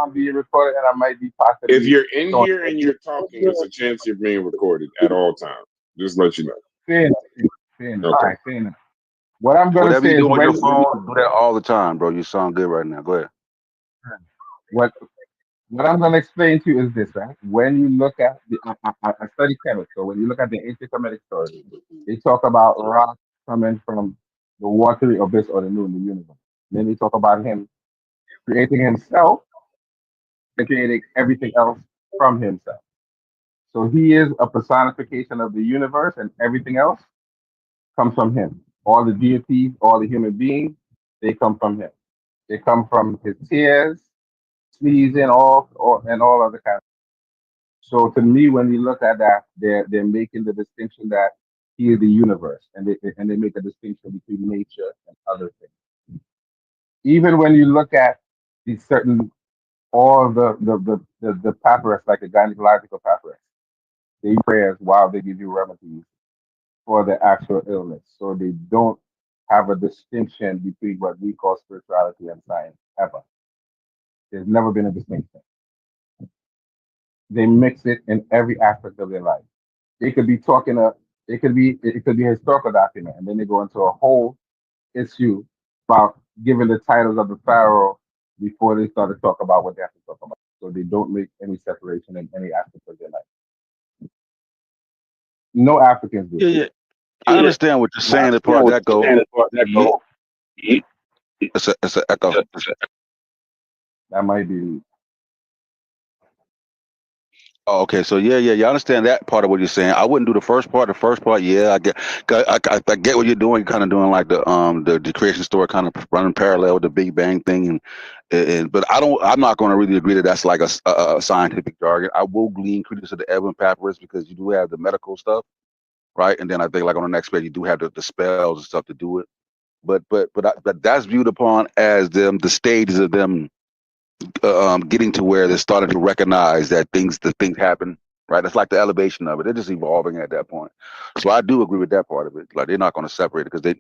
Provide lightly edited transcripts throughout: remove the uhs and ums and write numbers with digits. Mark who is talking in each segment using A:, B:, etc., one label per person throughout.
A: I'm being recorded, and I might be
B: If
A: possibly
B: you're in
A: throwing
B: here and you're talking, it's a chance you're being recorded at all times. Just let you know.
A: saying, saying. All
B: Okay.
A: right, saying. What I'm gonna
C: Whatever you
A: say is
C: do on your
A: when
C: phone, do that all the time, bro. You sound good right now. Go ahead.
A: what what I'm gonna explain to you is this, right? When you look at I study chemistry, so when you look at the ancient Kemetic story, they talk about rocks coming from the watery abyss or the moon, the universe. Then they talk about him creating himself and creating everything else from himself. So he is a personification of the universe, and everything else comes from him. All the deities, all the human beings, they come from him. They come from his tears, sneezing, all other kinds. So to me, when you look at that, they're making the distinction that he is the universe, and they make a distinction between nature and other things. Even when you look at these certain all the papyrus, like the gynecological papyrus, they use prayers while they give you remedies for the actual illness. So they don't have a distinction between what we call spirituality and science ever. There's never been a distinction. They mix it in every aspect of their life. They could be talking it could be a historical document, and then they go into a whole issue about giving the titles of the pharaoh before they start to talk about what they have to talk about. So they don't make any separation in any aspect of their life. No Africans do.
C: Yeah, yeah. I
B: Yeah, yeah.
C: understand what you're
B: I
C: saying. The
B: understand
C: part
B: what
C: that
B: you're
C: go,
B: saying. As far as that
C: ye-
B: goes. Ye-
C: it's a echo.
A: That might be
C: Oh, okay. So yeah. I understand that part of what you're saying. I wouldn't do the first part. The first part, yeah, I get what you're doing. You're kind of doing like the creation story, kind of running parallel with the Big Bang thing, and but I'm not going to really agree that that's like a scientific jargon. I will glean credence to the Evan Papyrus because you do have the medical stuff, right? And then I think like on the next page you do have the spells and stuff to do it. But that's viewed upon as the stages of them getting to where they're starting to recognize that the things happen, right? It's like the elevation of it. They're just evolving at that point. So I do agree with that part of it. Like they're not going to separate it because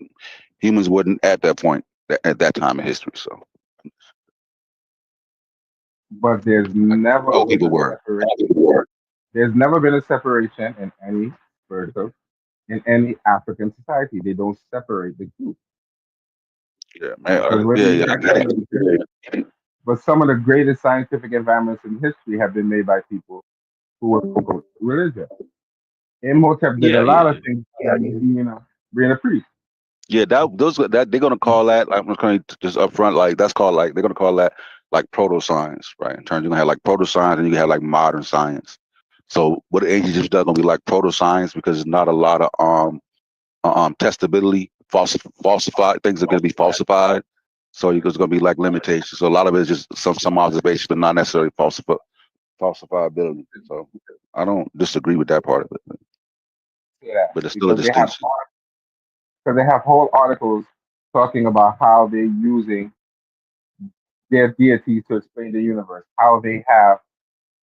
C: humans wouldn't at that point at that time in history. So
A: but there's
C: like
A: never
C: old
A: been
C: people
A: a
C: were.
A: separation. There's never been a separation in any spiritual in any African society. They don't separate the two.
C: Yeah, man.
A: Because when
C: Yeah,
A: you
C: yeah.
A: look
C: I
A: at
C: get it.
A: science, but some of the greatest scientific advancements in history have been made by people who were quote, religious. Imhotep did a
C: Yeah,
A: lot
C: yeah,
A: of things, being a priest.
C: yeah. That they're gonna call that. Like, I'm going to just up front. Like that's called like they're gonna call that like proto science, right? In terms you're gonna have like proto science and you have like modern science. So what the ancient Egyptians are gonna be like proto science because there's not a lot of testability, falsified things are going to be falsified. So there's going to be like limitations. So a lot of it is just some observation, but not necessarily falsifiability. So I don't disagree with that part of it,
A: Say that
C: but there's still a
A: because
C: distinction.
A: they have whole articles talking about how they're using their deities to explain the universe, how they have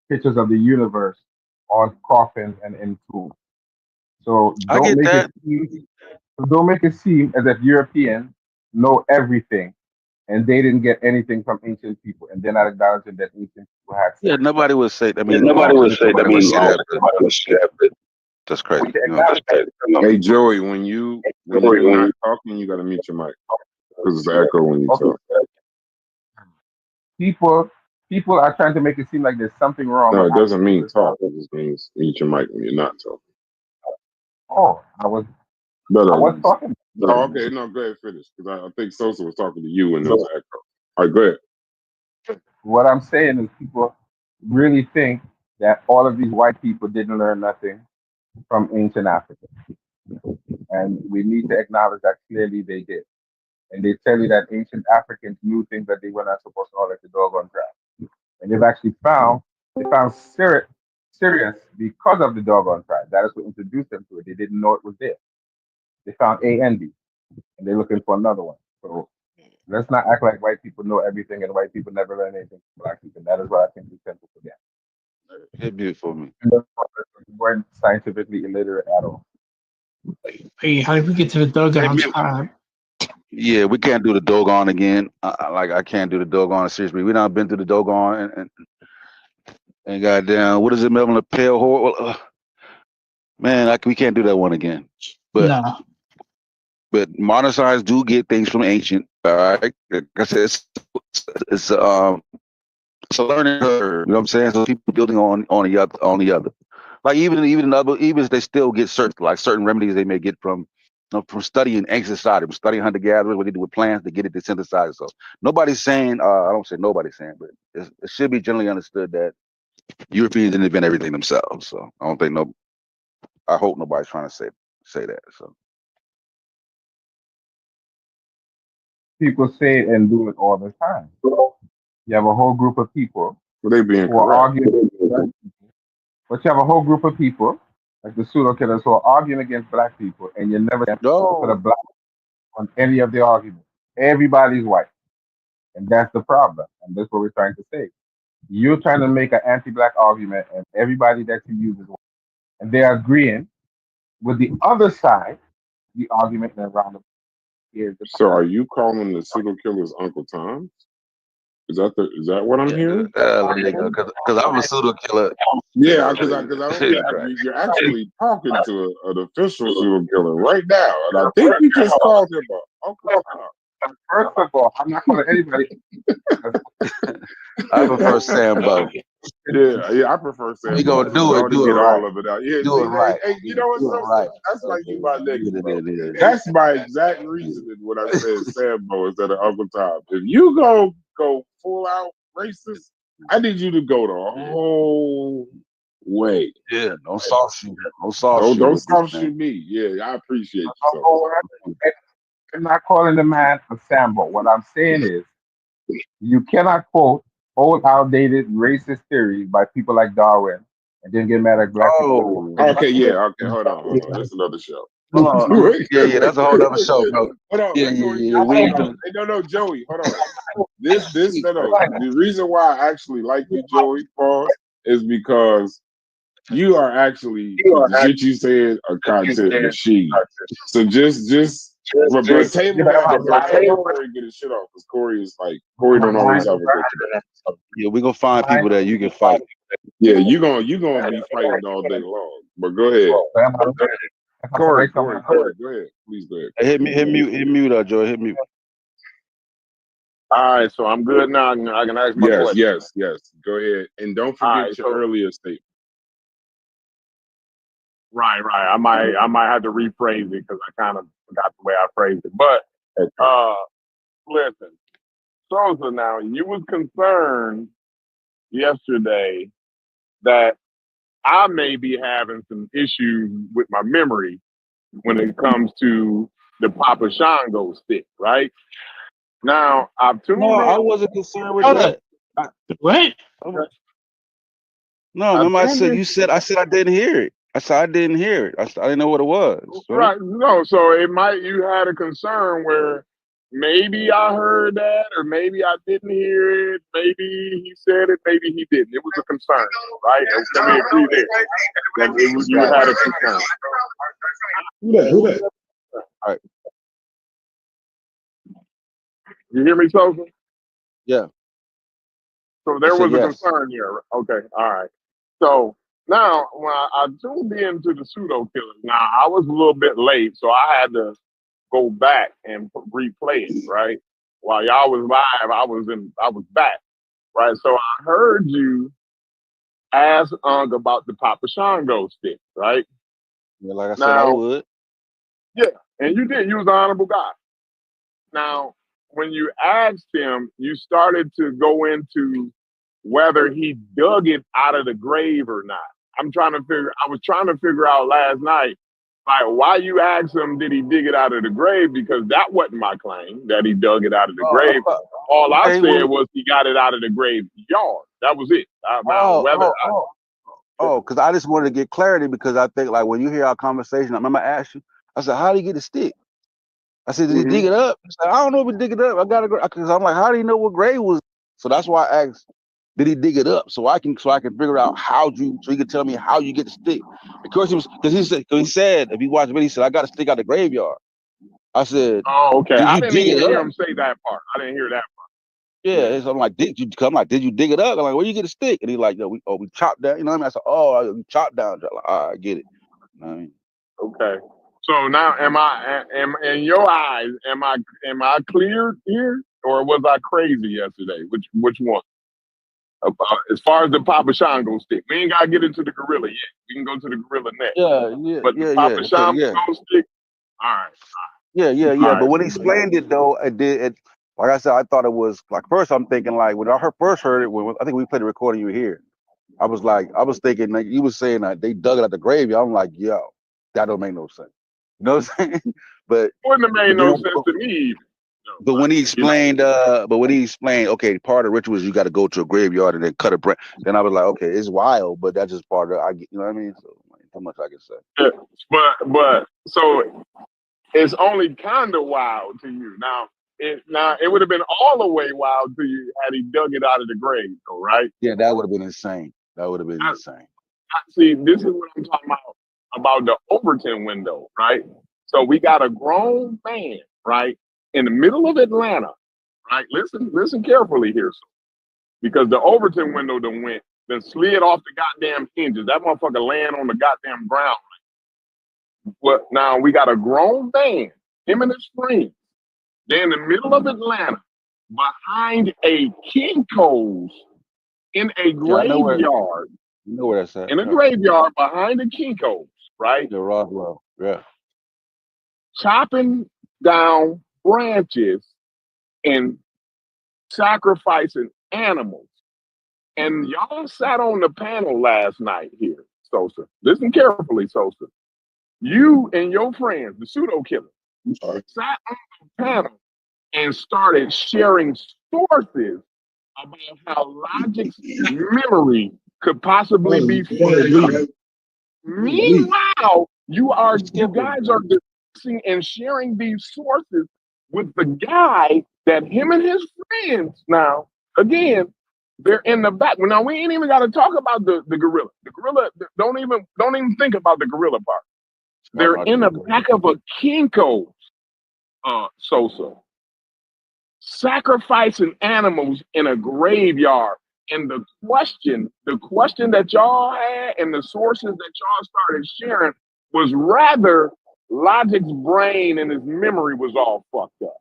A: pictures of the universe on coffins and in tombs. So
C: I get that.
A: don't make it seem as if Europeans know everything and they didn't get anything from ancient people, and they're not acknowledging that ancient people had
C: Yeah,
A: something.
C: nobody would say. I
B: Yeah,
C: mean,
B: nobody would say. I
C: nobody would
B: mean,
C: say that. But
B: nobody would say that. But
C: that's crazy.
A: They
C: You know.
A: acknowledge that.
B: hey, Joey, when you're not talking, you got to mute your mic because it's an echo when you
A: Okay.
B: talk.
A: People people are trying to make it seem like there's something wrong
B: No,
A: with
B: it doesn't
A: African
B: mean talk.
A: society.
B: It just means mute your mic when you're not talking.
A: Oh,
B: But
A: I was talking.
B: oh, okay, no, go ahead, finish because I think Sosa was talking to you and there was an echo. All right, go ahead.
A: What I'm saying is people really think that all of these white people didn't learn nothing from ancient Africa. And we need to acknowledge that clearly they did. And they tell you that ancient Africans knew things that they were not supposed to know, like the doggone tribe. And they've actually found Sirius because of the doggone tribe. That is what introduced them to it. They didn't know it was there. They found A and B, and they're looking for another one. So let's not act like white people know everything and white people never learn anything from black people. That is what I think we tend to forget.
C: Hit mute for me.
A: And the weren't scientifically illiterate at all.
D: Hey, how did we get to the dugout?
C: Yeah, we can't do the Dogon again. Like I can't do the Dogon seriously. We not been through the Dogon and goddamn, what is it, Melvin? The pale horror. Man, we can't do that one again. But
D: Nah.
C: modern science do get things from ancient. All right, like I said, it's it's a learning curve. You know what I'm saying? So people building on the other. Like even if they still get certain remedies they may get from studying ancient society, from studying hunter gatherers, what they do with plants, they get it to synthesize. So nobody's saying, I don't say nobody's saying, but it should be generally understood that Europeans didn't invent everything themselves. So I don't think I hope nobody's trying to say that. So
A: People say it and do it all the time. You have a whole group of people
B: Well, they being
A: who are
B: correct.
A: arguing, but you have a whole group of people, like the pseudo killers, who are arguing against black people, and you never put a
C: no,
A: black on any of the arguments. Everybody's white, and that's the problem, and that's what we're trying to say. You're trying to make an anti-black argument, and everybody that you use is white, and they're agreeing with the other side, the argument and around the here's the
B: So, are you calling the pseudo killers Uncle Tom? Is that what I'm
C: yeah,
B: hearing?
C: there you go. Because I'm a pseudo killer.
B: Yeah, because I don't think
C: Right.
B: you're actually talking to an official pseudo killer right now, and I think you just called him Uncle Tom.
A: First of all, I'm not calling anybody.
C: I prefer Sambo.
B: Yeah, I prefer Sam.
C: We gonna do it.
B: To
C: Do it
B: get
C: right.
B: all of it out. Yeah,
C: Do it right.
B: hey, you know what's
C: Do it
B: so
C: right.
B: that's like you my nigga, bro.
C: Yeah.
B: That's my exact reasoning when I said Sambo instead of Uncle Tom. If you go full out racist, I need you to go the whole way.
C: Yeah, no soft shoe. No soft shoe.
B: Don't
C: with
B: soft
C: this,
B: shoot me. Yeah, I appreciate you.
A: I'm not calling the man a Sambo. What I'm saying is, you cannot quote old, outdated racist theories by people like Darwin and then get mad at black people.
C: Oh,
B: Okay, yeah, okay, hold on. That's another show.
C: hold on. Yeah, that's a whole other show, bro.
B: Hold on,
C: Yeah, we ain't doing.
B: Hey, no, Joey, hold on. No. The reason why I actually like you, Joey, pause, is because you are actually the shit you said a content machine. So just but table Corey get his shit off because Corey don't always have a good connection.
C: Yeah, we gonna find people that you can fight.
B: Yeah, you gonna be fighting all day long. But go ahead. Corey, go ahead. Please go ahead.
C: Hey, hit mute, Joy. Hit mute.
E: All right, so I'm good now. I can ask my question.
B: Yes. Go ahead. And don't forget your earlier statement.
E: Right. I might have to rephrase it because I kind of forgot the way I phrased it. But listen, Sosa, now you was concerned yesterday that I may be having some issues with my memory when it comes to the Papa Shango stick, right? Now I've tuned in.
C: I wasn't concerned with that.
D: What?
C: No, remember I said I didn't hear it. I said I didn't hear it. I didn't know what it was.
E: Right. No, so you had a concern where maybe I heard that or maybe I didn't hear it. Maybe he said it, maybe he didn't. It was a concern, right? Let me agree there. You had a concern.
B: Who that?
E: All right. You hear me, Sosa?
C: Yeah.
E: So there was a concern here. Okay, all right. So now when I tuned into the pseudo killers, now I was a little bit late, so I had to go back and replay it, right? While y'all was live, I was back, right? So I heard you ask Unk about the Papa Shango stick, right?
C: Yeah, like I said, I would.
E: Yeah, and you did. You was an honorable guy. Now, when you asked him, you started to go into whether he dug it out of the grave or not. I was trying to figure out last night, like, why you asked him, did he dig it out of the grave? Because that wasn't my claim, that he dug it out of the grave. All I said was he got it out of the graveyard. That was it.
C: Because I just wanted to get clarity because I think, like, when you hear our conversation, I remember I asked you, I said, how did he get the stick? I said, did he dig it up? He said, I don't know if he dig it up. I got to go. Because I'm like, how do you know what grave was? So that's why I asked, did he dig it up? So I can figure out so he could tell me how you get the stick. Because he said, if you watch the video, he said, I got a stick out the graveyard. I said,
E: Oh, okay.
C: did
E: I
C: you
E: didn't
C: dig
E: even
C: it
E: hear
C: up?
E: him say that part. I didn't hear that part.
C: Yeah.
E: Yeah.
C: So I'm like, did you come? Like, did you dig it up? I'm like, where you get a stick? And he's like, yo, we chopped down. You know what I mean? I said, oh, we chopped down. I'm like, all right, I get it. You know what I mean?
E: Okay. So now, am in your eyes, am I clear here, or was I crazy yesterday? Which one? As far as the Papa Shango stick, we ain't gotta get into the gorilla yet. We can go to the gorilla next. But the Papa
C: Okay,
E: Shango
C: yeah.
E: stick, all right,
C: Yeah.
E: all
C: But
E: right.
C: when he explained it, though, it did. Like I said, I thought it was like first. I'm thinking like when first heard it, when I think we played the recording you were here. I was thinking like you was saying that they dug it out the graveyard. I'm like, yo, that don't make no sense. You know what I'm saying? But
E: Wouldn't have made
C: but
E: no
C: then
E: sense to me even.
C: but when he explained, okay, part of the ritual is you got to go to a graveyard and then cut a branch. Then I was like, okay, it's wild, but that's just part of you know what I mean? So like, how much I can say.
E: Yeah, but so it's only kind of wild to you now. It would have been all the way wild to you had he dug it out of the grave, though, right?
C: Yeah, that would have been insane. That would have been
E: I,
C: insane.
E: See, this is what I'm talking about the Overton window, right? So we got a grown man, right, in the middle of Atlanta, right? Listen carefully here, because the Overton window then slid off the goddamn hinges. That motherfucker laying on the goddamn ground. Well, now we got a grown man, him and his friends. They're in the middle of Atlanta, behind a Kinko's in a
C: Yeah, I know where
E: graveyard.
C: that's at.
E: In a
C: Yeah,
E: graveyard behind the Kinko's, right?
C: yeah, Roswell. Yeah.
E: Chopping down branches and sacrificing animals. And y'all sat on the panel last night here, Sosa. Listen carefully, Sosa. You and your friends, the pseudo killers, sat on the panel and started sharing sources about how Logic's memory could possibly be fucked up. Meanwhile, you guys are discussing and sharing these sources with the guy that him and his friends now, again, they're in the back. Now we ain't even gotta talk about the gorilla. The gorilla, don't even think about the gorilla part. They're in the back of a Kinko's, Sosa, sacrificing animals in a graveyard. And the question that y'all had and the sources that y'all started sharing was rather Logic's brain and his memory was all fucked up.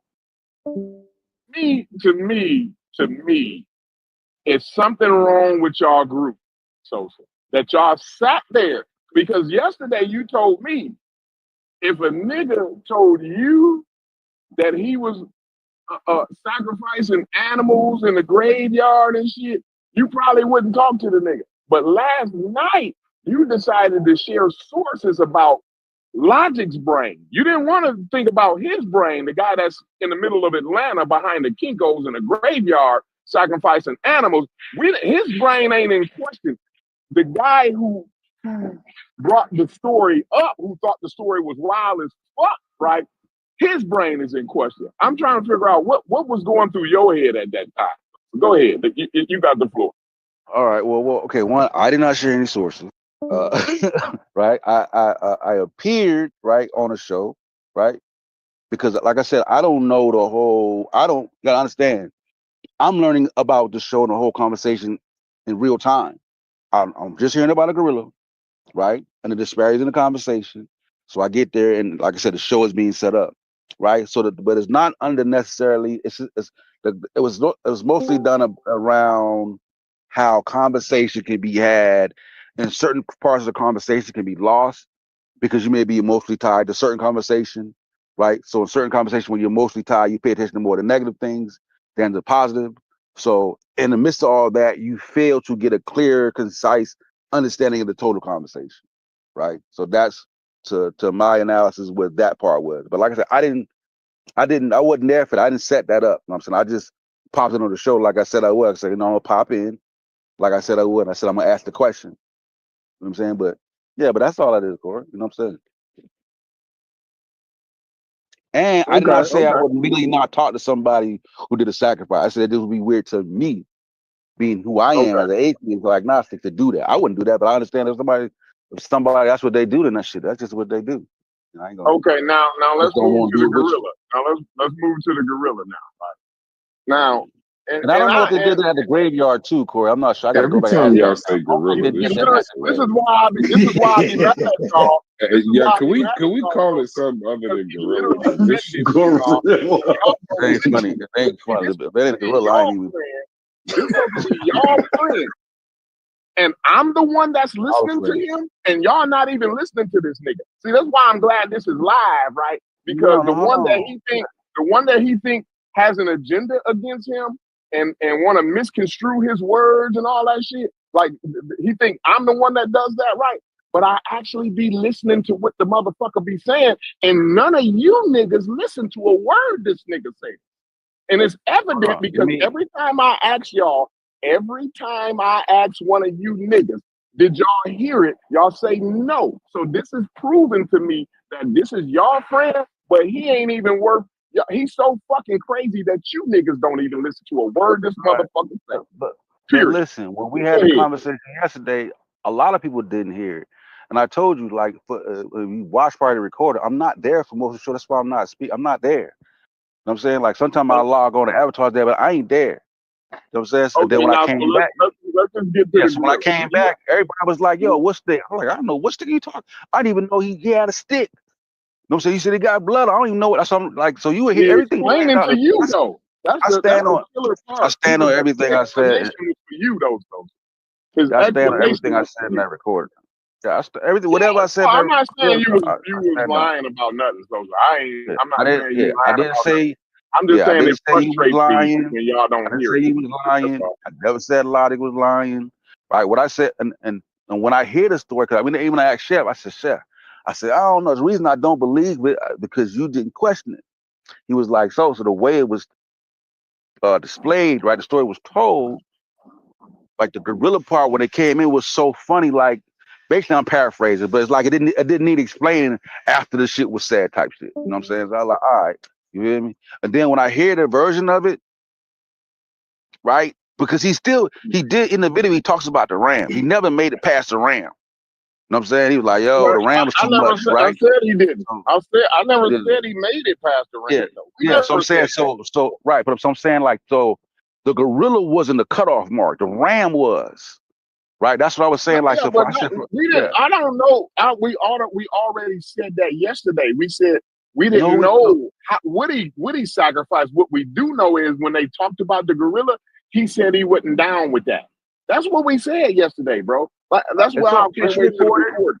E: To me, it's something wrong with y'all group, Sosa, that y'all sat there. Because yesterday you told me if a nigga told you that he was sacrificing animals in the graveyard and shit, you probably wouldn't talk to the nigga. But last night, you decided to share sources about Logic's brain. You didn't want to think about his brain, the guy that's in the middle of Atlanta behind the Kinko's in a graveyard sacrificing animals. His brain ain't in question. The guy who brought the story up, who thought the story was wild as fuck, right? His brain is in question. I'm trying to figure out what was going through your head at that time. Go ahead. You got the floor.
C: All right. Well. Okay. One, I did not share any sources. Right. I appeared right on a show, right? Because, like I said, I don't know the whole. I don't. You gotta understand. I'm learning about the show and the whole conversation in real time. I'm just hearing about a gorilla, right? And the disparities in the conversation. So I get there, and like I said, the show is being set up, right? But it's not under necessarily. It was mostly done around how conversation can be had, and certain parts of the conversation can be lost because you may be emotionally tied to certain conversation, right? So in certain conversation, when you're emotionally tied, you pay attention to more the negative things than the positive. So in the midst of all that, you fail to get a clear, concise understanding of the total conversation, right? So that's to my analysis what that part was. But like I said, I wasn't there for that. I didn't set that up. You know what I'm saying? I just popped it on the show like I said I would. I said, I'm gonna pop in like I said I would. I said I'm gonna ask the question. You know what I'm saying? But yeah, but that's all I did, Corey. You know what I'm saying? And I did not say I
E: Okay.
C: would immediately not talk to somebody who did a sacrifice. I said this would be weird to me, being who I am as
E: Okay.
C: an atheist or agnostic, to do that. I wouldn't do that, but I understand if somebody that's what they do, then that shit. That's just what they do. I ain't gonna.
E: Okay, now let's
C: Just don't
E: move
C: want
E: to
C: to
E: the
C: do it with you.
E: gorilla. Now let's move to the gorilla now. Right? Now,
C: And I don't know if they did that at the graveyard too, Corey. I'm not sure. I got to go
B: Every
C: back and
B: time
C: ask
B: y'all
C: them.
B: say
C: They
B: gorilla,
C: did
B: this
C: that.
B: shit
E: This
B: is
E: is
B: hilarious.
E: why I be mad at y'all. This is
B: Yeah,
E: why I
B: can
E: be
B: we
E: mad
B: can
E: at
B: we
E: y'all,
B: call
E: bro.
B: it something other
E: Because
B: than
E: he
B: gorilla?
E: literally
B: Because
E: said
B: this
E: this
B: shit
E: to
B: is
E: y'all.
B: hilarious.
C: It ain't funny. It ain't funny.
E: This
C: If it ain't
E: be
C: gorilla, I
E: y'all
C: ain't even.
E: friend. This supposed to be y'all friend. And I'm the one that's
C: Our
E: listening to
C: friend.
E: him, and y'all not even listening to this nigga. See, that's why I'm glad this is live, right? Because
C: No, hold on.
E: the one that he think has an agenda against him and want to misconstrue his words and all that shit. Like he think I'm the one that does that, right? But I actually be listening to what the motherfucker be saying, and none of you niggas listen to a word this nigga say. And it's evident
C: You
E: because
C: mean
E: every time I ask one of you niggas, did y'all hear it? Y'all say no. So this is proving to me that this is y'all friend, but he ain't even worth. He's so fucking crazy that you niggas don't even listen to a word this
C: right?
E: motherfucker say.
C: But
E: Period.
C: listen, when we
E: Go
C: had the
E: ahead.
C: conversation yesterday, a lot of people didn't hear it, and I told you like when you watch part of the recorder, I'm not there for most of the show. That's why I'm not speaking. I'm not there. You know what I'm saying? Like sometimes I log on to Avatar there, but I ain't there. You know what I'm saying? And then
E: Okay,
C: when I
E: now so
C: came back,
E: let's just get to
C: yeah,
E: the
C: so when I
E: gorilla.
C: came back, everybody was like, yo, what's the I'm like, I don't know what stick you talking. I didn't even know he had a stick. You know what I'm saying? He said he got blood. I don't even know what that's something like so you would hear
E: He
C: everything you said.
E: explaining to you though.
C: I stand
E: That's the
C: on
E: killer
C: I
E: part.
C: stand on everything
E: The
C: I said.
E: explanation was for you though, so his
C: I stand on
E: explanation
C: everything I
E: was for
C: said in
E: you.
C: that recording. Yeah, everything
E: Yeah,
C: whatever I said
E: no,
C: in that
E: I'm not saying
C: recording,
E: you
C: I
E: was
C: stand on.
E: lying about nothing. So
C: Yeah.
E: I'm
C: I
E: not
C: didn't
E: saying you
C: yeah, I
E: lying
C: didn't
E: about nothing.
C: say
E: I'm just
C: yeah, I
E: saying
C: didn't
E: it
C: say he was
E: frustrates me
C: lying.
E: when y'all
C: I
E: don't
C: didn't
E: hear
C: say
E: it.
C: he was
E: That's
C: lying.
E: all.
C: I never said Lottie was lying. Right. What I said and when I hear the story, because I mean even when I asked Chef, I said, Chef, I said, I don't know. The reason I don't believe it because you didn't question it. He was like, so the way it was displayed, right? The story was told, like the gorilla part when it came in was so funny, like basically I'm paraphrasing, but it's like it didn't need explaining after the shit was said type shit. You know what I'm saying? So I was like, all right, you hear me? And then when I hear the version of it, right? Because he did in the video, he talks about the ram. He never made it past the ram. You know what I'm saying? He was like, yo,
E: Well,
C: the ram was
E: I
C: too
E: never
C: much,
E: said I
C: right?
E: said he didn't.
C: So,
E: I never
C: yeah,
E: said he made it past the
C: yeah,
E: ram though. We
C: yeah. So I'm
E: never
C: saying,
E: said that.
C: so right, but so I'm saying like, so the gorilla wasn't the cutoff mark. The ram was. Right, that's what I was saying. Like,
E: Yeah,
C: so
E: but
C: I said,
E: we didn't.
C: yeah,
E: I don't know. We already said that yesterday. We said we
C: no,
E: didn't know would he sacrifice. What we do know is when they talked about the gorilla, he said he wasn't down with that. That's what we said yesterday, bro. That's why I can't
C: it's
E: wait to the
C: recorded.
E: record.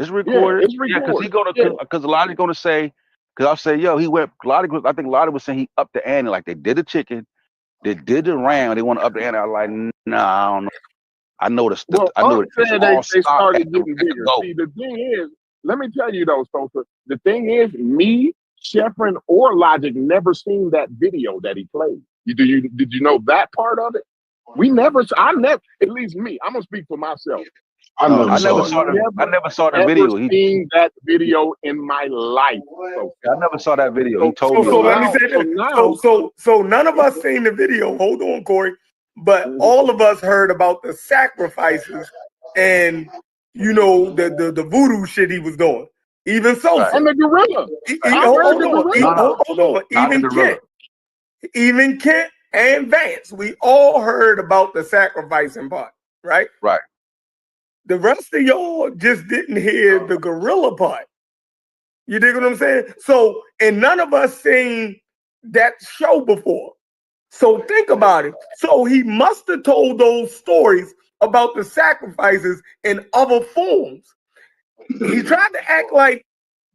C: It's
E: Yeah,
C: recorded.
E: it's
C: Yeah, because
E: recorded. Yeah.
C: because a lot of gonna say, because I'll say, yo, he went. I think a lot of was saying he upped the ante. Like they did the chicken, they did the ram, they want to up the ante. I was like, nah, I don't know.
E: Well,
C: I know
E: Unc
C: it's
E: said
C: all
E: they
C: stock
E: started getting
C: at the
E: bigger.
C: go.
E: See, the thing is, let me tell you though, Sosa, the thing is, me, Sheffrin, or Logic never seen that video that he played. Did you know that part of it? I never, at least me, I'm gonna speak for myself.
B: I
C: No,
B: never saw it.
C: I never saw the
E: Ever
C: video.
E: seen that video in my life. So,
C: I never saw that video. He
E: so,
C: told
D: So,
C: me
D: so let
C: about
D: me
C: it.
D: say
E: so
D: this.
E: now,
D: So none of us seen the video. Hold on, Corey. But
E: mhm.
D: all of us heard about the sacrifices and the voodoo shit he was doing. Even
C: Right.
D: Sosa.
E: And the gorilla, I heard
D: Hold
E: the
D: on.
E: gorilla.
D: Hold on.
C: Not the gorilla.
D: Even Kent and Vance. We all heard about the sacrificing part, right?
C: Right.
D: The rest of y'all just didn't hear the gorilla part. You dig what I'm saying? So, and none of us seen that show before. So think about it. So he must have told those stories about the sacrifices in other forms. He tried to act like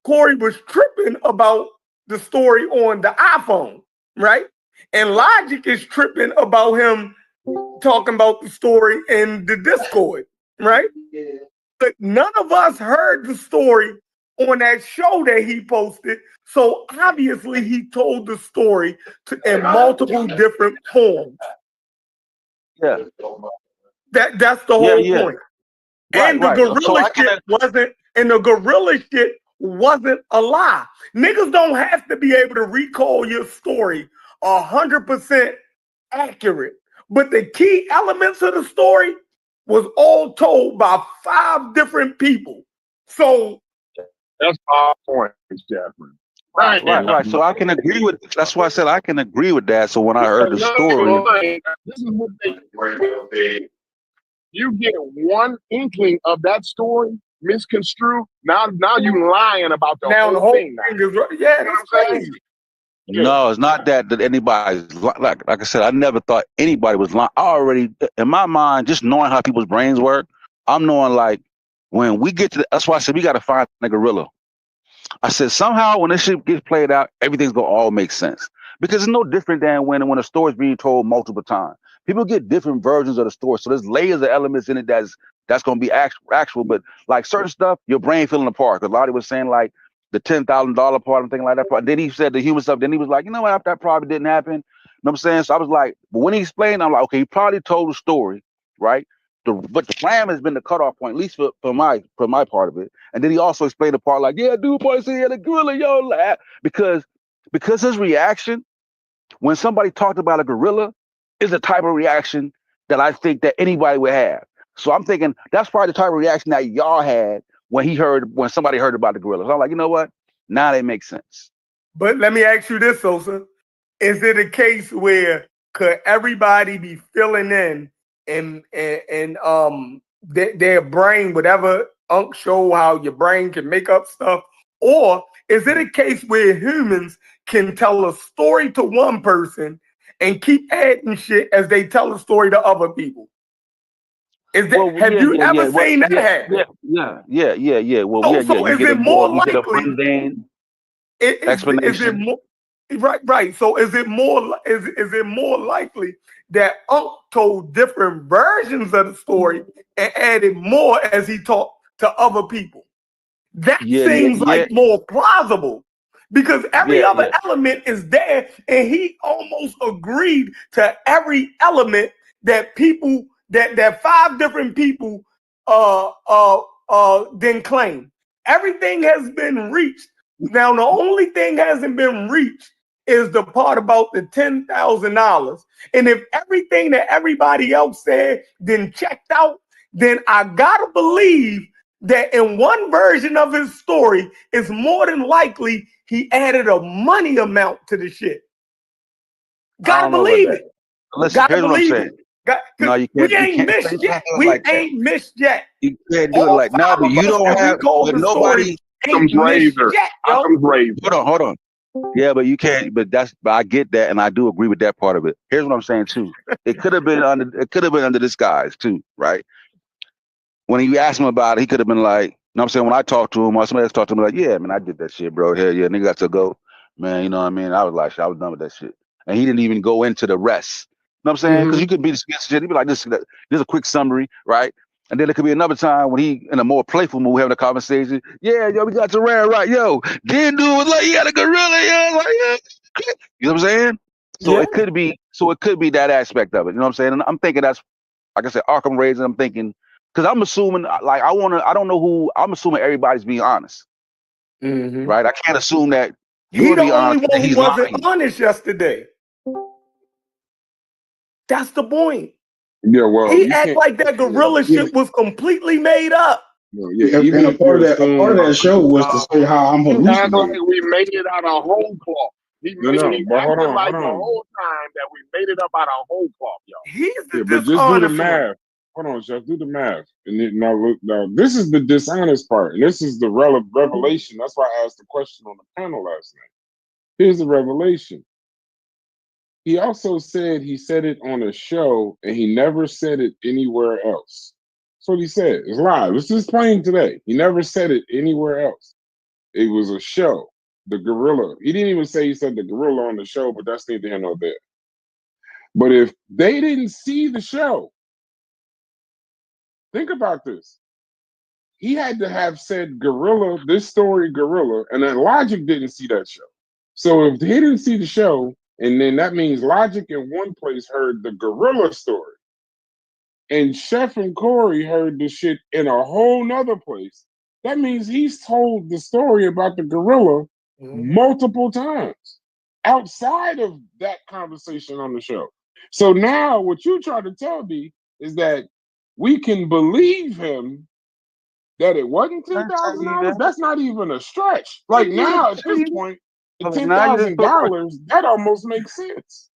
D: Corey was tripping about the story on the iPhone, right? And Logic is tripping about him talking about the story in the Discord, right? But none of us heard the story on that show that he posted. So obviously he told the story in multiple different forms.
C: Yeah.
D: That's the
C: Yeah.
D: whole
C: Yeah.
D: point.
C: Right.
D: And the
C: Right. So
D: gorilla
C: I
D: shit
C: can.
D: wasn't a lie. Niggas don't have to be able to recall your story 100% accurate. But the key elements of the story was all told by 5 different people. So
E: That's our point, Jeffrey.
C: Right. So I can agree with. That's why I said I can agree with that. So when I heard the story,
E: This is what they. You get one inkling of that story misconstrued. Now you lying about the
D: Now the
E: whole
D: whole
E: thing.
D: thing is right. Yeah, that's crazy.
C: no, it's not that anybody's like I said. I never thought anybody was lying. I already, in my mind, just knowing how people's brains work, I'm knowing like when we get to. That's why I said we got to find a gorilla. I said somehow when this shit gets played out, everything's gonna all make sense because it's no different than when a story's being told multiple times. People get different versions of the story, so there's layers of elements in it that's gonna be actual. But like certain stuff, your brain filling apart. Because Lottie was saying like the $10,000 part and thing like that. Then he said the human stuff. Then he was like, you know what, that probably didn't happen. You know what I'm saying? So I was like, but when he explained, I'm like, okay, he probably told the story, right? But the plan has been the cutoff point, at least for my part of it. And then he also explained the part like, yeah, dude, boy, see, yeah, the gorilla, yo, laugh. Because his reaction when somebody talked about a gorilla is the type of reaction that I think that anybody would have. So I'm thinking that's probably the type of reaction that y'all had when somebody heard about the gorilla. So I'm like, you know what? Now that makes sense.
D: But let me ask you this, Sosa. Is it a case where could everybody be filling in and their brain, whatever Unc show how your brain can make up stuff? Or is it a case where humans can tell a story to one person and keep adding shit as they tell a story to other people? Have you ever seen that happen?
C: Yeah. Well,
D: So
C: you
D: is
C: get
D: it more
C: you get a
D: likely?
C: mundane
D: Is it
C: explanation.
D: more right? So is it more likely that Unc told different versions of the story and added more as he talked to other people? That seems like more plausible because every other element is there, and he almost agreed to every element that people that five different people then claim. Everything has been reached. Now the only thing hasn't been reached is the part about the $10,000. And if everything that everybody else said then checked out, then I gotta believe that in one version of his story, it's more than likely he added a money amount to the shit. Gotta believe it.
C: Listen, here's what I'm saying. No, you
D: We
C: can't.
D: ain't missed yet. We ain't missed yet.
C: You can't do it
D: All
C: like no,
D: five
C: but
D: of
C: you
D: us
C: don't
D: that we
C: have.
D: called
C: But
D: the story
C: nobody.
D: ain't missed yet, yo.
C: Hold on. Yeah, but you can't. But I get that, and I do agree with that part of it. Here's what I'm saying too. It could have been under. It could have been under disguise too, right? When you asked him about it, he could have been like, you know what I'm saying? When I talked to him or somebody else talked to him, like, yeah, man, I did that shit, bro. Hell yeah, nigga got to go. Man, you know what I mean? I was like, shit, I was done with that shit. And he didn't even go into the rest. You know what I'm saying? Because you could be the shit. He'd be like, this is a quick summary, right? And then there could be another time when he, in a more playful mood, having a conversation. Yeah, yo, we got to rare, right? Yo, then dude was like, you got a gorilla, yo, like, yeah. You know what I'm saying? So it could be that aspect of it. You know what I'm saying? And I'm thinking that's, like I said, Arkham Raising. I'm thinking, because I'm assuming, like, I don't know who, I'm assuming everybody's being honest, right? I can't assume that
D: He
C: you're
D: the
C: being
D: only
C: honest and
D: one who
C: he's
D: wasn't
C: lying.
D: honest yesterday. That's the point.
B: Yeah, well,
D: He
B: you
D: act
B: can't.
D: like that gorilla shit was completely made up.
B: Yeah, even
F: And a
B: if you
F: part of
B: assume,
F: that show was to say how I'm
E: Act like
F: hallucinating.
E: we made it out of whole cloth. He
B: but hold
E: acted
B: on,
E: like
B: hold
E: the
B: on.
E: whole time that we made it up out of whole cloth, y'all.
D: He's the
B: But just do the
D: dishonest one.
B: math. Hold on, Chef, do the math. And then, now, this is the dishonest part, and this is the revelation. That's why I asked the question on the panel last night. Here's the revelation. He also said he said it on a show, and he never said it anywhere else. That's what he said. It's live. It's just playing today. He never said it anywhere else. It was a show. The gorilla. He didn't even say he said the gorilla on the show, but that's neither here nor there. But if they didn't see the show, think about this. He had to have said gorilla, this story gorilla, and then Logic didn't see that show. So if he didn't see the show, and then that means Logic in one place heard the gorilla story, and Chef and Corey heard the shit in a whole nother place, that means he's told the story about the gorilla multiple times outside of that conversation on the show. So now what you try to tell me is that we can believe him that it wasn't
C: I didn't tell you
B: $10,000,
C: that.
B: that's not even a stretch. Like
C: I
B: now,
C: didn't
B: at
C: tell
B: this
C: you that.
B: point,
C: I
B: at
C: mean, now you just
B: $10,000, that almost makes sense.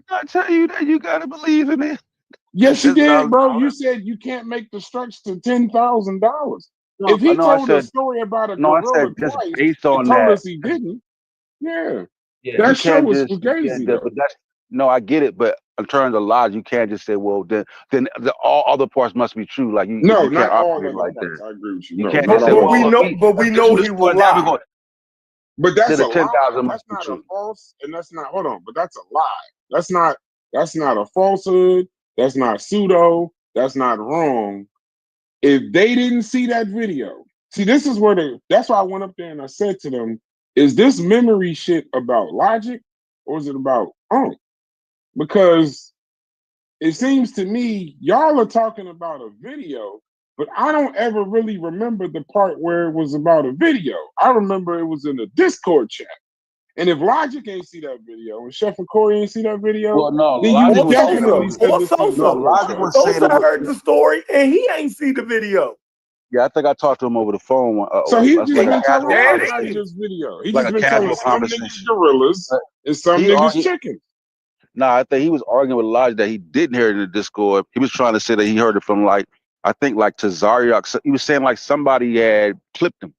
C: I tell you that you gotta believe in it.
B: Yes, you did,
C: $10,000.
B: bro. You said you can't make the stretch to $10,000.
C: No,
B: If he
C: no, I
B: told a
C: said
B: story about a
C: no. I
B: gorilla
C: said just
B: twice
C: based
B: and
C: on
B: told
C: that.
B: us he didn't, yeah,
C: Yeah, you
B: that show
C: can't
B: was
C: just
B: crazy
C: but
B: though.
C: that's no, I get it, but in terms of logic, you can't just say, well, then all other parts must be true. Like
B: No,
C: you can't
B: not all
C: operate
B: other
C: like
B: parts.
C: that.
B: I agree with you.
C: You
B: No,
C: can't
B: not
C: just say,
B: all
C: well,
B: other parts.
D: but we know he will lie.
B: But that's
C: then
B: a
C: the 10,000
B: lie.
C: must
B: That's
C: be
B: not a
C: true.
B: false, and that's not. Hold on, but that's a lie. That's not a falsehood. That's not pseudo. That's not wrong. If they didn't see that video, see, this is where that's why I went up there and I said to them, is this memory shit about logic or is it about because it seems to me y'all are talking about a video, but I don't ever really remember the part where it was about a video. I remember it was in a Discord chat. And if Logic ain't see that video and Chef and Corey ain't see that video,
C: Well, no,
B: then you
C: Logic was saying it
B: definitely
C: was
B: shouldn't
D: Or
B: have seen the
C: no,
D: Sosa.
B: Discord
C: Logic
B: chat.
C: was saying it
D: Sosa
C: was.
D: heard the story and he ain't see the video.
C: Yeah, I think I talked to him over the phone.
B: So he's
C: It's
B: just
C: like a
B: been telling
C: casual
D: There
B: lies,
D: it
B: not
C: conversation.
D: is.
B: just video. He
C: Like
B: just
C: a
B: been telling
C: casual
B: some niggas
C: conversation.
B: gorillas
C: But
B: and some
C: he
B: niggas
C: argued.
B: chickens.
C: No, I think he was arguing with Elijah that he didn't hear it in the Discord. He was trying to say that he heard it from I think Tazariak. So he was saying like somebody had clipped him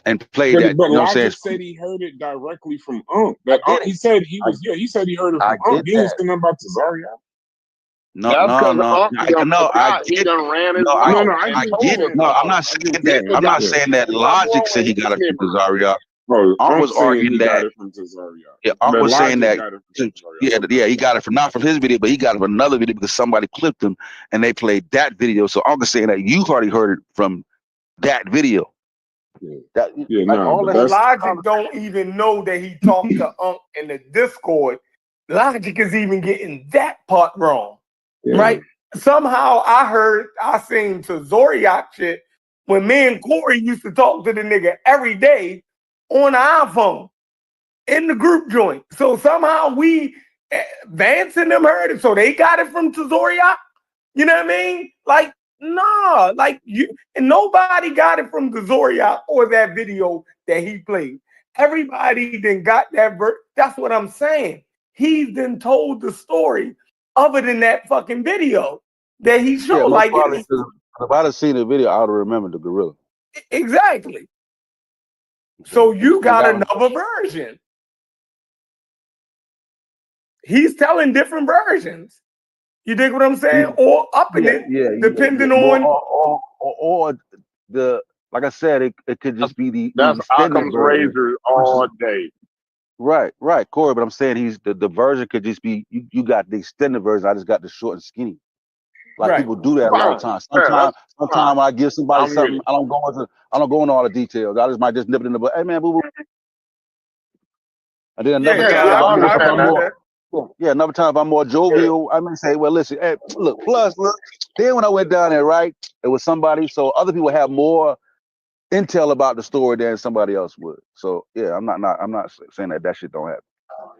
C: and played
B: But
C: that.
B: but
C: You know what I'm saying?
B: Logic said he heard it directly from Unc.
C: I
B: That
C: get
B: Unc,
C: it.
B: he said he heard it
C: I
B: from Unc.
C: get
B: He didn't
C: that.
B: say nothing about Tazaria.
C: No,
E: That's
C: no,
E: because
C: no,
E: Unc done
C: no. I
E: forgot. He
C: get.
E: done ran his
C: No,
B: No,
E: mouth
B: no, I
E: and
B: get what you're
C: get.
E: told
B: saying.
C: No,
E: Unc.
C: I'm
B: No,
C: not
B: I get
C: saying
B: what you're
C: that.
E: Then
B: saying.
C: I'm
E: got
C: not
B: Yeah.
C: saying that.
E: something
C: Logic
E: wrong
C: said
E: with
C: he
E: his
C: got it from
E: memory.
C: Tazariak.
B: Oh,
C: Unc
B: Unc
C: was
B: saying
C: arguing
B: he got
C: that.
B: it from Tazaria.
C: Yeah, Unc
B: But
C: was saying
B: Logic
C: that.
B: got it from Tazaria.
C: Yeah,
B: Okay.
C: yeah, he got it from not from his video, but he got it from another video because somebody clipped him and they played that video. So Unc is saying that you've already heard it from that video.
B: Yeah,
C: That
B: yeah,
C: like
B: nah,
C: all
B: but
C: that
D: But
C: shit.
B: that's
D: Logic don't even know that he talked to Unc in the Discord. Logic is even getting that part wrong.
B: yeah.
D: Right? Somehow I seen to Zoriak shit when me and Corey used to talk to the nigga every day on the iPhone in the group joint. So somehow Vance and them heard it, so they got it from Zoriak. You know what I mean? Like, nah, like you and nobody got it from Zoriak or that video that he played. Everybody then got that That's what I'm saying. He's then told the story other than that fucking video that he
C: Yeah,
D: showed.
C: most
D: Like,
C: probably. If I'd have seen the video, I would have remembered the gorilla.
D: exactly. So you
C: And
D: got
C: that was
D: another version. He's telling different versions. You dig what I'm saying? Or upping it, depending on.
C: Or the like I said, it could just be the
E: That's
C: extended
E: Occam's
C: version.
E: razor all day.
C: Right, Corey. But I'm saying the version could just be you got the extended version. I just got the short and skinny. Like
D: Right.
C: people do that a lot of times.
E: Yeah, that's
C: Sometimes I give somebody
E: I'm with
C: something.
E: it.
C: I don't go into all the details. I just might just nip it in the butt. Hey man, boo boo. And then another
E: Yeah,
C: time,
E: I
D: I
E: understand
D: agree with
E: that.
D: that.
C: another time if I'm more jovial, I may say, well, listen, hey, look. Then when I went down there, right, it was somebody. So other people have more intel about the story than somebody else would. So yeah, I'm not saying that shit don't happen.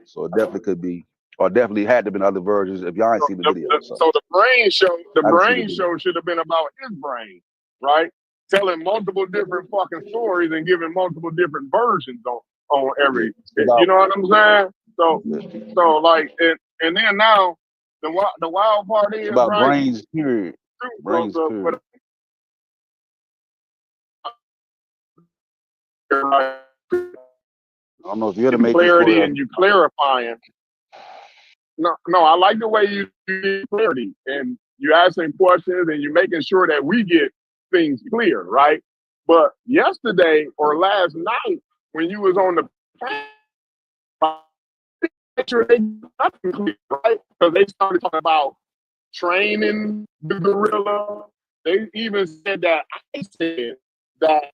C: So it definitely could be, or definitely had to been other versions if y'all ain't seen the video.
E: So the brain
C: I didn't see the video.
E: show should have been about his brain, right? Telling multiple different fucking stories and giving multiple different versions on every. You know what I'm saying? So like, and then now the wild part is
C: About
E: right.
C: brains, period. Brains, period.
E: I
C: I don't know if you're the matrix.
E: clarity and you clarifying. No, I like the way you do clarity and you asking questions and you making sure that we get things clear, right? But yesterday or last night when you was on the picture, they nothing clear, right? Because they started talking about training the gorilla. They even said that I said that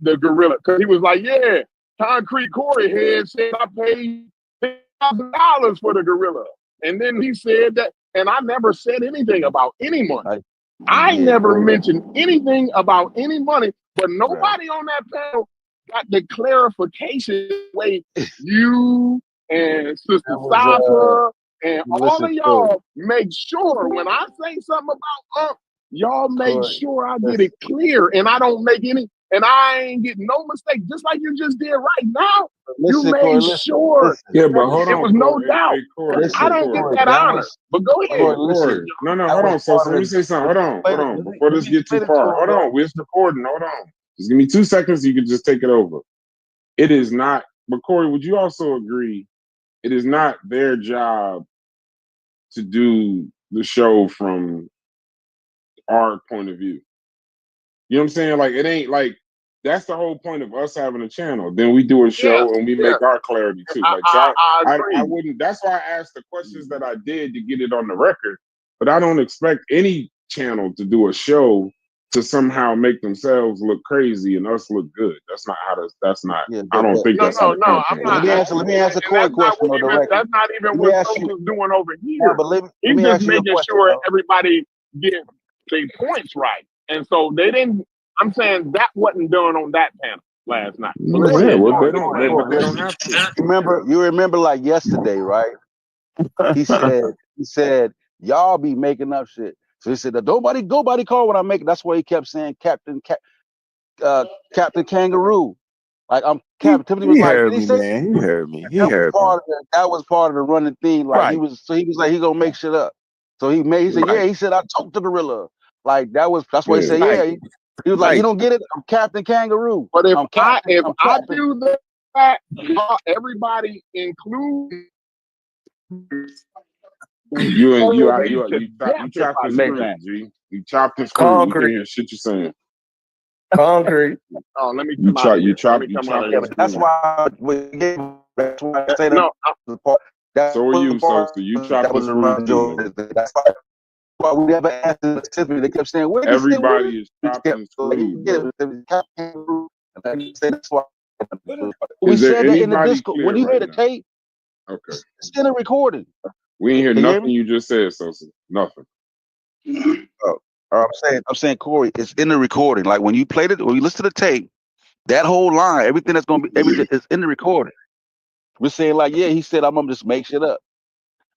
E: the gorilla, because he was like, yeah, Concrete Corey head said I paid $10,000 for the gorilla. And then he said that, and I never said anything about any money. I never mentioned anything about any money, but nobody on that panel got the clarification way you and Sister Sasha and all of y'all make sure when I say something about Y'all make
C: Corey,
E: sure I get
C: listen,
E: it clear, and I don't make any, and I ain't getting no mistake. Just like you just did right now. You
C: listen, Corey,
E: made
C: listen,
E: sure
C: listen,
B: Yeah, but
E: that
B: hold
E: it
B: on,
E: was no
B: Corey.
E: doubt.
B: Hey, Corey.
E: I
B: Hey,
C: listen,
E: don't get
B: Corey.
C: Corey.
E: that
C: That
E: honor.
C: was
E: But go
B: Hey,
E: ahead.
C: Corey. Listen,
B: Corey. No,
C: that
B: hold
C: was
B: on, so
C: part
B: let
C: of
B: me
C: the.
B: say something. Hold on, hold on. Before
C: Let
B: this
C: me
B: get too
C: explain it to
B: far,
C: him,
B: hold
C: bro.
B: on. We're recording. Hold on. Just give me 2 seconds. You can just take it over. It is not. But Corey, would you also agree? It is not their job to do the show from our point of view. You know what I'm saying? Like it ain't like that's the whole point of us having a channel. Then we do a
E: Yeah,
B: show and we
E: yeah.
B: make our clarity too.
E: I,
B: Like so,
E: I, I
B: I
E: agree.
B: wouldn't. That's why I asked the questions that I did to get it on the record. But I don't expect any channel to do a show to somehow make themselves look crazy and us look good. That's not how to. That's not.
C: Yeah,
B: I don't think
E: No,
B: that's how
E: no,
B: the
E: no. I'm
B: content
E: not.
C: let me
B: works.
C: answer. Let me answer
E: And
C: Corey
E: that's not
C: question
E: what
C: on the
E: even.
C: record.
E: That's not even
C: Let me
E: what
C: ask you.
E: Sosa's doing over
C: No,
E: here.
C: but let
E: He's
C: me
E: just
C: ask you a
E: making
C: question,
E: sure
C: bro.
E: everybody get their points right. And so they didn't. I'm saying that wasn't done on that panel last night. But go
C: Listen,
B: Yeah,
E: ahead,
B: well
E: Joey.
C: Corey,
B: they don't.
C: Corey,
B: But
C: Corey.
B: they don't
C: Listen.
B: have to.
C: You remember like yesterday, right? He said, y'all be making up shit. So he said, nobody call what I make. That's why he kept saying Captain Kangaroo. Like I'm Captain Timothy was
G: He
C: like,
G: heard
C: did he
G: me,
C: say
G: man. He heard me. He
C: that was
G: heard me.
C: part of that was part of the running theme. Like
G: Right,
C: he was like he gonna make shit up. So he said,
G: right,
C: yeah, he said I talked to Gorilla. Like that's why he
B: Yeah.
C: said,
G: right,
C: yeah. He was like, you
G: right.
C: don't get it? I'm Captain Kangaroo.
E: But if
C: I'm
E: I
C: Captain.
E: do that, everybody include
B: You chopped and
D: Make
B: screwed, G. You chopped and screwed. We can
D: concrete,
B: hear shit you're saying.
D: concrete.
E: Oh, let me come out of here. Let me
B: You
E: come out of
B: chopped
C: Yeah,
B: and
E: here.
C: but that's
B: screwed.
C: why that's why I say that
E: No,
C: was the part that
B: So are
C: was the
B: you, so
C: part
B: you
C: that
B: chopped and
C: was a
B: screwed
C: run
B: too,
C: joke.
B: nigga.
C: That's why we never asked him specifically. They kept saying, where he said, where
B: Everybody is
C: he
B: chopped
C: kept
B: and
C: like, he
B: screwed,
C: get
B: bro.
C: it. It was Captain Kangaroo. And I said, that's why. We
B: Is there
C: said that in the
B: anybody
C: Discord. When
B: clear
C: you hear
B: right
C: the
B: now?
C: tape,
B: Okay.
C: it's in a recording.
B: We ain't hear
C: Can you hear
B: nothing
C: me?
B: you just said, Sosa. Nothing.
C: Oh, I'm saying, Corey, it's in the recording. Like when you played it, when you listen to the tape, that whole line, everything that's gonna be everything is in the recording. We're saying like, yeah, he said I'm gonna just make shit up.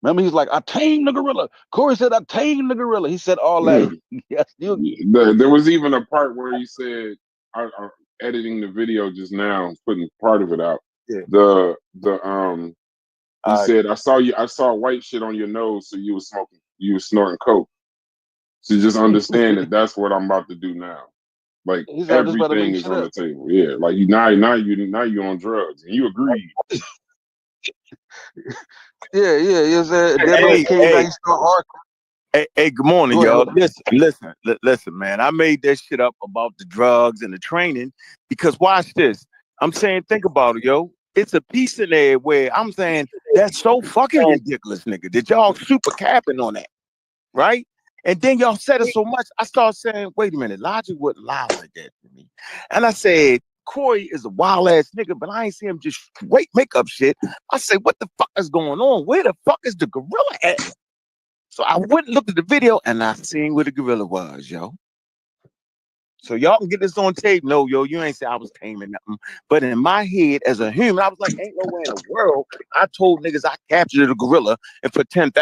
C: Remember, he's like, I tamed the gorilla. Corey said, I tamed the gorilla. He said all
B: Yeah.
C: that. Yes, you.
B: There was even a part where he said, I editing the video just now, putting part of it out.
C: Yeah.
B: He said, I saw white shit on your nose, so you was snorting coke. So just understand that that's what I'm about to do now. Like
C: He said, I'm just about to
B: everything
C: make
B: is
C: shit
B: on
C: up.
B: the table. Yeah, like you on drugs, and you agreed.
C: Yeah. He said, then when he
G: Hey,
C: came back,
G: hey,
C: he started arguing.
G: hey, good morning,
C: Go ahead.
G: y'all. Listen, man. I made that shit up about the drugs and the training because watch this. I'm saying, think about it, yo. It's a piece in there where I'm saying that's so fucking ridiculous, nigga. That y'all super capping on that, right? And then y'all said it so much, I started saying, wait a minute, Logic wouldn't lie like that to me. And I said, Corey is a wild ass nigga, but I ain't see him just straight make up shit. I said, what the fuck is going on? Where the fuck is the gorilla at? So I went and looked at the video and I seen where the gorilla was, yo. So y'all can get this on tape. No, yo, you ain't say I was taming nothing. But in my head, as a human, I was like, ain't no way in the world. I told niggas I captured a gorilla and for $10,000.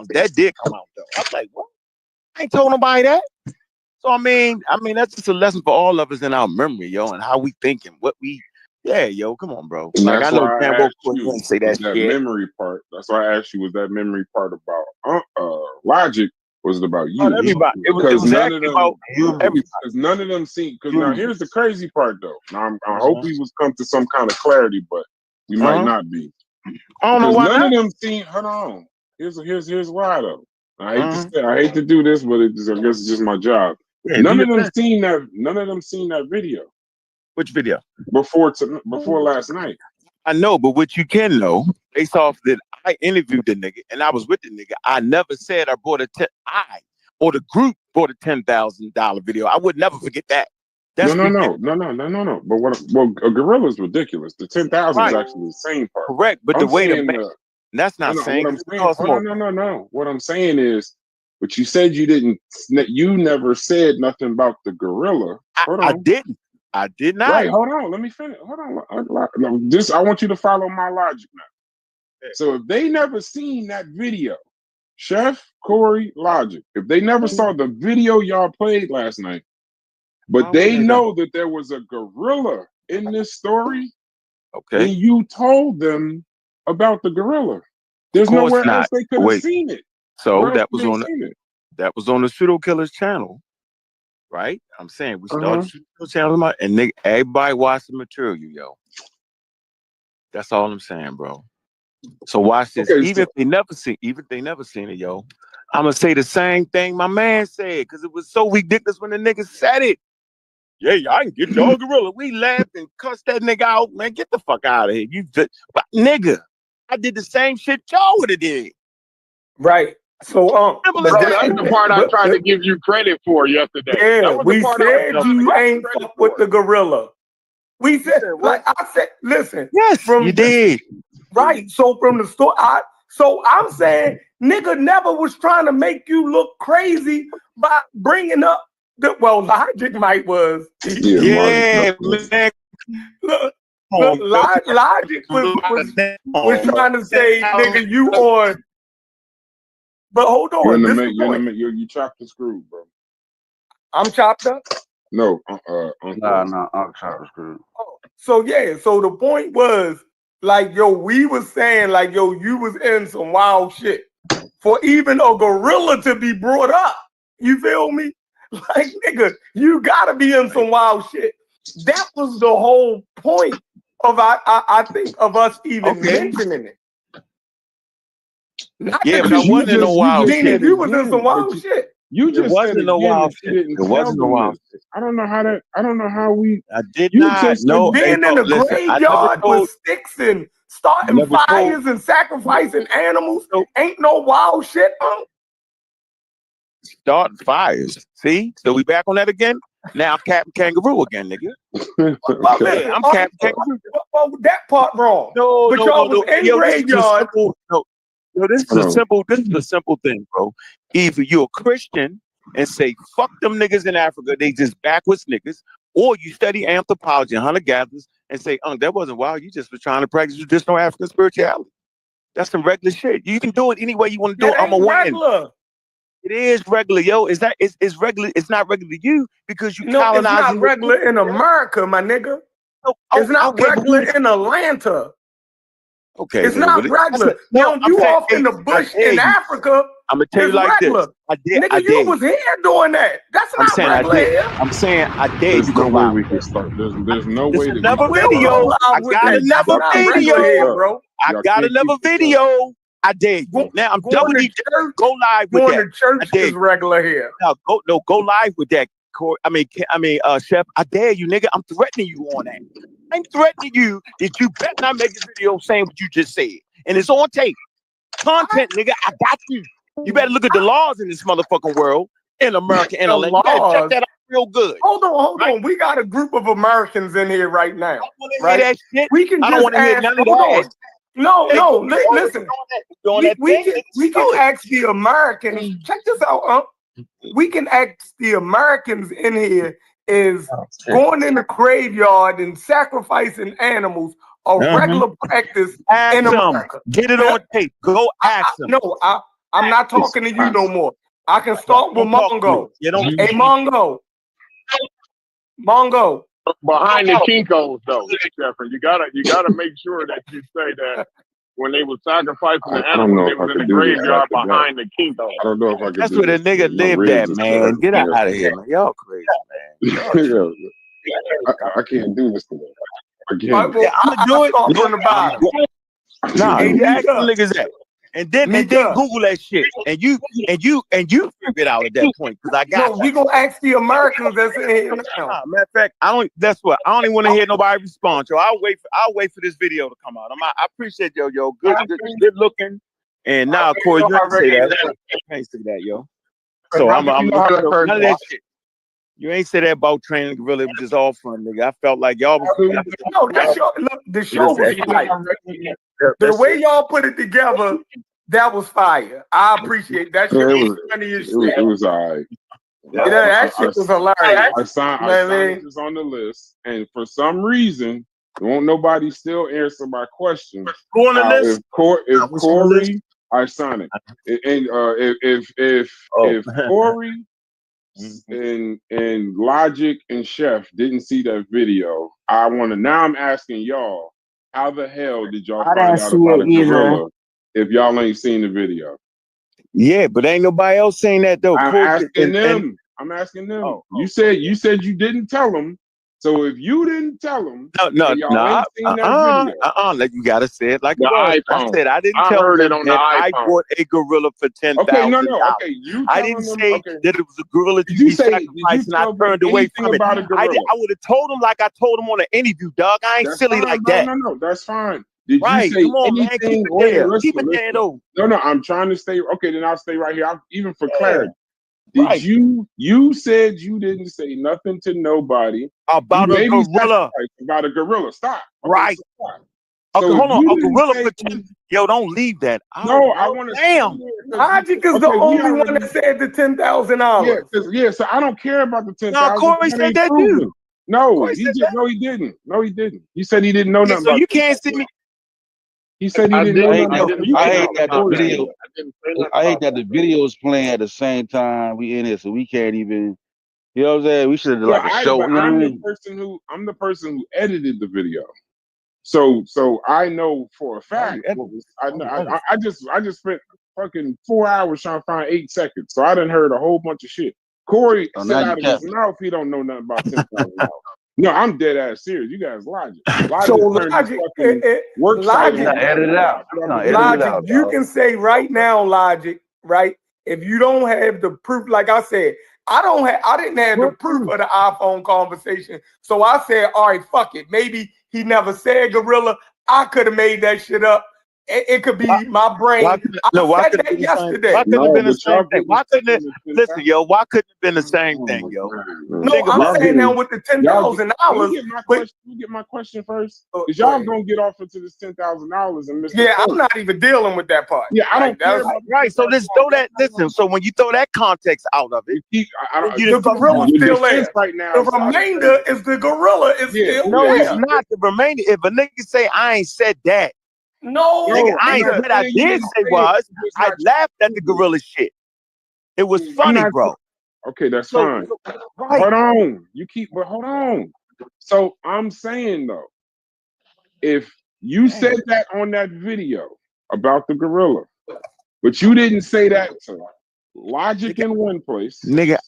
G: That did come out though. I was like, what? I ain't told nobody that. So I mean, that's just a lesson for all of us in our memory, yo, and how we think and what we. Yeah, yo, come on, bro.
B: And
G: Like I
B: that's
G: know
B: why
G: damn
B: I
G: well
B: asked
G: Corey
B: you,
G: ain't say
B: was
G: that
B: that
G: shit.
B: memory part. That's why I asked you, was that memory part about Logic? Was it about
G: About
B: you?
G: everybody. It
B: Because
G: was
B: none of
G: actually about
B: them,
G: everybody.
B: because none of them seem. Because now
C: You.
B: here's the crazy part, though. Now I hope
C: Mhm.
B: we was come to some kind of clarity, but we might
G: Uh-huh.
B: not be.
G: I don't know
B: Because
G: why
B: none of
G: not.
B: them seem. Hold on. Here's why though.
G: Uh-huh.
B: I hate to do this, but I guess it's just my job.
G: Yeah, do
B: None
G: your
B: of them
G: thing.
B: seen that. None of them seen that video
G: Which video?
B: before last night.
G: I know, but what you can know, based off that I interviewed the nigga and I was with the nigga, I never said I bought I or the group bought a $10,000 video. I would never forget that.
B: No,
G: That's
B: no,
G: ridiculous.
B: no, no, no, no, no, no. But a gorilla is ridiculous. The 10,000 is
G: Right.
B: actually the same part.
G: Correct. But the
B: I'm
G: way to
B: saying
G: make that's
B: no,
G: not
B: no.
G: saying
B: What I'm
G: because it
B: saying,
G: costs
B: oh no,
G: more.
B: no, no, no. What I'm saying is, but you said you never said nothing about the gorilla. Hold
G: I
B: on.
G: didn't. I did not.
B: Right, hold on. Let me finish. Hold on. No, I want you to follow my logic now. So if they never seen that video, Chef, Corey, Logic. If they never saw the video y'all played last night, but they know that there was a gorilla in this story,
G: Okay.
B: and you told them about the gorilla. There's
G: Of course
B: nowhere
G: not.
B: else they could have
G: Wait.
B: seen it.
G: So
B: Where else
G: that
B: could
G: was
B: they
G: on
B: seen it?
G: that was on the Pseudo Killers channel, right? I'm saying we started Pseudo Killers channel, and nigga, everybody watched the material, yo. That's all I'm saying, bro. So watch this.
B: Okay,
G: Even if they never seen it, yo, I'm gonna say the same thing my man said because it was so ridiculous when the nigga said it. Yeah, I can get y'all gorilla. We laughed and cussed that nigga out, man. Get the fuck out of here. But nigga, I did the same shit y'all would have did.
D: Right. So
E: Bro, that's the part I tried to give you credit for yesterday.
D: Yeah, we said you ain't fuck with the gorilla. We said, like I said, listen.
G: Yes, you did.
D: Right. So from the store, I'm saying, nigga never was trying to make you look crazy by bringing up Logic might was.
G: Yeah, man.
D: Look, Logic was trying to say, nigga, you on. But hold on,
B: you chopped and screwed, bro.
D: I'm chopped up.
B: No,
C: I'm chopped and screwed.
D: So yeah, so the point was like, yo, we was saying like, yo, you was in some wild shit for even a gorilla to be brought up. You feel me? Like, nigga, you gotta be in some wild shit. That was the whole point of I think of us even mentioning it. Not
G: yeah, but I wasn't in no wild shit.
D: You was in some wild shit.
B: You just
G: wasn't
B: said
G: no
B: again
G: wild
B: that
G: shit.
B: you didn't
G: It wasn't no
B: tell them
G: wild
B: this. I don't know how we.
G: I did
B: You
G: not
B: just
G: know.
D: Being in the graveyard with sticks and starting fires and sacrificing animals ain't no wild shit,
G: Starting fires. See? So we back on that again? Now I'm Captain Kangaroo again, nigga.
D: Man,
G: I'm Captain Kangaroo.
D: That part wrong.
G: No,
D: but y'all was in graveyard.
G: This is a simple thing, bro. Either you're a Christian and say, fuck them niggas in Africa, they just backwards niggas, or you study anthropology and hunter-gatherers and say, that wasn't wild, you just was trying to practice traditional African spirituality. That's some regular shit. You can do it any way you want to do it. I'm a win. It is regular, yo. It's regular. It's not regular to you because you colonizing.
D: It's not regular in America, my nigga. It's not regular in Atlanta.
G: Okay,
D: it's not regular. Now you off in the bush in Africa.
G: I'm gonna tell you like this.
D: You was here doing that. That's not regular here.
G: I'm saying I dare
B: There's
G: you
B: no
G: to
B: way
G: buy.
B: we can start. There's no way that
G: another
B: we can
G: video. I got another video,
D: bro.
G: I got another video. I dare you. Now I'm doubling you. Go live with that.
D: Going to church is regular here.
G: Now go live with that. Chef, I dare you, nigga. I'm threatening you on that. I'm threatening you that you better not make a video saying what you just said. And it's on tape. Content, nigga, I got you. You better look at the laws in this motherfucking world, in America, and you better check that out real good.
D: Hold on. We got a group of Americans in here right now.
G: Right? That shit.
D: We can
G: I don't want to hear none of that.
D: No, listen. We can ask the Americans. Check this out, we can ask the Americans in here is going in the graveyard and sacrificing animals a regular practice in America.
G: Get it on tape. Go ask them.
D: No, I'm not talking to you no more. I can start with Mongo. Hey, Mongo.
E: Behind the Kinkos, though, Jeffrey, you gotta make sure that you say that when they were sacrificing the animals, they was in the graveyard behind the Kinkos.
B: I don't know if I can.
G: That's where the nigga lived at, man. Get out of here, man. Y'all crazy, man.
B: I can't do this today.
G: I'm gonna do it
D: from the bottom.
G: Nah, you ask them niggas that. And then Google that shit. And you figure it out at that point. Because I got
D: we gonna ask the Americans that's in here now.
G: Matter of fact, I don't even want to hear nobody respond. So I'll wait for this video to come out. I appreciate yo. Good looking. And now, Corey, you can't say that. You can't say that, yo. So I'm none of that shit. You ain't say that about training gorilla. It was just all fun, nigga. I felt like y'all was.
D: No, that's your look. The show was fire. The way y'all put it together, that was fire. I appreciate that. Shit was funny as shit.
B: It was all right.
D: That shit was hilarious.
B: I signed this on the list, and for some reason, won't nobody still answer my question.
G: Who on the list?
B: If Corey All right, Sonic. And
G: Oh.
B: if Corey and Logic and Chef didn't see that video, I want to. Now I'm asking y'all, how the hell did y'all
H: I
B: find
H: didn't
B: out
H: see
B: about a
H: it either.
B: gorilla if y'all ain't seen the video?
G: Yeah, but ain't nobody else saying that though.
B: I'm
G: Corey,
B: asking them. I'm asking them.
G: Oh,
B: You said you didn't tell them. So if you didn't tell them,
G: no,
B: and y'all ain't seen that video,
G: like you gotta say it like
E: The
G: it was. I
E: iPhone.
G: said I didn't
E: I
G: tell
E: heard it
G: them
E: on the
G: that I
E: iPhone.
G: bought a gorilla for $10,000.
B: okay, no, okay, you
G: I
B: telling
G: didn't
B: them,
G: say
B: okay.
G: that it was a gorilla to
B: Did you
G: be
B: say? Did you
G: sacrificed, and I
B: tell them
G: turned away
B: anything
G: from it.
B: about a
G: I
B: gorilla?
G: would have told them like I told them on an interview, dog. I ain't
B: That's
G: silly
B: fine.
G: like
B: No,
G: that.
B: no, that's fine. Did you
G: Right?
B: say
G: Come on, man. Keep
B: anything?
G: it
B: Wait,
G: there.
B: listen,
G: Keep it there, though.
B: No, I'm trying to stay. Okay, then I'll stay right here. Even for
G: Yeah.
B: clarity. Did
G: Right.
B: you said you didn't say nothing to nobody
G: About a gorilla.
B: about a gorilla? Stop. Okay,
G: Right.
B: so stop.
G: Okay,
B: So
G: hold
B: if
G: on.
B: you
G: A
B: didn't
G: gorilla
B: say
G: for 10. Yo, don't leave that.
B: no, I want to.
G: Damn.
D: Logic is the only one that said the $10,000.
B: Yeah. So I don't care about the 10,000.
G: No, Corey
B: That
G: said
B: ain't
G: that
B: proven.
G: too.
B: No,
G: Corey
B: he
G: said
B: did.
G: that.
B: No, he didn't. No, he didn't. He said he didn't know
G: Yeah,
B: nothing
G: so
B: about.
G: you can't see me.
B: He said he didn't know
C: I hate
B: nothing
C: that.
B: about.
C: I hate
E: nothing
C: that the
E: about that.
C: video.
E: I didn't say nothing
C: I hate
E: about
C: that the video is playing at the same time we in it, so we can't even. You know what I'm saying? We should have done like a show.
B: But
C: You know what I
B: I'm
C: mean?
B: the person who edited the video. So I know for a fact. I just spent fucking 4 hours trying to find 8 seconds. So I done heard a whole bunch of shit. Corey
C: Oh,
B: said
C: now you
B: out of his
C: can't.
B: mouth he don't know nothing about $10,000. No, I'm dead ass serious. You guys Logic.
D: So
B: Logic turned this fucking work site
C: You
D: Logic,
C: not
B: on.
C: edit it out. You not edit it
D: Logic,
C: out,
D: you
C: dog.
D: can say right now, Logic, right? If you don't have the proof, like I said, I didn't have the proof of the iPhone conversation. So I said, all right, fuck it. Maybe he never said gorilla. I could have made that shit up. It could be my brain. I said that yesterday.
G: Why couldn't it have been the same thing? Why couldn't it?
B: it?
G: Listen, yo. Why couldn't it have been the same thing, yo?
D: No,
G: Think
D: I'm
G: about
D: saying
B: it.
D: now with the $10,000, but
B: You get my question first,
D: go
B: because y'all
D: ahead.
B: gonna get off into this $10,000 and miss.
D: Yeah, I'm not even dealing with that part.
B: Yeah, I
D: Like,
B: don't care
D: that's-
B: about
G: Right. So let's throw that. Listen. So when you throw that context out of it,
D: the gorilla's
B: your
D: still
B: defense
D: there.
B: right now.
D: The remainder is the gorilla is still
G: no,
D: there.
G: it's not the remainder. If a nigga say I ain't said that,
D: No,
G: nigga, I ain't.
D: nigga.
G: What I did say was I laughed at the gorilla shit. It was funny, bro.
B: Okay, that's
G: So,
B: fine.
G: right.
B: Hold on. But hold on. So I'm saying though, if you said that on that video about the gorilla, but you didn't say that to Logic in one place,
G: Nigga,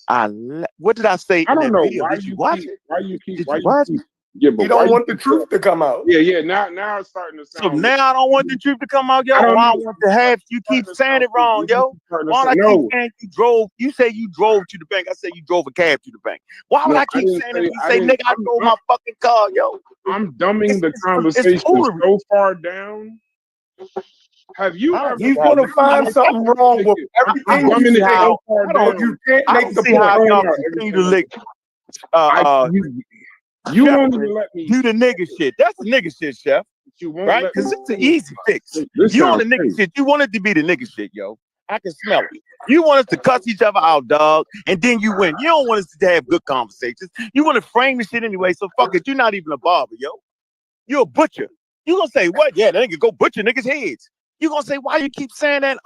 G: what did I say
B: I
G: in
B: don't
G: that
B: know
G: video?
B: why
G: Did you
B: you
G: watch
B: keep,
G: it?
B: why you keep,
G: Did
B: why
G: you
B: you
G: watch
B: keep,
G: it?
B: yeah, but
D: You don't want the truth to come out.
B: Yeah. Now it's starting to
G: So
B: sound.
G: now I don't want the truth to come out, yo.
B: I don't
G: Why I
B: know.
G: want to have you keep saying it wrong, yo. Why would I keep saying you drove? You say you drove to the bank. I say you drove a cab to the bank. Why would I keep saying it? You say, nigga, I drove my fucking car, yo.
B: I'm dumbing the
G: It's
B: conversation
G: foolery.
B: so far down. Have you ever?
D: He's gonna find something wrong with everything you say. You can't make the
G: see how
D: point.
G: y'all continue to lick.
B: You won't even let me
G: do the nigga shit. That's the nigga shit, Chef.
B: You won't
G: Right?
B: let
G: Because
B: me
G: it's an easy fix.
B: This
G: You on
B: sounds
G: the nigga
B: crazy.
G: shit. You want it to be the nigga shit, yo. I can smell it. You want us to cuss each other out, dog, and then you win. You don't want us to have good conversations. You want to frame the shit anyway, so fuck it. You're not even a barber, yo. You're a butcher. You gonna say what? Yeah, they can go butcher niggas' heads. You gonna say, why you keep saying that,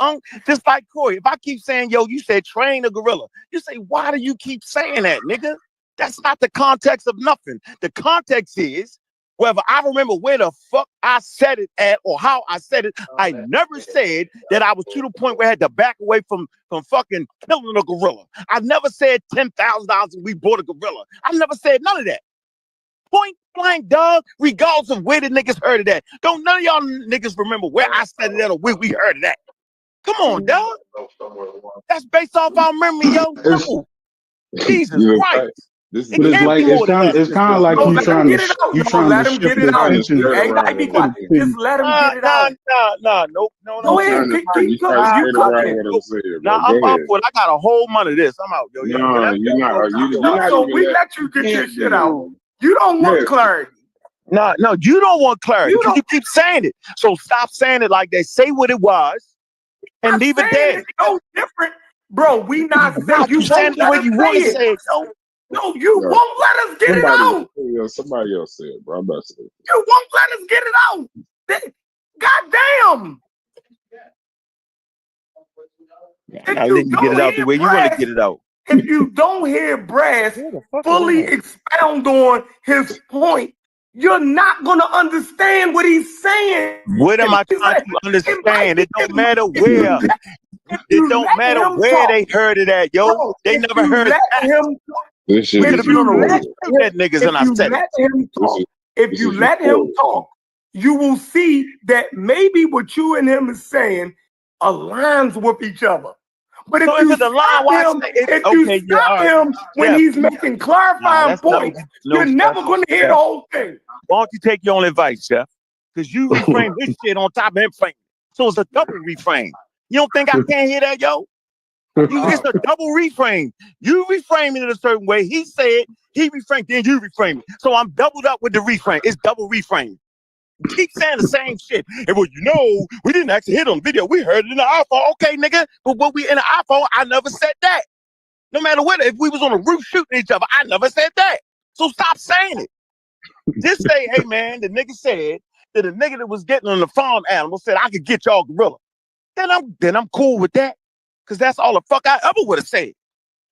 G: Just like Corey. If I keep saying, yo, you said train a gorilla. You say, why do you keep saying that, nigga? That's not the context of nothing. The context is whether I remember where the fuck I said it at or how I said it. I never said that I was to the point where I had to back away from fucking killing a gorilla. I never said $10,000 and we bought a gorilla. I never said none of that. Point blank, dog, regardless of where the niggas heard of that. Don't none of y'all niggas remember where I said it at or where we heard of that. Come on, dog. That's based off our memory, yo. No. Jesus Christ.
F: But it's like it's kind of like
D: No,
F: you
D: let him
F: trying
D: get
F: to
D: it out.
F: you
D: No,
F: trying
D: let
F: to
D: him
F: shift
D: get it
F: the
D: out.
F: attention.
D: Everybody be quiet. Just let him get it out.
G: No.
D: Go ahead. Keep going. You cooking.
G: Now I'm up for it. I got a whole month of this. I'm out, yo.
B: No, you're not.
D: So we let you get your shit out. You don't want clarity.
G: No, you don't want clarity because you keep saying it. So stop saying it like that. Say what it was and leave it there.
D: It's no different. Bro, we not saying
G: you saying the way you want to say it.
D: No, you won't let us get it out.
B: Somebody else said it, bro. I'm about to say it.
D: You won't let us get it out. God damn.
G: I'm not letting you get it out the way you want to get it out.
D: If you don't hear Brass fully expound on his point, you're not gonna understand what he's saying.
G: What am I trying to understand? It don't matter where. It don't matter where they heard it at, yo.
D: Bro,
G: they never heard
D: let
G: that.
D: him talk.
B: This shit
G: Could
B: is
G: have been on the
B: recorded.
G: roof shooting at niggas and I said it.
D: If you let him talk, you will see that maybe what you and him is saying aligns with each other. But
G: So
D: if you
G: if it's a line, why
D: stop him,
G: say it?
D: if
G: Okay,
D: you stop him when he's making clarifying points, you're never going to hear the whole thing.
G: Why don't you take your own advice, Chef? Because you reframe this shit on top of him framing. So it's a double reframe. You don't think I can't hear that, yo? It's a double reframe. You reframe it in a certain way. He said, he reframed, then you reframe it. So I'm doubled up with the reframe. It's double reframe. Keep saying the same shit. And well, you know, we didn't actually hit on the video. We heard it in the iPhone. Okay, nigga. But when we in the iPhone, I never said that. No matter what, if we was on the roof shooting each other, I never said that. So stop saying it. Just say, hey man, the nigga said that the nigga that was getting on the farm animal said I could get y'all gorilla. Then I'm cool with that. Cause that's all the fuck I ever would have said.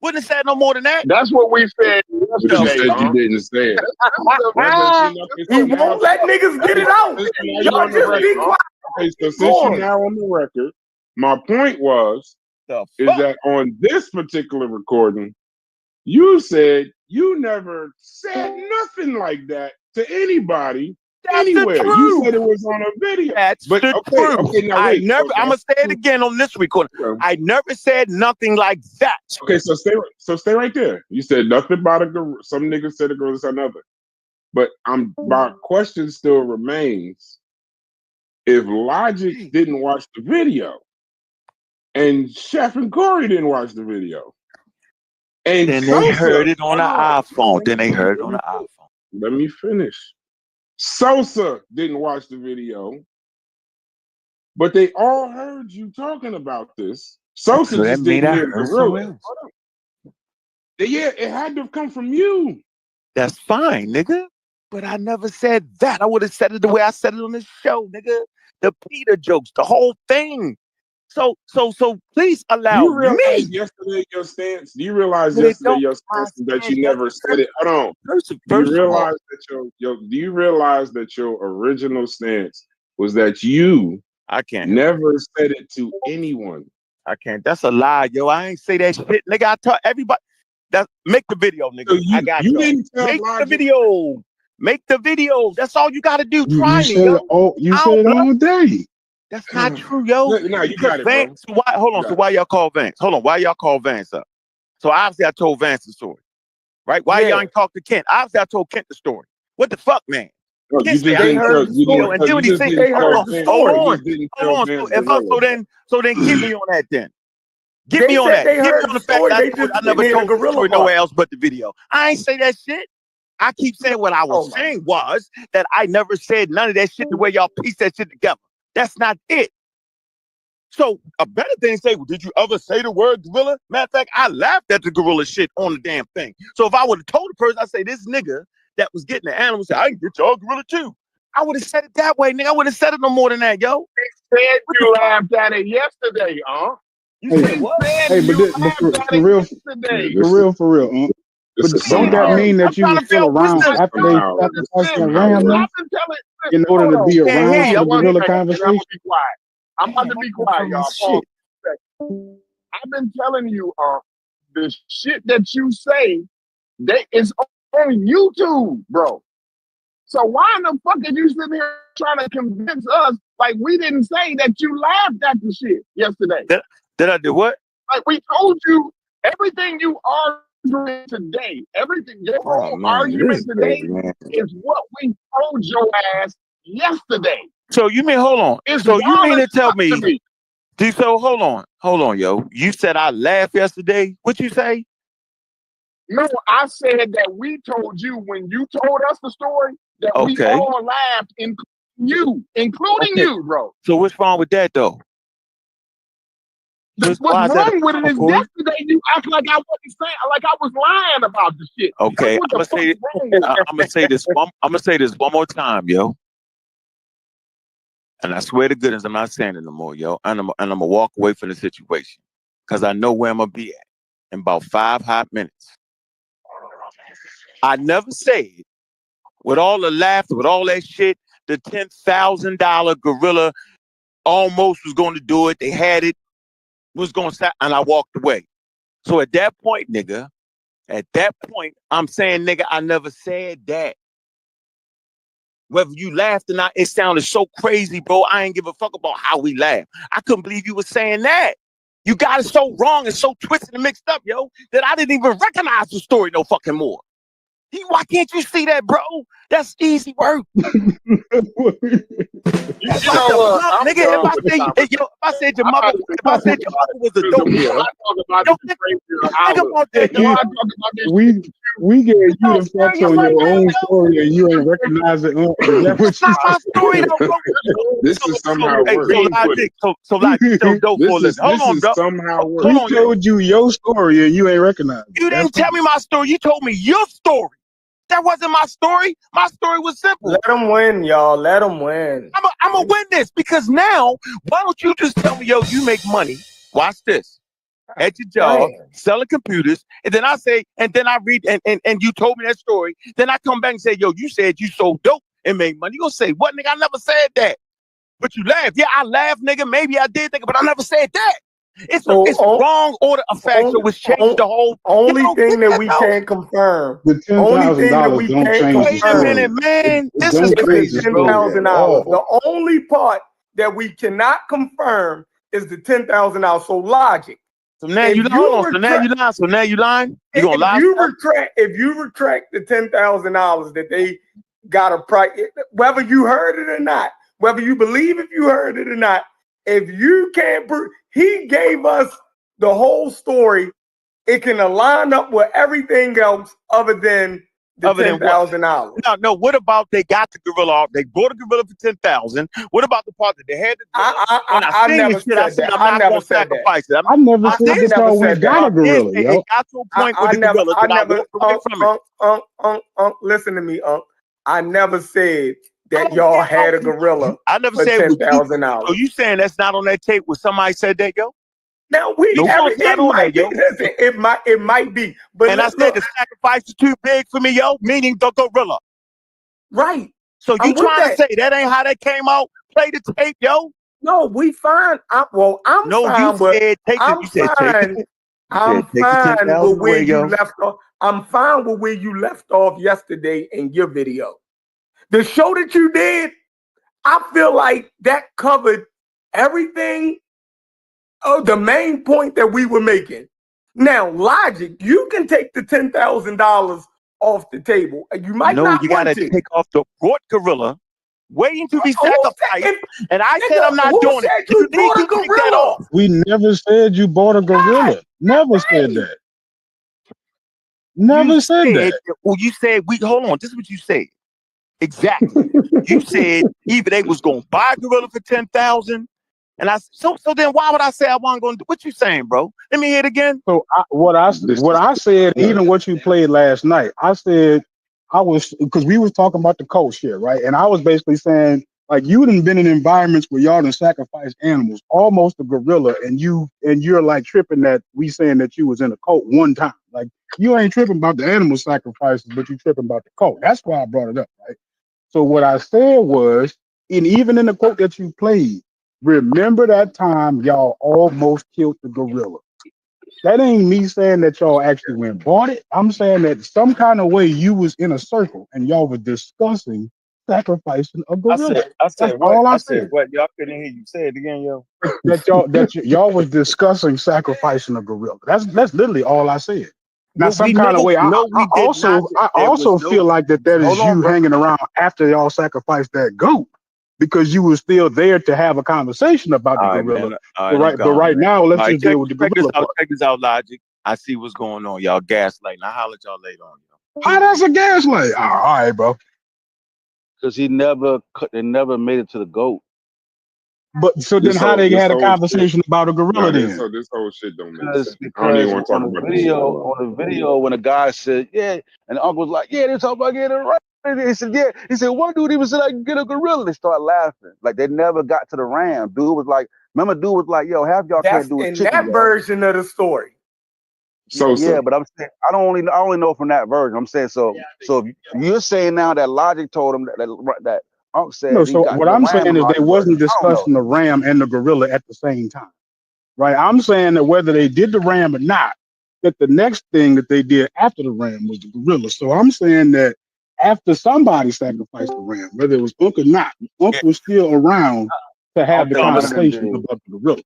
G: Wouldn't have said no more than that.
E: That's what we said
B: But you
E: yesterday.
B: said you didn't say it.
D: He won't let niggas get it out. Y'all just be quiet.
B: Okay, so since you're now on the record, my point was is that on this particular recording, you said you never said nothing like that to anybody anywhere. You said it was on a video.
G: That's the truth. Okay, now wait. I'm gonna say it again on this recording. I never said nothing like that.
B: Okay, so stay right there. You said nothing about a gorilla. Some niggas said a gorilla, another. But my question still remains: if Logic didn't watch the video, and Chef and Corey didn't watch the video, and
G: then they heard it on the iPhone. Then they heard it on the iPhone.
B: Let me finish. Sosa didn't watch the video, but they all heard you talking about this. Sosa
G: So
B: just didn't hear gorilla. Yeah, it had to have come from you.
G: That's fine, nigga. But I never said that. I would have said it the way I said it on this show, nigga. The Peter jokes, the whole thing. So please allow
B: you realize
G: me.
B: Yesterday your stance. Do you realize yesterday your stance is that you never said it? Hold on. Do you realize that your original stance was that you never said it to anyone?
G: I can't. That's a lie, yo. I ain't say that shit, nigga. I tell everybody. Make the video, nigga.
B: So
G: I got
B: you. Didn't tell
G: Make
B: Logic.
G: the video. Make the video. That's all you gotta do. Try me, yo.
F: You said it all day.
G: That's not true, yo.
B: No, you got it, bro.
G: So why? Hold on. So why y'all call Vance? Hold on. Why y'all call Vance up? So obviously I told Vance the story, right? Why y'all ain't talk to Kent? Obviously I told Kent the story. What the fuck, man?
B: No, you just didn't tell.
G: And then when he said, hold on. So then get me on that then. Get me on that. Get me on the fact that I never told the story nowhere else but the video. I ain't say that shit. I keep saying what I was saying was that I never said none of that shit the way y'all piece that shit together. That's not it. So a better thing to say, well, did you ever say the word gorilla? Matter of fact, I laughed at the gorilla shit on the damn thing. So if I would have told the person, I say this nigga that was getting the animal said, I can get y'all gorilla too. I would have said it that way, nigga. I would have said it no more than that, yo.
E: They said you laughed at it yesterday, huh?
F: You said what? Hey, but for real, But don't that mean that you were still around after they sacrificed that ram? In order to be around for the gorilla conversation?
E: I'm about to be quiet, y'all. I've been telling you, the shit that you say, is on YouTube, bro. So why in the fuck are you sitting here trying to convince us like we didn't say that you laughed at the shit yesterday?
G: Did I do what?
E: Like we told you everything you arguing today, everything your whole argument today is what we told your ass yesterday.
G: So you mean hold on?
E: It's
G: so you mean to tell me?
E: So
G: hold on, yo. You said I laughed yesterday. What you say?
E: No, I said that we told you when you told us the story that we all laughed, including you, bro.
G: So what's wrong with that though?
E: What's wrong with it is yesterday you act like I wasn't saying, like I was lying about the shit.
G: Okay, I'm gonna say this. I'm gonna say this one more time, yo. And I swear to goodness, I'm not saying it no more, yo. And I'm gonna walk away from the situation. because I know where I'm gonna be at in about 5 hot minutes. I never said, with all the laughter, with all that shit, the $10,000 gorilla almost was going to do it. They had it, was going to stop, and I walked away. So at that point, nigga, I'm saying, nigga, I never said that. Whether you laughed or not, it sounded so crazy, bro. I ain't give a fuck about how we laughed. I couldn't believe you were saying that. You got it so wrong and so twisted and mixed up, yo, that I didn't even recognize the story no fucking more. Why can't you see that, bro? That's easy work.
E: You know what?
G: Nigga, if I said your mother was a dope dealer,
F: we gave you the facts on your own story and you ain't recognize it. Is that what you
G: my story, though,
B: This is somehow worse.
G: So like, dope for a living. Hold on, bro.
B: Somehow worse.
F: We told you your story and you ain't recognize it.
G: You didn't tell me my story. You told me your story. That wasn't my story. My story was simple.
D: Let them win, y'all. Let them win.
G: I'm a win this because now, why don't you just tell me, yo, you make money. Watch this. At your job, selling computers, and then I say, and then I read, and you told me that story. Then I come back and say, yo, you said you sold dope and made money. You gonna say, what, nigga? I never said that. But you laugh. Yeah, I laughed, nigga. Maybe I did, nigga, but I never said that. It's wrong order of facts. So it's changed the whole.
D: Only thing that we can't confirm.
F: The $10,000 don't change.
G: Wait a minute, man. This is crazy, bro.
D: $10,000. The only part that we cannot confirm is the $10,000. So logic.
G: So now you lying. So now you lying. You gonna lie?
D: If you retract the $10,000 that they got a price, whether you heard it or not, whether you believe if you heard it or not, if you can't prove, he gave us the whole story. It can align up with everything else other than the $10,000.
G: No. What about they got the gorilla off? They bought a gorilla for $10,000. What about the part that they had?
D: I never said that.
G: I'm not gonna sacrifice it.
F: I never said that y'all went got a gorilla.
G: It got to a point with the gorilla that I walked away from it.
D: Listen to me, I never said that y'all had a gorilla.
G: I never
D: for
G: said
D: $10,000.
G: So you saying that's not on that tape where somebody said that, yo?
D: Now it might be, but
G: and I said the sacrifice is too big for me, yo, meaning the gorilla.
D: Right.
G: So you trying to say that ain't how that came out? Play the tape, yo.
D: No, we fine. I'm fine. I'm fine with where you left off. I'm fine with where you left off yesterday in your video. The show that you did, I feel like that covered everything. Oh, the main point that we were making. Now, logic, you can take the $10,000 off the table. You might not.
G: You gotta take off the brought gorilla, waiting to be sacrificed. And I said I'm not doing it. You need to take that off.
F: We never said you bought a gorilla. Never said that. Never said that.
G: Well, you said hold on. This is what you said. Exactly. You said either they was gonna buy a gorilla for $10,000. And so then why would I say I wasn't going to do what you saying, bro? Let me hear it again.
F: So what I said, even what you played last night, I said because we was talking about the cult shit, right? And I was basically saying, like, you done been in environments where y'all done sacrificed animals, almost a gorilla, and you're like tripping that we saying that you was in a cult one time. Like, you ain't tripping about the animal sacrifices, but you tripping about the cult. That's why I brought it up, right? So what I said was, and even in the quote that you played, remember that time y'all almost killed the gorilla. That ain't me saying that y'all actually went and bought it. I'm saying that some kind of way you was in a circle and y'all were discussing sacrificing a gorilla.
G: I said what? I said what? Y'all couldn't hear you. Say it again, yo.
F: Y'all was discussing sacrificing a gorilla. That's literally all I said. Now, some kind of way, I also feel like that is you hanging around after y'all sacrificed that goat. Because you were still there to have a conversation about the gorilla. But right now, let's just deal with the gorilla part.
G: Check this out, Logic. I see what's going on. Y'all gaslighting. I'll holler at y'all later on.
F: How that's a gaslight? All right, bro.
C: Because it never made it to the GOAT.
F: But so then how they had a conversation about a gorilla then?
B: So this whole shit don't make sense.
C: Because on the video, when a guy said, yeah, and the uncle was like, yeah, they're talking about getting it right. He said, yeah. He said, one dude even said I can get a gorilla. They start laughing. Like they never got to the ram. Dude was like, Remember, dude was like, "Yo, half y'all
D: That's
C: can't do a
D: in
C: chicken,
D: that
C: yo."
D: version of the story.
B: Sosa.
C: Yeah, but I'm saying I only know from that version. I'm saying so if you're saying now that Logic told him that Unc
F: No,
C: said he
F: so
C: got
F: what
C: the
F: I'm
C: ram
F: saying
C: in
F: is they
C: Logic version.
F: wasn't
C: I don't know.
F: discussing the ram and the gorilla at the same time, right? I'm saying that whether they did the ram or not, that the next thing that they did after the ram was the gorilla. So I'm saying that after somebody sacrificed the ram, whether it was Unc or not, Unc
G: Yeah,
F: was still around to
C: I
F: have
C: don't
F: the
C: think none of them
F: conversations
C: did.
F: about the gorilla.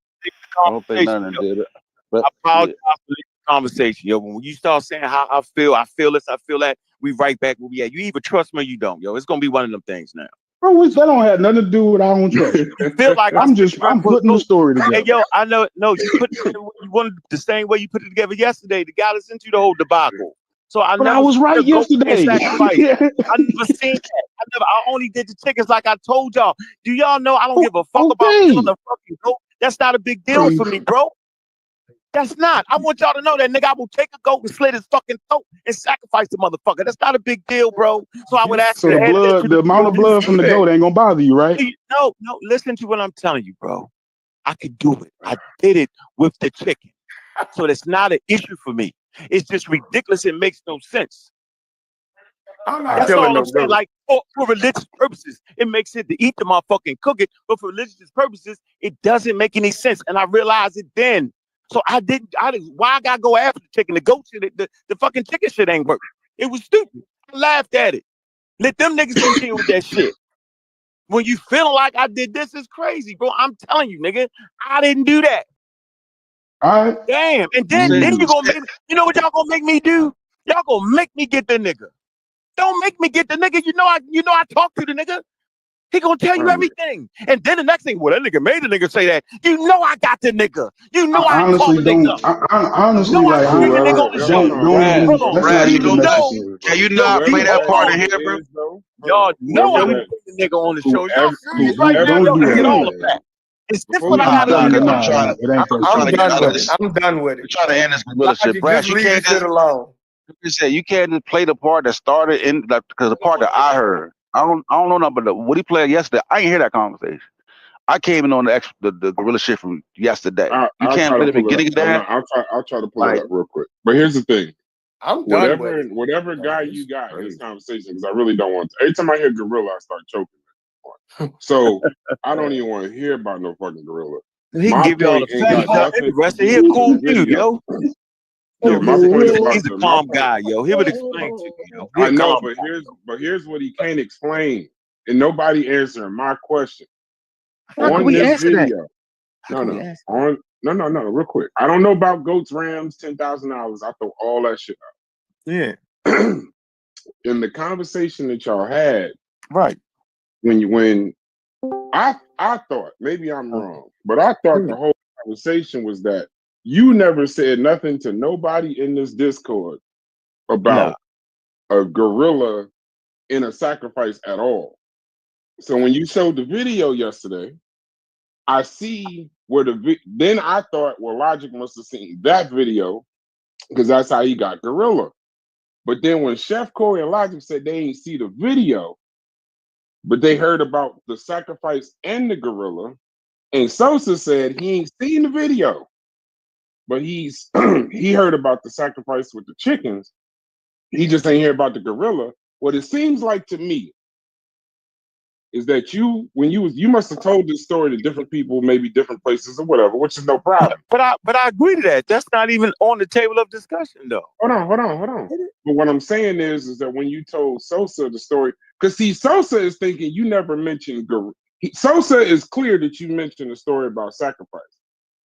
C: I don't think
G: conversation,
C: none of
G: yo.
C: them did it.
G: I
C: But
G: apologize
C: yeah,
G: for the conversation, yo. When you start saying how I feel this, I feel that, we right back where we at. You either trust me or you don't, yo. It's gonna be one of them things now.
F: Bro, that don't have nothing to do with I don't trust you.
G: You feel like I said you right
F: I'm
G: for
F: putting the
G: go.
F: story
G: Hey,
F: together.
G: yo, I know, no, you put you wanted the same way you put it together yesterday. The guy that sent you the whole debacle. So I
F: But I
G: never
F: was
G: seen
F: right
G: the goat being
F: yesterday.
G: sacrificed. I never seen that. I only did the chickens like I told y'all. Do y'all know I don't give a fuck about the
F: Okay.
G: motherfucking goat? That's not a big deal for me, bro. That's not. I want y'all to know that, nigga. I will take a goat and slit his fucking throat and sacrifice the motherfucker. That's not a big deal, bro. So I would ask you
F: So
G: to add that to
F: the
G: the
F: amount of
G: story.
F: blood from the goat ain't gonna bother you, right?
G: No, listen to what I'm telling you, bro. I could do it. I did it with the chicken. So that's not an issue for me. It's just ridiculous. It makes no sense.
D: I'm not
G: That's
D: killing
G: all
D: no
G: I'm saying.
D: goat.
G: Like for religious purposes, it makes sense to eat the motherfucking cook it. But for religious purposes, it doesn't make any sense. And I realized it then. So I didn't. Why I gotta go after the chicken? The goat shit, the fucking chicken shit ain't working. It was stupid. I laughed at it. Let them niggas continue with that shit. When you feel like I did this, is crazy, bro. I'm telling you, nigga, I didn't do that.
F: All right.
G: Damn. And
C: I'm saying,
G: then you gonna make me, you know what y'all gonna make me do? Y'all gonna make me get the nigga. Don't make me get the nigga. You know I talk to the nigga. He gonna tell you everything. And then the next thing, well, that nigga made the nigga say that. You know I got the nigga. You know I
F: I
G: called the
F: honestly
G: nigga.
F: don't. I honestly
G: No, I
F: like.
G: can bring the nigga
B: whoever,
G: on the show.
F: Don't
C: Brad,
F: even.
G: Hold on.
F: Let's
C: Brad,
F: not
C: you
F: even
G: You
C: don't
F: make
C: let
F: the
G: know,
F: scene.
C: can you
G: yo,
C: not play
G: you
B: whoever
C: that
G: hold
B: that
C: part in
G: on.
C: here,
B: nigga
C: bro?
B: is, though, hold
G: Y'all
B: on,
G: know I
B: whoever
G: can
B: that,
G: bring the nigga on the show. Y'all
B: whoever,
G: serious right now?
F: Don't
B: whoever
G: Y'all
F: do
G: can get
F: that,
G: all
B: that,
G: of
F: man.
G: that. It's this
B: before
G: what
B: we
G: I
C: I'm
G: gotta
B: start,
C: done because
G: do.
C: I'm trying
F: Nah,
C: to
F: it ain't that
C: I'm trying
D: I'm
C: to get
F: serious.
D: done
C: out of
D: with it.
C: this.
D: I'm done with
C: I'm
D: it.
C: trying to end this gorilla shit.
D: Logic,
C: Brad,
D: just
C: you
D: leave
C: can't
D: the shit
C: just
D: alone.
C: you said you can't just play the part that started in like because the part that I heard. I don't know nothing, but what he played yesterday, I didn't hear that conversation. I came in on the gorilla shit from yesterday. You
B: I'll
C: can't
B: try
C: play
B: to
C: the
B: pull it up.
C: beginning of
B: I'm
C: that.
B: not. I'll try to pull it
C: Like
B: up real quick. But here's the thing:
D: I'm done with it.
B: whatever
A: Oh,
B: guy
A: this
B: you
A: is
B: got in this
A: crazy.
B: conversation, because I really don't want to. Every time I hear gorilla, I start choking. So I don't even want to hear about no fucking gorilla.
G: He can
B: My
G: give you all the
B: point ain't
G: facts.
B: got
G: Y'all
B: nothing to
G: interested. He
B: do
G: a
B: with
G: cool
B: the
G: dude,
B: video.
G: yo.
B: Yeah,
F: A
B: my point about
G: He's a
B: the my
G: calm
B: point.
G: guy, yo. He would explain to you, yo. He
B: I
G: a
B: know,
G: calm
B: but
G: guy.
B: here's what he can't explain, and nobody answering my question
G: How can
B: on
G: we
B: this
G: answer that?
B: video.
G: How
B: No,
G: can we
B: no,
G: answer?
B: on no, real quick. I don't know about goats, rams, $10,000. I throw all that shit
G: Yeah,
B: out. In the conversation that y'all had,
G: right.
B: when I thought, maybe I'm wrong, but I thought the whole conversation was that you never said nothing to nobody in this Discord
G: Nah.
B: about a gorilla in a sacrifice at all. So when you showed the video yesterday, I see where then I thought, well, Logic must have seen that video because that's how he got gorilla. But then when Chef Corey and Logic said they ain't see the video, but they heard about the sacrifice and the gorilla, and Sosa said he ain't seen the video, but he's he heard about the sacrifice with the chickens. He just ain't hear about the gorilla. What it seems like to me is that you must have told this story to different people, maybe different places or whatever, which is no problem.
G: But I agree to that. That's not even on the table of discussion, though.
B: Hold on. But what I'm saying is that when you told Sosa the story, because see, Sosa is thinking you never mentioned Sosa is clear that you mentioned the story about sacrifice,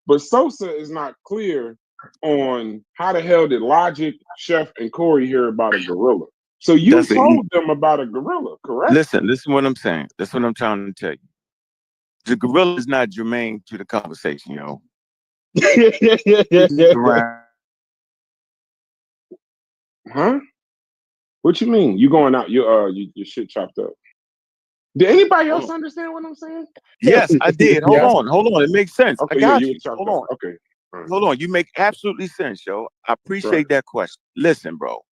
B: but Sosa is not clear on how the hell did Logic, Chef, and Corey hear about a gorilla. So you
G: That's a
B: told them about a gorilla, correct?
G: listen what I'm saying. That's what I'm trying to tell you. The gorilla is not germane to the conversation, yo.
B: Huh? What you mean? You going out? Your shit chopped up. Did anybody else understand what I'm saying?
G: Yes, I did. Hold
D: Yeah.
G: on. It makes sense. I
B: Okay, yeah,
G: got
B: you were
G: you.
B: chopped
G: Hold
B: up.
G: on.
B: Okay, all right,
G: Hold on. You make absolutely sense, yo. I
B: right,
G: appreciate that question. Listen, bro.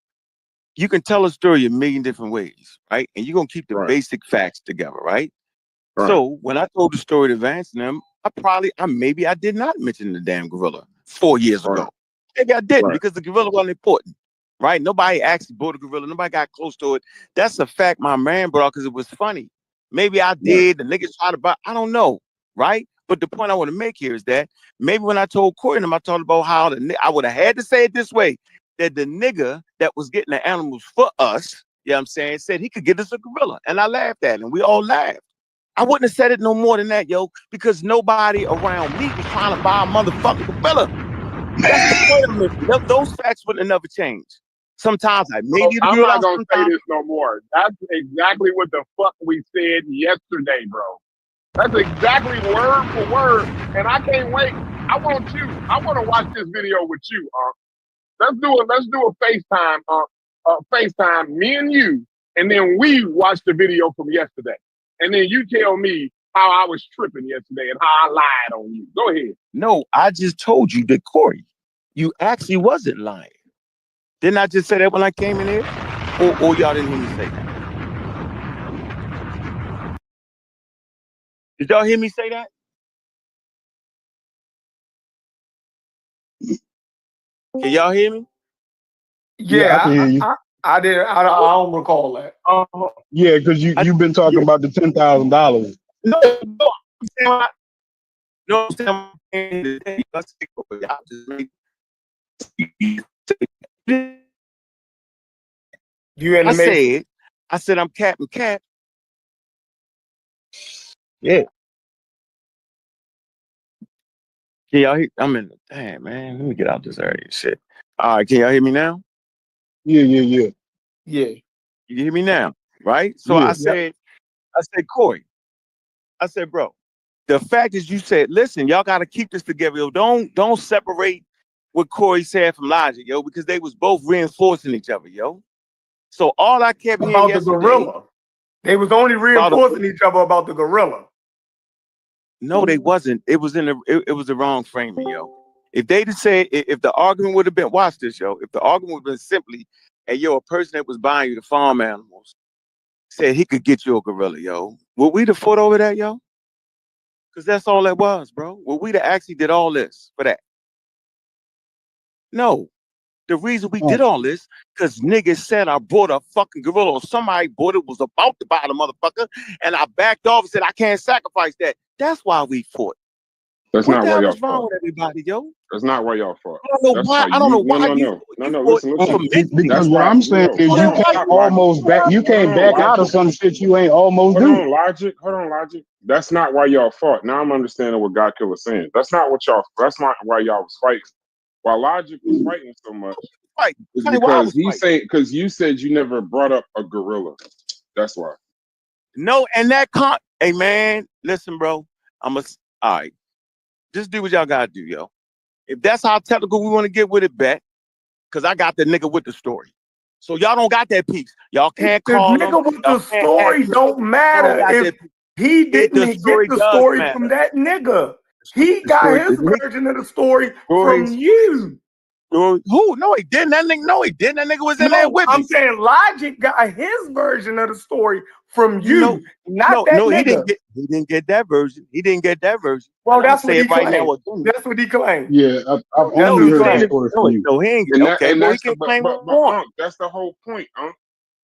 G: You can tell a story a million different ways, right? And you're gonna keep the
B: right,
G: basic facts together, right?
B: right.
G: So when I told the story to Vance and them, maybe I did not mention the damn gorilla 4 years
B: Right.
G: ago. Maybe I didn't
B: Right.
G: because the gorilla wasn't important, right? Nobody actually bought a gorilla. Nobody got close to it. That's a fact my man brought because it was funny. Maybe I did. The niggas tried to buy. I don't know, right? But the point I want to make here is that maybe when I told Corey and him, I talked about how I would have had to say it this way, that the nigga that was getting the animals for us, you know what I'm saying, said he could get us a gorilla. And I laughed at him. We all laughed. I wouldn't have said it no more than that, yo, because nobody around me was trying to buy a motherfucking gorilla. That's the point I'm making. Those facts would have never changed. Sometimes I may get a
E: I'm
G: gorilla.
E: not gonna say
G: Sometimes
E: this no more. That's exactly what the fuck we said yesterday, bro. That's exactly word for word, and I can't wait. I want to watch this video with you. Let's do a FaceTime. FaceTime me and you, and then we watch the video from yesterday, and then you tell me how I was tripping yesterday and how I lied on you. Go ahead.
G: no, I just told you that Corey, you actually wasn't lying. Didn't I just say that when I came in here? Or y'all didn't hear me say that? Did y'all hear me say that? Can y'all hear me?
F: Yeah, I can hear you.
D: I didn't. I don't recall that.
F: Yeah, because you've been talking about the $10,000.
G: No, I'm saying
D: You in the mix?
G: I said I'm Captain Cat. Yeah. Can y'all hear? I'm in the damn man. Let me get out this area. Shit. All right, can y'all hear me now?
F: Yeah.
D: Yeah.
G: You hear me now, right? So
F: Yeah.
G: I said, Corey, I said, bro, the fact is you said, listen, y'all got to keep this together. Yo. Don't separate what Corey said from Logic, yo, because they was both reinforcing each other, yo. So all I kept hearing
D: about the
G: yesterday,
D: gorilla. They was only reinforcing each other about the gorilla.
G: No, they wasn't. It was it was the wrong framing, yo. If they just said, if the argument would have been, watch this, yo. If the argument would have been simply, hey, yo, a person that was buying you the farm animals said he could get you a gorilla, yo, would we have fought over that, yo? Because that's all that was, bro. Would we have actually did all this for that? No. The reason we did all this, because niggas said I bought a fucking gorilla, or somebody bought it, was about to buy the motherfucker, and I backed off and said I can't sacrifice that. That's why we fought.
B: That's
G: What
B: not
G: the
B: why
G: hell
B: y'all
G: is wrong
B: fought.
G: with everybody, yo?
B: That's not why y'all fought.
G: I don't know
B: That's
G: why. I don't know why you
B: Listen.
F: Because what I'm saying is you can't almost back. You can't back out of some shit you ain't almost
B: Hold
F: do.
B: on, Logic. That's not why y'all fought. Now I'm understanding what God Killer's saying. That's not why y'all was fighting. Why Logic was fighting so much is because you said you never brought up a gorilla. That's why.
G: No, and hey man, listen, bro. All right. Just do what y'all gotta do, yo. If that's how technical we want to get with it, bet. Cause I got the nigga with the story. So y'all don't got that piece. Y'all can't call
D: the
G: him.
D: nigga with the story don't matter if he didn't get the story from that nigga. He got his version of the story from you.
G: Who? No, he didn't. That nigga. No, he didn't. That nigga was in there with me.
D: I'm saying Logic got his version of the story from you, not that nigga.
G: He didn't get that version. He didn't get that version.
D: Well, that's what he claimed. That's what he claimed.
F: Yeah, I've only heard that story from you.
G: No, he ain't get okay. Well, he can claim what he wants.
B: That's the whole point,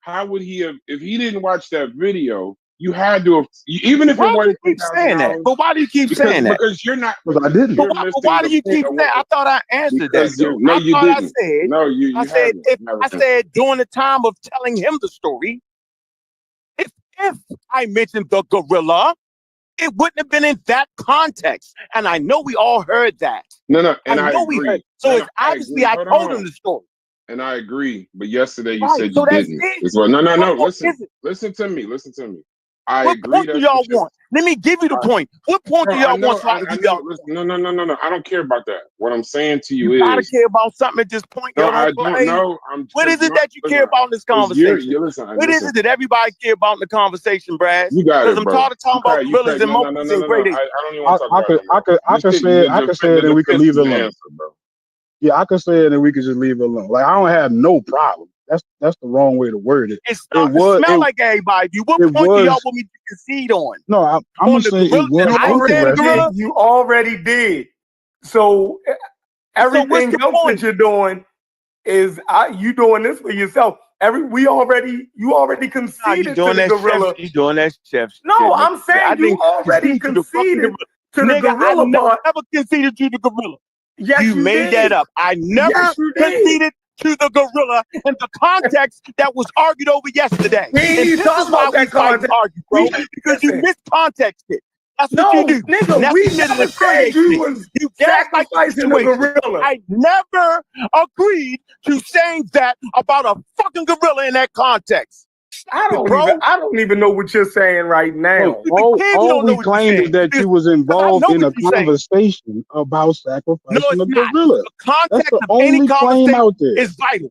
B: How would he have, if he didn't watch that video? You had to have, even if it wasn't
G: keep saying that. But why do you keep saying that?
B: Because you're not.
F: Because I didn't.
G: But why do you keep saying? I thought I answered that.
B: No, you didn't.
G: I said I said during the time of telling him the story, if I mentioned the gorilla, it wouldn't have been in that context. And I know we all heard that.
B: No, and I
G: know
B: agree.
G: we heard. So it's obviously I told him the story.
B: And I agree. But yesterday you said you didn't. Well, no. Listen to me. I agree.
G: What point do y'all want? Let me give you the point. What point do y'all want?
B: No. I don't care about that. What I'm saying to you
G: is,
B: you
G: gotta care about something at this point.
B: No, I don't know.
G: What is it that you care about in this conversation? What is it that everybody care about in the conversation, Brad?
B: You got it, bro.
G: Because I'm tired of talking about gorillas and monkeys and great apes.
B: I don't even want to talk about it.
F: I could say it and we could leave it alone. Yeah, I could say it and we could just leave it alone. Like I don't have no problem. That's the wrong way to word it.
G: It started to smell like everybody. What
F: it
G: point do y'all
F: was.
G: want me to concede on?
F: No, I'm
G: On
F: gonna
G: the
F: say it
G: gorilla?
F: was
G: I said
F: interesting.
G: gorilla.
D: You already did. So everything else that you're doing is you doing this for yourself. You already conceded to the gorilla.
G: You doing that chef?
D: No,
G: shit,
D: I'm saying you already conceded to the gorilla part.
G: I never conceded to the gorilla.
D: Yes,
G: you made that up. I never conceded to the gorilla in the context that was argued over yesterday.
D: We ain't even talking about that context,
G: bro, because you miscontexted it. That's what you do.
D: Nigga, we never said you was sacrificing the gorilla.
G: I never agreed to saying that about a fucking gorilla in that context.
D: I don't even know what you're saying right now.
F: All we claimed is that you was involved in a conversation about sacrificing a gorilla.
G: The context
F: That's the
G: of
F: only
G: any
F: claim out there.
G: is vital.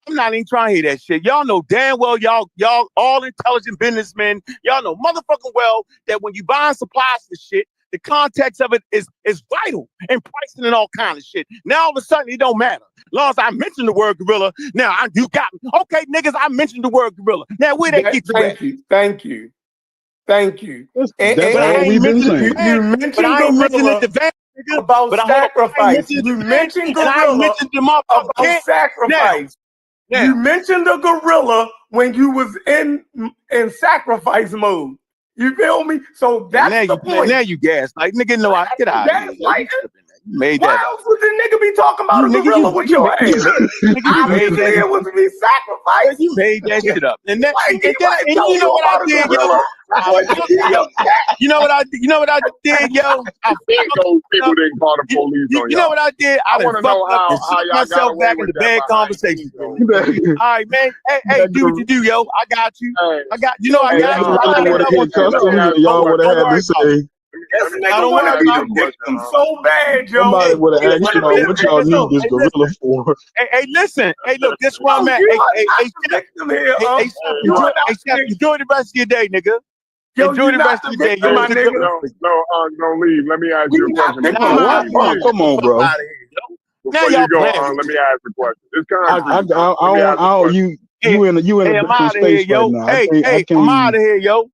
G: I'm not even trying to hear that shit. Y'all know damn well, y'all all intelligent businessmen. Y'all know motherfucking well that when you buying supplies for shit, the context of it is vital and pricing and all kind of shit. Now all of a sudden it don't matter. As long as I mentioned the word gorilla, now you got me. Okay, niggas, I mentioned the word gorilla. Now where they get you at?
D: Thank you.
F: That's all we've been saying.
D: You mentioned gorilla about sacrifice. You mentioned gorilla about sacrifice. You mentioned the gorilla when you was in sacrifice mode. You feel me? So that's the point.
G: Now you gas like nigga. No, I get out of here. You made that.
D: Why else would the nigga be talking about a gorilla with your ass? Obviously, it was to be sacrificed.
G: You made that shit up. And you know what I did, yo? You know what I did? You know what I did, yo?
E: I think those people didn't call the police on y'all.
G: You know what I did? I
E: want to know how y'all
G: myself back in the bad conversation. All right, man. Hey, do what you do, yo. I got you. I got you. Know I got you.
F: Y'all would have had to say.
D: I don't want to be the victim so bad, yo.
F: Somebody would have asked y'all what y'all need this gorilla for.
G: Hey, listen. Hey, look, this one man. Hey, enjoy the rest of your day, nigga. Enjoy the rest of your day, yo.
E: Don't leave. Let me ask you a question.
F: Come on, bro.
E: Before you go on, let me ask a question. It's kind of
F: you in a different space right now.
G: Hey, I'm out of here, yo.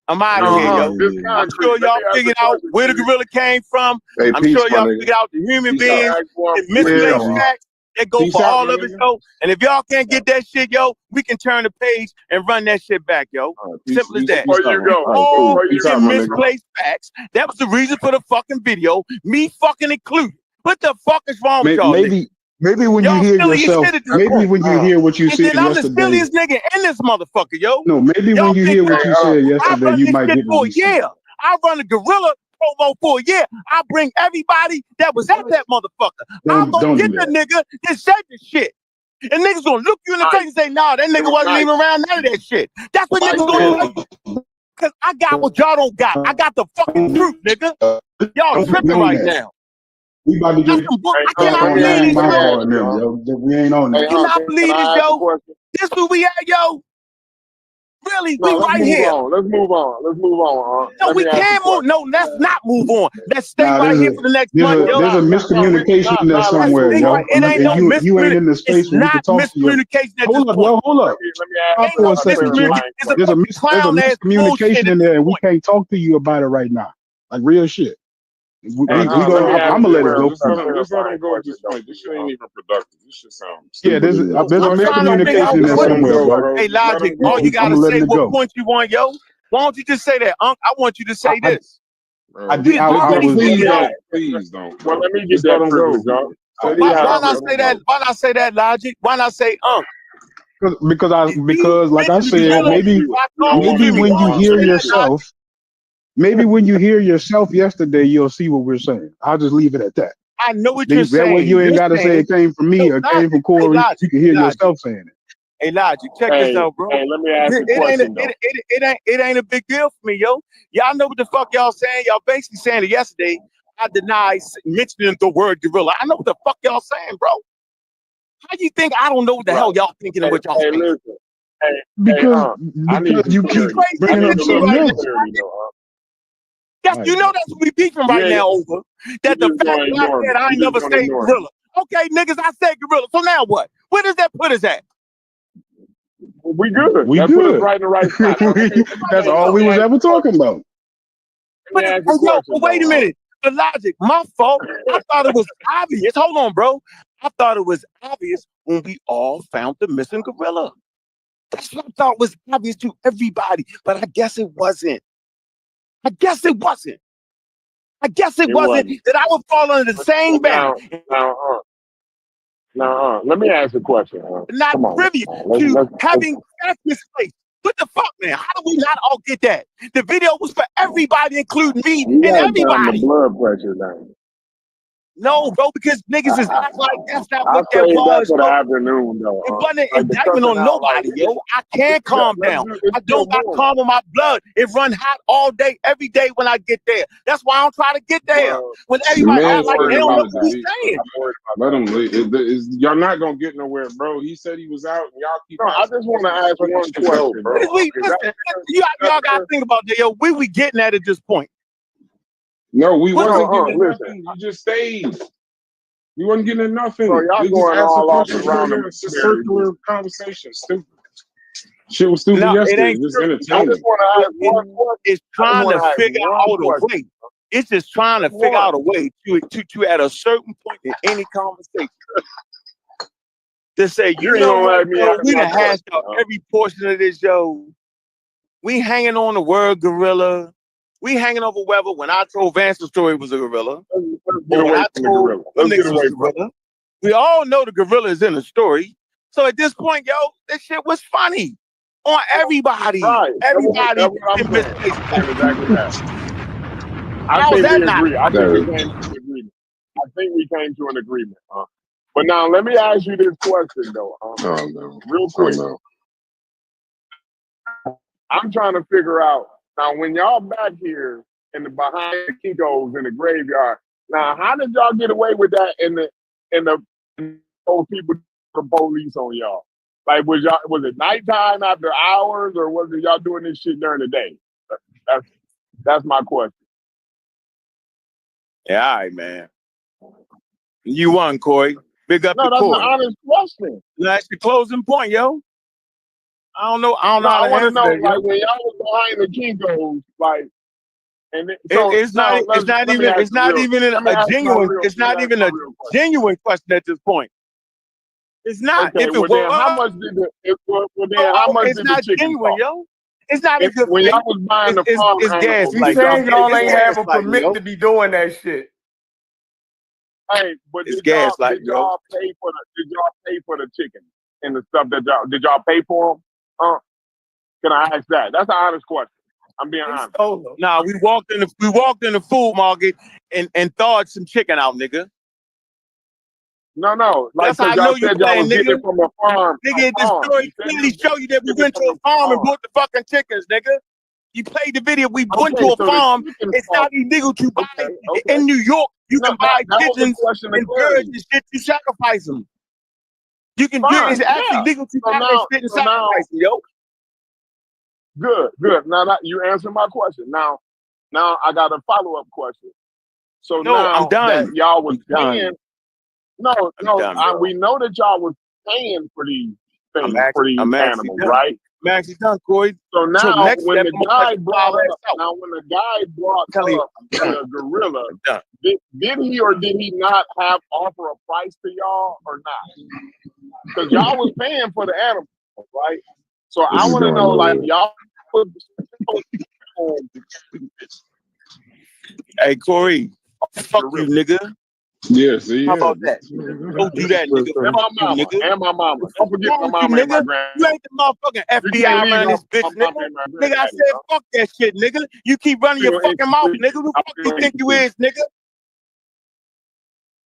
G: I'm out of here, yo. I'm sure y'all figured out where the gorilla came from. I'm sure y'all figured out the human beings and misplaced facts that go for all of it, yo. And if y'all can't get that shit, yo, we can turn the page and run that shit back, yo. Simple as that. All your misplaced facts. That was the reason for the fucking video, me fucking included. What the fuck is wrong with y'all?
F: Maybe when you hear yourself, maybe when you hear what you said yesterday.
G: I'm the silliest nigga in this motherfucker, yo.
F: No, maybe when you hear what you said yesterday, you might get
G: for a year. I run a gorilla promo for a year. I bring everybody that was at that motherfucker. I'm gonna get the nigga that said the shit. And niggas gonna look you in the face and say, nah, that nigga wasn't even around none of that shit. That's what niggas gonna do. Cause I got what y'all don't got. I got the fucking truth, nigga. Y'all tripping right now.
F: We about to get.
G: I cannot believe this,
F: yo. We ain't on that.
G: I cannot believe this, yo. This where we at, yo. Really, we right here.
E: Let's move on.
G: No, we can't move. No, let's not move on. Let's stay right here for the next month, yo.
F: There's a miscommunication there somewhere, yo.
G: It ain't no miscommunication.
F: You ain't in the space where we can talk to you. Hold up, yo. Hold up. Stop for a second, yo. There's a miscommunication in there, and we can't talk to you about it right now. Like real shit. I'm gonna let it go.
B: Just let him go at this point. This shit ain't even productive. This shit sounds.
F: Yeah, there's a miscommunication there somewhere, bro.
G: Hey, Logic, all you gotta say what point you want, yo. Why don't you just say that, Unc? I want you to say this.
B: Please don't.
E: Well, let me get that privilege, y'all.
G: Why not say that? Why not say that, Logic? Why not say Unc?
F: Because like I said, maybe when you hear yourself. Maybe when you hear yourself yesterday, you'll see what we're saying. I'll just leave it at that.
G: I know what you're saying.
F: That way you ain't got to say it came from me or came from Corey. You can hear yourself saying it.
G: Hey, Logic, check this out, bro.
E: Hey, let me ask you a question,
G: it ain't a big deal for me, yo. Y'all know what the fuck y'all saying. Y'all basically saying it yesterday. I deny mentioning the word gorilla. I know what the fuck y'all saying, bro. How you think I don't know what the hell y'all thinking of what y'all saying?
F: Because you keep bringing up something else.
G: Yes, you know that's what we beefing right now over. That the fact that I said I ain't never say gorilla. Okay, niggas, I said gorilla. So now what? Where does that put us at?
E: We good.
F: We
E: That put us
F: good.
E: right in the right spot.
F: That's all we was ever talking about.
E: Let me ask you a question,
G: wait a
E: though,
G: minute. The logic, my fault. I thought it was obvious. Hold on, bro. I thought it was obvious when we all found the missing gorilla. That's what I thought was obvious to everybody, but I guess it wasn't. I guess it wasn't. I guess it wasn't that I would fall under the same banner.
E: Now, let me ask a question.
G: Not
E: Come on.
G: privy to having sex misplaced. What the fuck, man? How do we not all get that? The video was for everybody, including me
E: You
G: and
E: gotta calm
G: everybody.
E: the blood pressure down.
G: No, bro, because niggas is act like that's not
E: I'll
G: what that
E: say that
G: was.
E: for the
G: Bro.
E: afternoon, though.
G: It wasn't an
E: Like the
G: indictment
E: cussing
G: on
E: out,
G: nobody,
E: like,
G: yo. I can't calm down. I don't got calm in my blood. It run hot all day, every day when I get there. That's why I don't try to get there. When everybody
B: Man,
G: act like they don't know what he's saying.
B: let him. Y'all not gonna get nowhere, bro. He said he was out, and y'all keep.
E: No, I just want to ask one question, bro.
G: Y'all got to think about that, yo. Where we getting at this point?
B: No, we wasn't getting
E: listen.
B: nothing. You just stayed. You wasn't getting nothing.
E: Bro, y'all
B: They just
E: going
B: asked
E: all
B: a
E: off
B: question
E: around
B: earlier. It's a circular conversation. Stupid. Shit was stupid
G: No, it
B: yesterday.
G: ain't
B: It was
G: true.
E: I
B: entertaining.
E: just want to ask one question.
G: It's trying to figure out a way. It's just trying to figure out a way to at a certain point in any conversation to say, you know what, yo, we done hashed out every portion of this, yo. We hanging on the word gorilla. We hanging over whether when I told Vance the story was a gorilla. When I told them niggas was a gorilla. We all know the gorilla is in the story. So at this point, yo, this shit was funny on everybody.
E: Right.
G: Everybody
E: That's what I'm saying. Exactly that. I think we agree. I think we came to an agreement. I think we came to an agreement. But now let me ask you this question though.
B: Oh no.
E: Real quick.
B: Oh, no.
E: I'm trying to figure out now when y'all back here in the behind the Kikos in the graveyard. Now, how did y'all get away with that in the old people the police on y'all? Like was it nighttime after hours or was it y'all doing this shit during the day? That's my question.
G: Yeah, all right, man. You won, Corey. Big up
E: no,
G: to
E: that's
G: Corey.
E: an honest question.
G: That's the closing point, yo. I don't know how
E: I want to know,
G: that,
E: like, when y'all was behind the Kikos, like, and
G: it's not even a genuine question at this point. It's not.
E: Okay,
G: If it was,
E: then how much did
G: it's not
E: the chicken
G: genuine,
E: cost?
G: yo. It's not a good
E: When
G: thing.
E: y'all was buying the farm
G: It's gas.
E: animals,
D: You
G: Like,
D: saying y'all ain't have a
G: like,
D: permit
G: yo.
D: to be doing that shit?
E: hey, but
G: It's
E: did y'all
G: gaslight, yo.
E: pay for the chicken and the stuff that y'all pay for them? Can I ask that? That's an honest question. I'm being honest.
G: Nah, we walked in the food market and thawed some chicken out, nigga.
E: No. Like,
G: that's how I know you
E: said y'all was getting
G: nigga.
E: it from a farm.
G: Nigga, the story clearly show you that we went to a farm and bought the fucking chickens, nigga. You played the video. We went to a farm. It's not illegal to buy in New York. You can buy chickens and birds and shit. You sacrifice them. You can do it. It's actually legal to buy that shit and sacrifice them, yo.
E: Good. Now you answered my question. Now I got a follow-up question. So now
G: I'm done.
E: that y'all was paying, we know that y'all was paying for these things, for these animals, right?
G: I'm actually done, Corey.
E: So now when the guy brought up the gorilla, did he or did he not have offer a price to y'all or not? Because y'all was paying for the animals, right? So I want to know, like, y'all.
G: Hey, Corey, fuck you, nigga.
B: Yeah, see,
G: how about that? Don't do that, nigga.
E: And my mama. Don't forget my mama and my grandma.
G: You ain't the motherfucking FBI running this bitch, nigga. Nigga, I said fuck that shit, nigga. You keep running your fucking mouth, nigga. Who the fuck you think you is, nigga?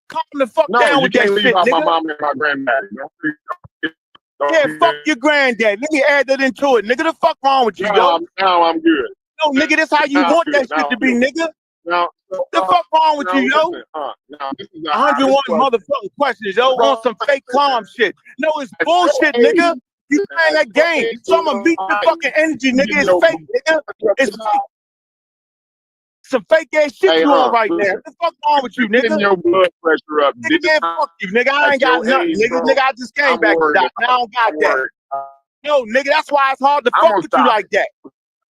G: Calm the fuck down with that shit, nigga.
E: My mama and my granddaddy.
G: Yeah, fuck your granddad. Let me add that into it, nigga. The fuck wrong with you, yo?
E: Now I'm good.
G: No, nigga, that's how you want that shit to be, nigga.
E: Now,
G: the fuck wrong with you, yo? 101 motherfucking questions, yo, on some fake calm shit. No, it's bullshit, nigga. You playing that game. So I'm gonna beat the fucking energy, nigga. It's fake, nigga. It's fake. Some fake ass shit you on right now. What the fuck wrong with you, nigga?
E: Getting your blood pressure up.
G: Nigga, man, fuck you, nigga. I ain't got nothing, nigga. Nigga, I just came back to die. Now I don't got that. No, nigga, that's why it's hard to
E: I'm
G: fuck
E: gonna
G: with you
E: stop.
G: like that.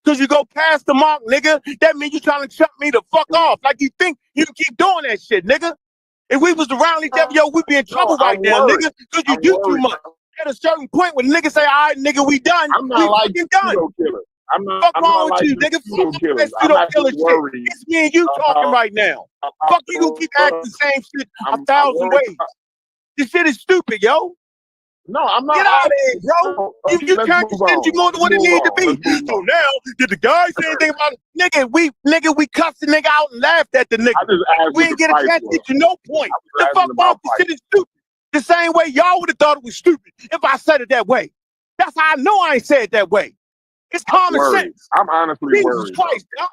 G: Cause you go past the mark, nigga. That means you trying to chuck me the fuck off. Like you think you can keep doing that shit, nigga. If we was around each other, yo, we'd be in trouble
E: No,
G: right
E: I'm
G: now,
E: worried.
G: nigga. Cause you
E: I'm
G: do too
E: worried.
G: much. At a certain point when niggas say, all right, nigga, we done,
E: I'm
G: we
E: not like
G: fucking done.
E: pseudo killers.
G: Fuck
E: I'm
G: wrong
E: not
G: with
E: like
G: you,
E: the
G: nigga?
E: pseudo
G: Fuck
E: killers.
G: that
E: I'm
G: pseudo killer
E: actually
G: shit.
E: worried.
G: It's me and you talking right now. Fuck you gonna keep acting the same shit a thousand
E: worried.
G: ways. This shit is stupid, yo.
E: No, I'm not.
G: Get out of here, bro. You
E: Let's
G: turned
E: move
G: this into
E: on.
G: more than what it
E: Let's
G: needed to
E: move
G: be.
E: on.
G: So now, did the guy say anything about it? Nigga, we cussed the nigga out and laughed at the nigga.
E: I just asked
G: We
E: what
G: didn't
E: the
G: get a
E: price
G: chance to
E: was.
G: get to no point.
E: I
G: The
E: was
G: fuck
E: asking about
G: off, this shit is stupid. The same way y'all would have thought it was stupid if I said it that way. That's how I know I ain't said it that way. It's common
E: worried.
G: sense.
E: I'm honestly
G: Jesus
E: worried.
G: Christ, dog.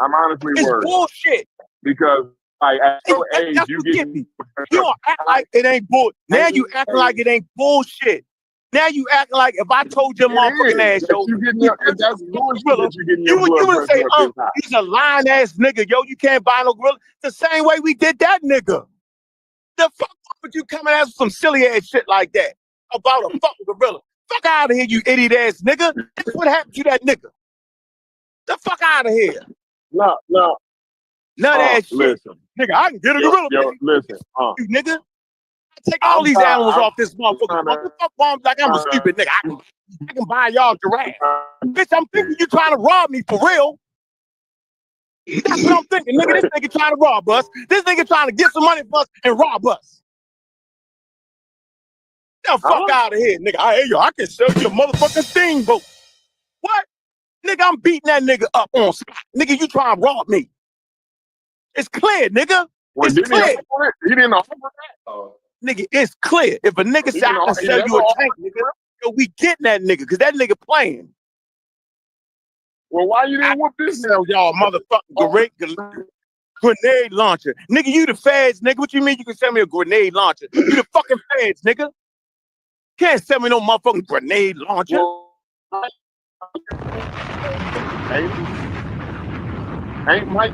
E: I'm honestly
G: It's
E: worried
G: bullshit.
E: because, like, at your age,
G: That's
E: you
G: what
E: get
G: get me. You don't act like it ain't bull. Now you acting like it ain't bullshit. Now you acting like if I told your motherfucking ass, yo,
E: you getting your, that's bullshit that you getting your
G: you
E: blood
G: would say,
E: pressure up this high.
G: he's a lying ass nigga, yo. You can't buy no gorilla. The same way we did that nigga. The fuck would you come and ask some silly ass shit like that about a fucking gorilla? Fuck out of here, you idiot ass nigga. That's what happened to that nigga. The fuck out of here.
E: No.
G: None of that shit.
E: Listen.
G: Nigga, I can get a gorilla.
E: Yo, listen.
G: You nigga. I take all these animals off this motherfucker. What the fuck wrong? Like I'm a stupid nigga. I can buy y'all giraffe. Bitch, I'm thinking you trying to rob me for real. That's what I'm thinking, nigga. This nigga trying to rob us. This nigga trying to get some money from us and rob us. The fuck out of here, nigga. I can sell you a motherfucking steamboat. What? Nigga, I'm beating that nigga up on spot. Nigga, you trying to rob me. It's clear, nigga.
E: Well,
G: It's clear.
E: He didn't offer that.
G: Nigga, it's clear. If a nigga say I can sell you a tank, nigga, yo, we getting that nigga, because that nigga playing.
E: Well, why you didn't whoop this
G: sell y'all motherfucking grenade launcher? Nigga, you the feds, nigga. What you mean you can sell me a grenade launcher? You the fucking feds, nigga. Can't sell me no motherfucking grenade launcher.
E: Ain't Mike?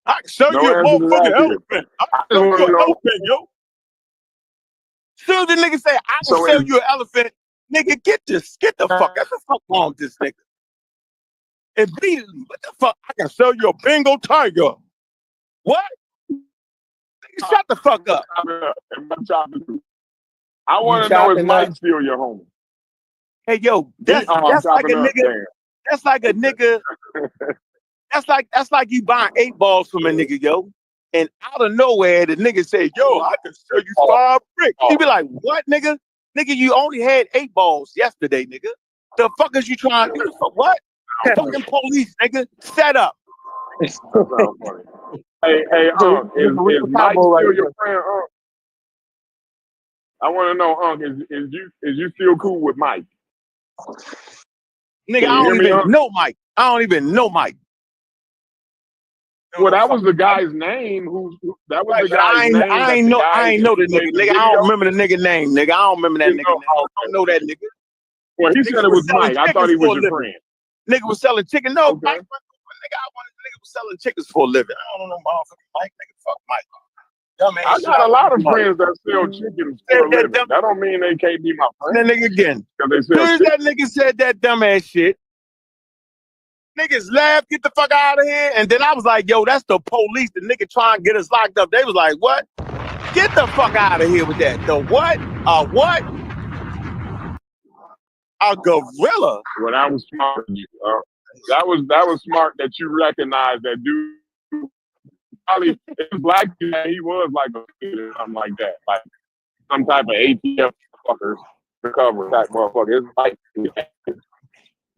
G: I can sell you a motherfucking elephant. I can sell you an elephant, yo. Soon as the nigga say, I can sell you an elephant, nigga, get the fuck. That's the fuck wrong with this nigga. Immediately, what the fuck? I can sell you a Bengal tiger. What? Nigga, shut the fuck up.
E: I want to know if Mike still your homie.
G: Hey, yo, that's like a nigga. That's like a nigga. That's like you buying 8 balls from a nigga, yo. And out of nowhere, the nigga say, yo, I can sell you 5 bricks. He be like, what, nigga? Nigga, you only had 8 balls yesterday, nigga. The fuck is you trying to do? What? Fucking police, nigga. Set up.
E: Hey, is Mike still your friend, I want to know, is you still cool with Mike?
G: Nigga, I don't even know Mike. I don't even know Mike.
E: Well, that was the guy's name. That was the guy's name.
G: I ain't know the nigga. Nigga, I don't remember the nigga name. Nigga, I don't remember that nigga name. I don't know that nigga.
E: Well, he said it was Mike. I thought he was your friend.
G: Nigga was selling chicken. No, Mike. Nigga was selling chickens for a living. I don't know motherfucking Mike. Nigga, fuck Mike.
E: I got a lot of friends that sell chickens for a living. That don't mean they can't be my friend.
G: That nigga again.
E: As soon
G: as that nigga said that dumbass shit, niggas laughed, get the fuck out of here. And then I was like, yo, that's the police. The nigga trying to get us locked up. They was like, what? Get the fuck out of here with that. The what? A what? A gorilla.
E: Well, that was smart. That was smart that you recognized that dude. Probably if black man, he was like a something like that, like some type of ATF fuckers recovery type motherfucker. It's like,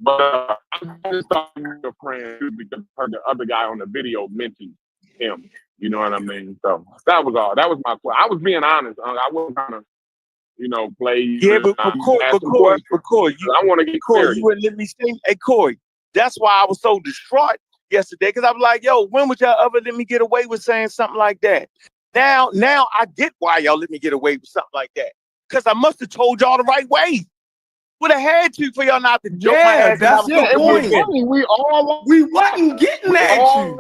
E: but I just thought he was a friend because I heard the other guy on the video mention him. You know what I mean? So that was all. That was my question. I was being honest. I wasn't trying to, play.
G: Yeah, but Corey,
E: I want to get
G: Corey. You wouldn't let me say, hey, Corey. That's why I was so distraught yesterday, because I was like, yo, when would y'all ever let me get away with saying something like that? Now I get why y'all let me get away with something like that, because I must have told y'all the right way. Would have had to for y'all not to joke my ass.
D: That's the point.
E: We wasn't getting at you.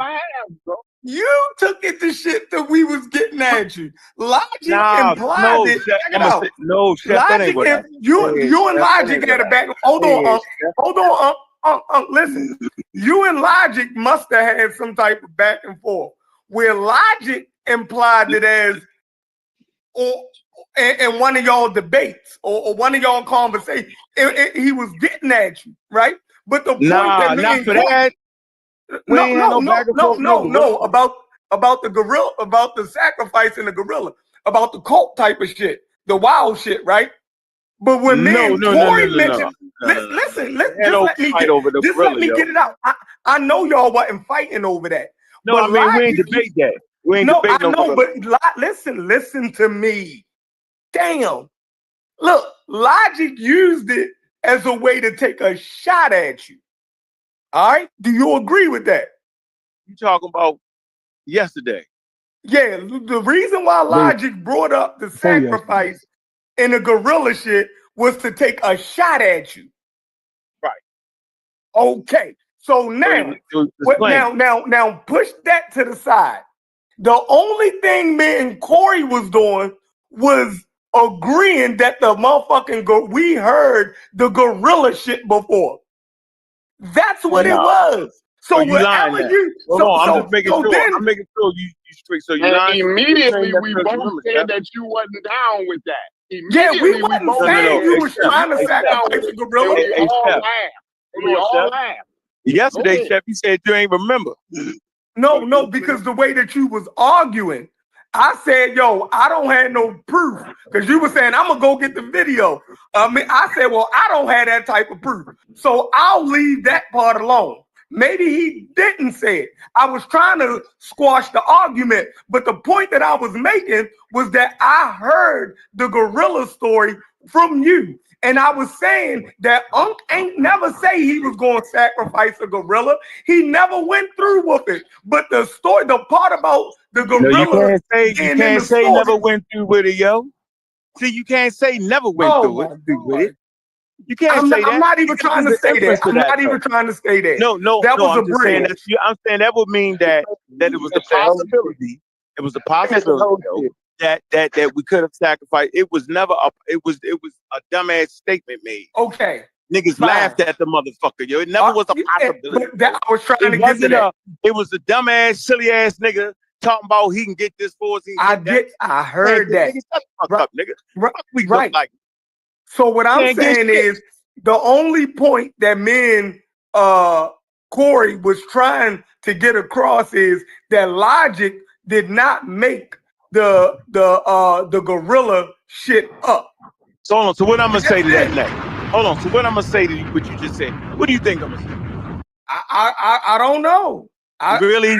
D: You took it to shit that we was getting at you. Logic
G: Nah,
D: implied
G: no,
D: it.
G: Chef,
D: Check it out.
G: no, Chef, that ain't
D: Logic,
G: what I
D: if you
G: said.
D: and
G: Chef, that
D: Logic
G: ain't
D: had
G: what
D: a back. Hold
G: said,
D: on,
G: Chef.
D: hold on, listen. You and Logic must have had some type of back and forth where Logic implied it as, or in one of y'all debates or one of y'all conversations, he was getting at you, right? But the point that me
G: not
D: and
G: for that. We ain't had no back and forth.
D: no, about the gorilla, about the sacrificing the gorilla, about the cult type of shit, the wild shit, right? But when me and Corey mentioned, listen, just let me get it out. I know y'all wasn't fighting over that.
G: No,
D: but
G: I mean, we ain't debate that. We ain't debating
D: I know,
G: over
D: but listen to me. Damn. Look, Logic used it as a way to take a shot at you. All right? Do you agree with that?
G: You talking about yesterday?
D: Yeah, the reason why Logic brought up the sacrifice and the gorilla shit was to take a shot at you.
G: Right.
D: Okay. So now, now push that to the side. The only thing me and Corey was doing was agreeing that the motherfucking we heard the gorilla shit before. That's what it was. So
G: you lying now. Hold on, I'm just making sure. I'm making sure you straight. So you lying.
E: Immediately we both said that you wasn't down with that.
D: Yeah, we wasn't saying you was trying to sacrifice the gorilla.
E: We all laughed.
G: Yesterday, Chef, you said you ain't remember.
D: No, because the way that you was arguing, I said, yo, I don't have no proof. Because you were saying, I'm going to go get the video. I said, well, I don't have that type of proof. So I'll leave that part alone. Maybe he didn't say it. I was trying to squash the argument. But the point that I was making was that I heard the gorilla story from you. And I was saying that Unc ain't never say he was going to sacrifice a gorilla. He never went through with it. But the story, the part about the gorilla,
G: you can't say never went through with it, yo. See, you can't say never went through it with it. You can't say that.
D: I'm not even trying to say that. I'm not even trying to say that.
G: No,
D: that was
G: I'm just saying that. I'm saying that would mean that it was a possibility. It was a possibility that we could have sacrificed. It was never it was a dumbass statement made.
D: Okay.
G: Niggas laughed at the motherfucker, yo. It never was a possibility.
D: I was trying to get to that.
G: It was a dumbass, silly ass nigga talking about he can get this for us.
D: I heard that.
G: Nigga, shut the fuck up, nigga.
D: Right. Like. So what I'm saying is the only point that me and Corey was trying to get across is that Logic did not make the gorilla shit up.
G: So hold on. So what I'm gonna say to that next? Hold on. So what I'm gonna say to you, what you just said? What do you think I'm gonna say?
D: I don't know.
G: Really?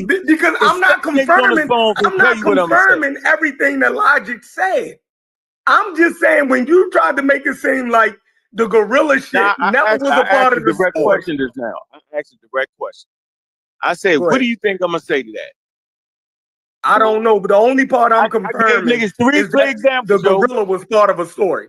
D: Because I'm not confirming. I'm not confirming everything that Logic said. I'm just saying when you tried to make it seem like the gorilla shit never was a part of the
G: direct
D: story.
G: Question just now. I asked a direct question. I said, what do you think I'm gonna say to that?
D: I don't know, but the only part I'm confirming
G: is that
D: the gorilla was part of a story.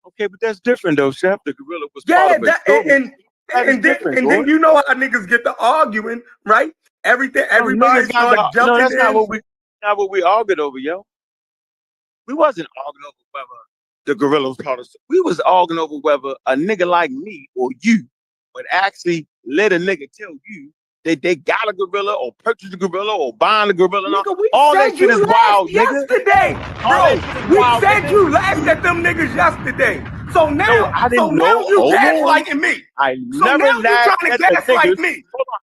G: Okay, but that's different though, Chef. The gorilla was part of a story.
D: And then you know how niggas get to arguing, right? Everybody starts jumping in.
G: That's not what we argued over, yo. We wasn't arguing over whether the gorilla was part of it. We was arguing over whether a nigga like me or you would actually let a nigga tell you that they got a gorilla or purchase a gorilla or buying a gorilla.
D: Nigga,
G: all that shit is wild,
D: yesterday. Bro, we said you laughed at them niggas yesterday. So now, you gaslighting me.
G: I never laughed at the niggas.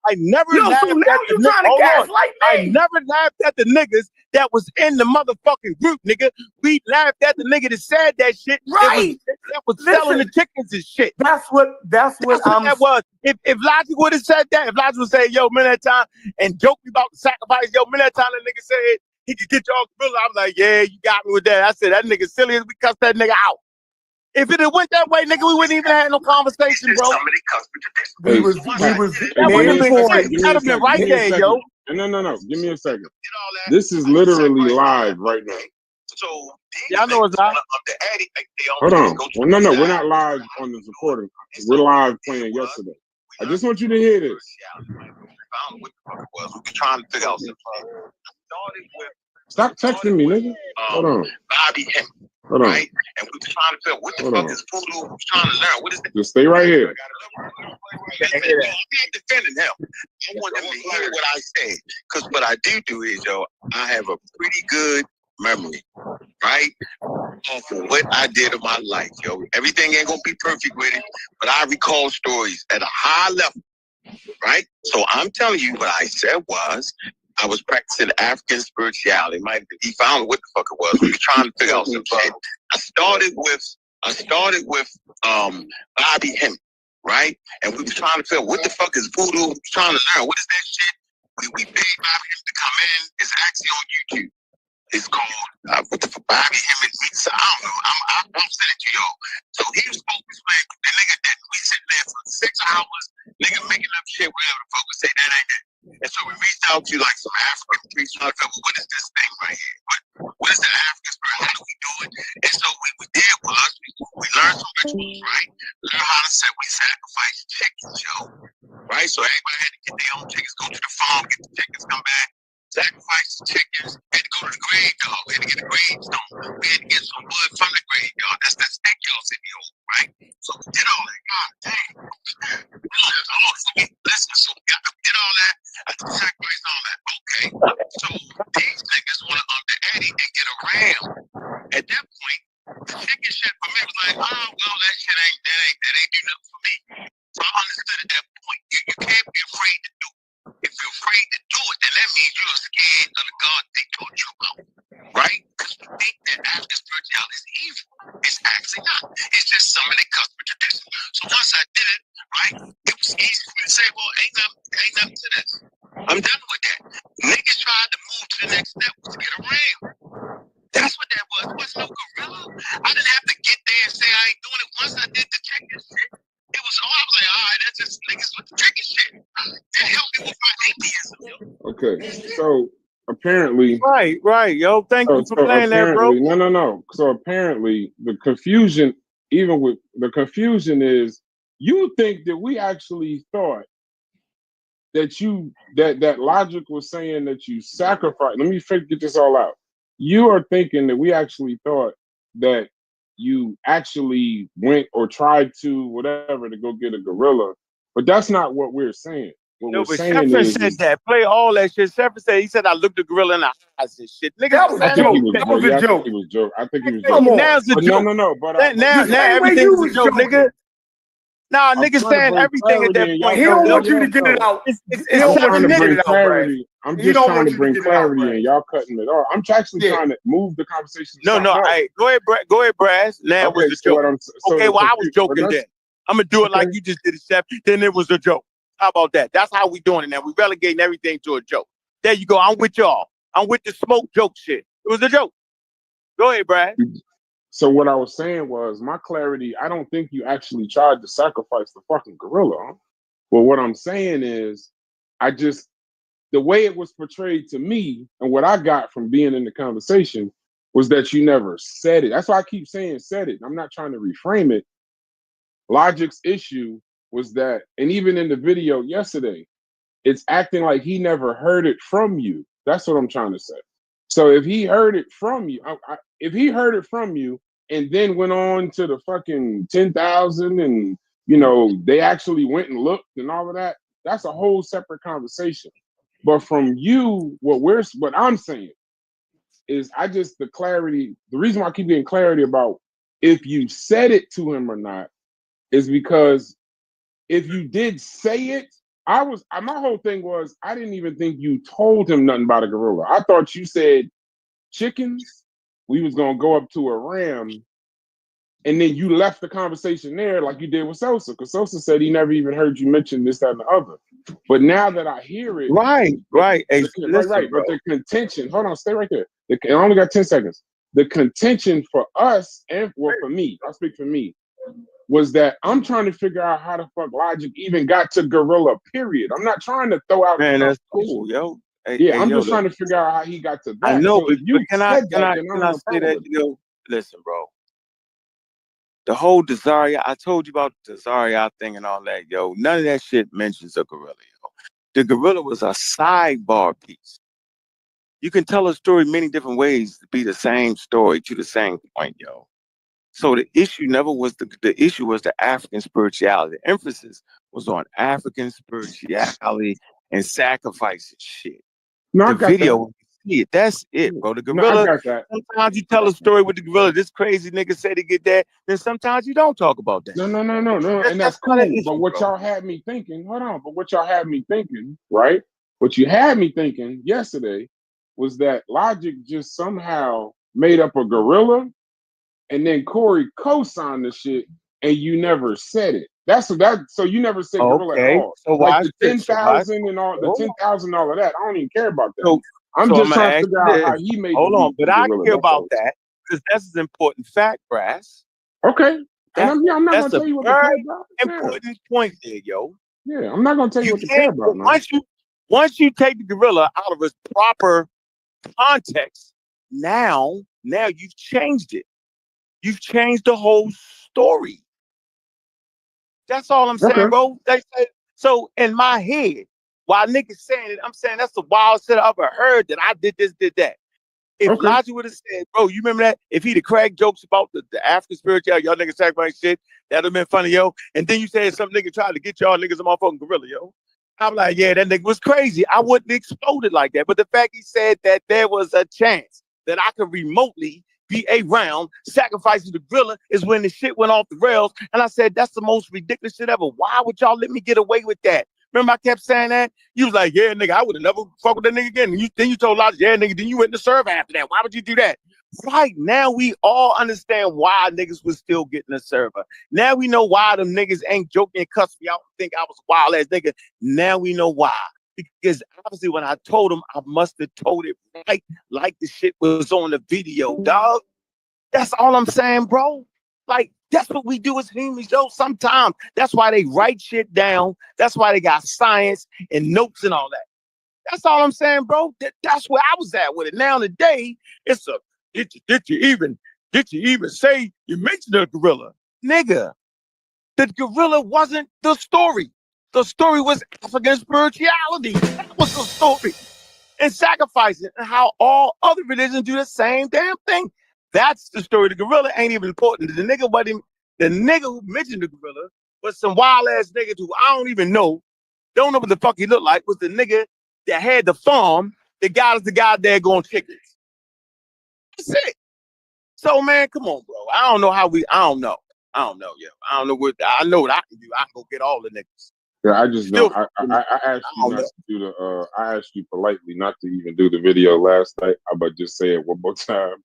G: I never laughed at the niggas. I never laughed at the niggas that was in the motherfucking group, nigga. We laughed at the nigga that said that shit.
D: Right.
G: That was selling the chickens and shit.
D: That's what that
G: was. If Logic would have said that, if Logic would say, yo, man, that time, and joke me about the sacrifice, yo, man, that time that nigga said he could get y'all gorilla, I was like, yeah, you got me with that. I said, that nigga silly as we cussed that nigga out. If it had went that way, nigga, we wouldn't even have no conversation, bro.
E: We was
G: that'd have been right there, yo.
E: No. Give me a second. This is literally live right now.
G: So y'all know it's live.
E: Hold on. Well, no, we're not live on this recording. We're live playing yesterday.
B: I just want you to hear this.
G: Found what the fuck it was. We were trying to figure out something. Started with
B: Stop texting me, nigga. Hold on.
G: Bobby Hemming,
B: Hold on.
G: right? And we were trying to figure out what the
B: Hold
G: fuck
B: on.
G: is voodoo. We were trying to learn what is that.
B: Just stay right here.
G: I'm not defending him. I want him to hear what I said. Because what I do is, yo, I have a pretty good memory, right? Off of what I did in my life, yo. Everything ain't gonna be perfect with it, but I recall stories at a high level, right? So I'm telling you what I said was I was practicing African spirituality. He found what the fuck it was. We were trying to figure out some shit. I started with Bobby Hemming, right? And we were trying to figure out what the fuck is voodoo. We were trying to learn what is that shit. We paid Bobby Hemming to come in. It's actually on YouTube. It's called what the fuck, Bobby Hemming meets. I don't know. I'm sending it to y'all. So he was supposed to explain. The nigga didn't. We sitting there for 6 hours. Nigga making up shit. Whatever the fuck we say, that ain't it. And so we reached out to like some African priests. Trying to figure out what is this thing right here? What is the African spirit? How do we do it? And so we did with us. We learned some rituals, right? Learn how to say we sacrifice chickens, yo. Right? So everybody had to get their own chickens, go to the farm, get the chickens, come back. Sacrifice the chickens, had to go to the graveyard, we had to get a gravestone, we had to get some wood from the graveyard. That's that steak y'all said, yo, right? So we did all that. God damn. Listen, so we did all that. I had to sacrifice all that. Okay. So these niggas want to up the ante and get a ram. At that point, the chicken shit for me was like, oh, well, that shit ain't do nothing for me. So I understood at that point, you can't be afraid to do it. If you're afraid to do it, then that means you're scared of the God they taught you about, right? Because we think that African spirituality is evil. It's actually not. It's just some of the custom traditions. So once I did it, right, it was easy for me to say, well, ain't nothing to this. I'm done with that. Niggas tried to move to the next step was to get a ram. That's what that was. It wasn't no gorilla. I didn't have to get there and say I ain't doing it. Once I did the chicken shit, it was all I was like, all right, that's just niggas with the chicken shit. That helped me with my atheism, yo.
B: Okay. So apparently.
G: Right, yo. Thank you for playing that, bro.
B: No. So apparently the confusion, is you think that we actually thought that logic was saying that you sacrifice. Let me get this all out. You are thinking that we actually thought that you actually went or tried to whatever to go get a gorilla, but that's not what we're saying. What we're saying
G: is said that. Play all that shit. Shepard said he said I looked the gorilla in the eyes and shit. Nigga,
D: that was a joke. That was a joke.
B: I think he was joking. I think he was
D: Come
B: joking.
D: on.
G: Now it's a joke.
B: No. But
G: now everything's a joke, nigga. Nah, niggas saying everything at that point.
D: He don't want you to get it out. He don't want you to get it out,
B: clarity. I'm just trying to bring clarity, and y'all cutting it off. I'm actually trying to move the conversation.
G: No. Hey, go ahead, Brass. Now it was a joke. Okay, well, I was joking then. I'm gonna do it like you just did it, Chef. Then it was a joke. How about that? That's how we doing it now. We relegating everything to a joke. There you go. I'm with y'all. I'm with the smoke joke shit. It was a joke. Go ahead, Brad.
B: So what I was saying was my clarity. I don't think you actually tried to sacrifice the fucking gorilla. Huh? Well, what I'm saying is, the way it was portrayed to me and what I got from being in the conversation was that you never said it. That's why I keep saying said it. I'm not trying to reframe it. Logic's issue was that, and even in the video yesterday, it's acting like he never heard it from you. That's what I'm trying to say. So if he heard it from you, and then went on to the fucking 10,000 and, they actually went and looked and all of that, that's a whole separate conversation. But from you, what I'm saying is the reason why I keep getting clarity about if you said it to him or not is because if you did say it, my whole thing was, I didn't even think you told him nothing about a gorilla. I thought you said chickens, we was going to go up to a ram, and then you left the conversation there like you did with Sosa, because Sosa said he never even heard you mention this, that, and the other. But now that I hear it...
G: Right.
B: But the contention... Hold on, stay right there. I only got 10 seconds. The contention for us, for me, I'll speak for me, was that I'm trying to figure out how the fuck Logic even got to gorilla, period. I'm not trying to throw out...
G: Man, that's cool, yo.
B: I'm just trying to figure out how he got to that.
G: I know,
B: so
G: but can I say that, yo? Listen, bro. The whole Desire, I told you about the Desire thing and all that, yo. None of that shit mentions a gorilla, yo. The gorilla was a sidebar piece. You can tell a story many different ways to be the same story to the same point, yo. So the issue never was the issue was the African spirituality. The emphasis was on African spirituality and sacrifice and shit.
B: No, I
G: The
B: got
G: video,
B: that.
G: you see it. That's it, bro. The
B: No, I
G: gorilla.
B: got that.
G: Sometimes you tell a story with the gorilla. This crazy nigga said he get that. Then sometimes you don't talk about that.
B: No, and that's
G: not an
B: cool.
G: issue,
B: But what
G: bro.
B: y'all had me thinking, hold on. But what y'all had me thinking, right? What you had me thinking yesterday was that Logic just somehow made up a gorilla, and then Corey co-signed the shit, and you never said it. That's that. So you never said gorilla at
G: Okay.
B: all.
G: So
B: Like
G: watch
B: the
G: this.
B: 10,000 and all the
G: Hold on.
B: 10,000, all of that. I don't even care about that.
G: So,
B: I'm
G: so I'm
B: just
G: gonna
B: trying to
G: ask
B: figure
G: you
B: out how
G: this.
B: he made
G: Hold
B: the
G: on,
B: leap
G: but
B: to
G: I
B: gorilla.
G: care
B: That's
G: about
B: all.
G: that because that's an important fact, Brass.
B: Okay. And I'm not gonna
G: That's a
B: tell you what to care
G: very
B: about. Yeah.
G: important point there, yo.
B: Yeah, I'm not gonna tell you
G: You
B: what to care
G: can't
B: about, man.
G: once you take the gorilla out of its proper context, now you've changed it. You've changed the whole story. That's all I'm saying,
B: Okay.
G: bro. So in my head, while niggas saying it, I'm saying that's the wildest shit I ever heard that I did this, did that. If
B: Okay.
G: Logic would have said, bro, you remember that? If he'd have cracked jokes about the African spirituality, y'all niggas sacrifice shit, that'd have been funny, yo. And then you said some nigga tried to get y'all niggas a motherfucking gorilla, yo. I'm like, yeah, that nigga was crazy. I wouldn't explode it like that. But the fact he said that there was a chance that I could remotely be around sacrificing the gorilla is when the shit went off the rails. And I said, that's the most ridiculous shit ever. Why would y'all let me get away with that? Remember I kept saying that? You was like, yeah, nigga, I would have never fuck with that nigga again. And then you told Logic, yeah, nigga, then you went to serve after that. Why would you do that? Right now, we all understand why niggas was still getting a server. Now we know why them niggas ain't joking and cussing me out and think I was a wild ass nigga. Now we know why. Because obviously when I told him, I must have told it right like the shit was on the video, dog. That's all I'm saying, bro. Like, that's what we do as humans, yo. Sometimes that's why they write shit down. That's why they got science and notes and all that. That's all I'm saying, bro. That's where I was at with it. Now today, it's a did you even say you mentioned the gorilla? Nigga, the gorilla wasn't the story. The story was African spirituality. That was the story. And sacrificing, and how all other religions do the same damn thing. That's the story. The gorilla ain't even important. The nigga who mentioned the gorilla was some wild ass niggas who I don't even know, don't know what the fuck he looked like, was the nigga that had the farm that got us the goddamn going chickens. That's it. So man, come on, bro. I don't know, yo. I don't know what I know what I can do. I can go get all the niggas.
B: Yeah, I just don't. I asked you not to do the. I asked you politely not to even do the video last night. But just say it one more time,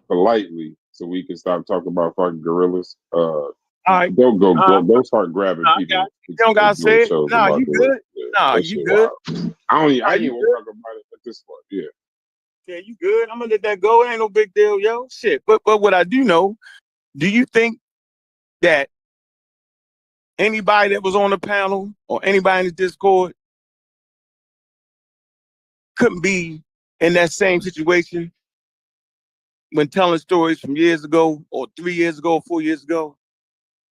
B: politely, so we can stop talking about fucking gorillas.
G: All right.
B: Go start grabbing people.
G: You don't gotta say it. Nah, you good. Nah, you good.
B: I ain't even want to talk about it at this point. Yeah.
G: Yeah, you good. I'm gonna let that go. It ain't no big deal, yo. Shit. But what I do know, do you think that anybody that was on the panel or anybody in the Discord couldn't be in that same situation when telling stories from years ago or 3 years ago, 4 years ago?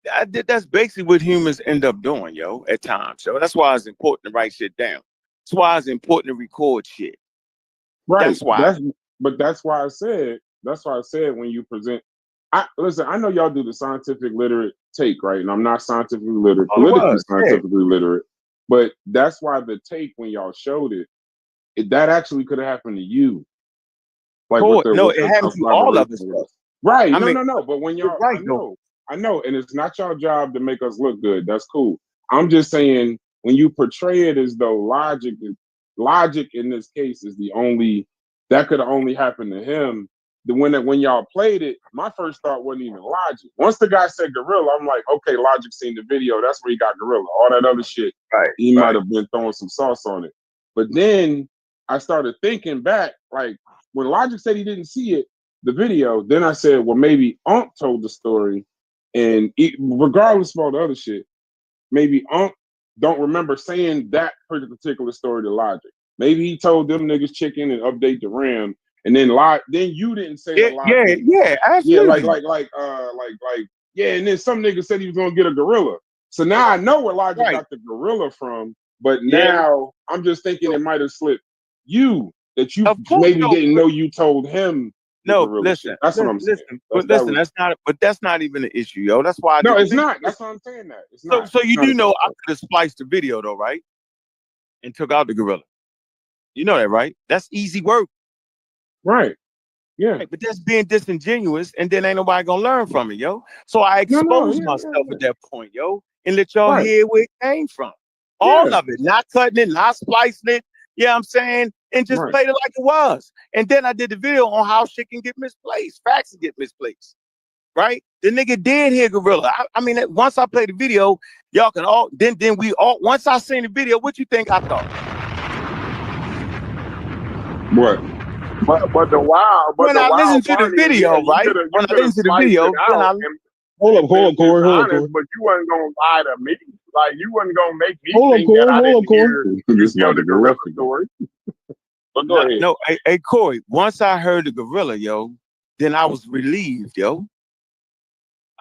G: That's basically what humans end up doing, yo, at times. So that's why it's important to write shit down. That's why it's important to record shit.
B: Right.
G: That's why.
B: That's why I said when you present. Listen, I know y'all do the scientific literate take, right? And I'm not scientifically literate, politically scientifically literate, but that's why the take when y'all showed it, that actually could have happened to you. Like
G: it happened to all of us.
B: Right. No. But when y'all,
G: right,
B: I know, and it's not your job to make us look good. That's cool. I'm just saying when you portray it as though logic in this case is the only that could have only happened to him. When y'all played it, my first thought wasn't even Logic. Once the guy said gorilla, I'm like, okay, Logic seen the video. That's where he got gorilla. All that other shit, he might have been throwing some sauce on it. But then I started thinking back, like when Logic said he didn't see it, the video, then I said, well, maybe Unc told the story, and regardless of all the other shit, maybe Unc don't remember saying that particular story to Logic. Maybe he told them niggas chicken and update the RAM, and then you didn't say the Logic.
G: Yeah, absolutely.
B: Yeah, like yeah, and then some nigga said he was gonna get a gorilla. So now I know where Logic got the gorilla from, but now I'm just thinking it might have slipped you that you maybe didn't know you told him.
G: No,
B: gorilla
G: listen,
B: shit. That's what I'm saying.
G: That's not even an issue, yo. That's why.
B: No, it's not. That's why I'm saying that. It's not.
G: So you do know I could have spliced the video though, right? And took out the gorilla. You know that, right? That's easy work.
B: Right. Yeah.
G: Right, but that's being disingenuous, and then ain't nobody gonna learn from it, yo. So I exposed myself at that point, yo, and let y'all hear where it came from. All of it, not cutting it, not splicing it. Yeah, I'm saying, and just played it like it was. And then I did the video on how shit can get misplaced, facts can get misplaced. Right? The nigga did hear gorilla. I mean, once I played the video, y'all can all then we all once I seen the video, what you think I thought?
B: What?
E: But the wild, but
G: when I listened to the video, right? When I listened to the video, then I
F: hold up, Corey.
E: But you wasn't gonna lie to me. Like you wasn't gonna make me think that I didn't hear the gorilla story. But go ahead.
G: No, hey Corey. Once I heard the gorilla, yo, then I was relieved, yo.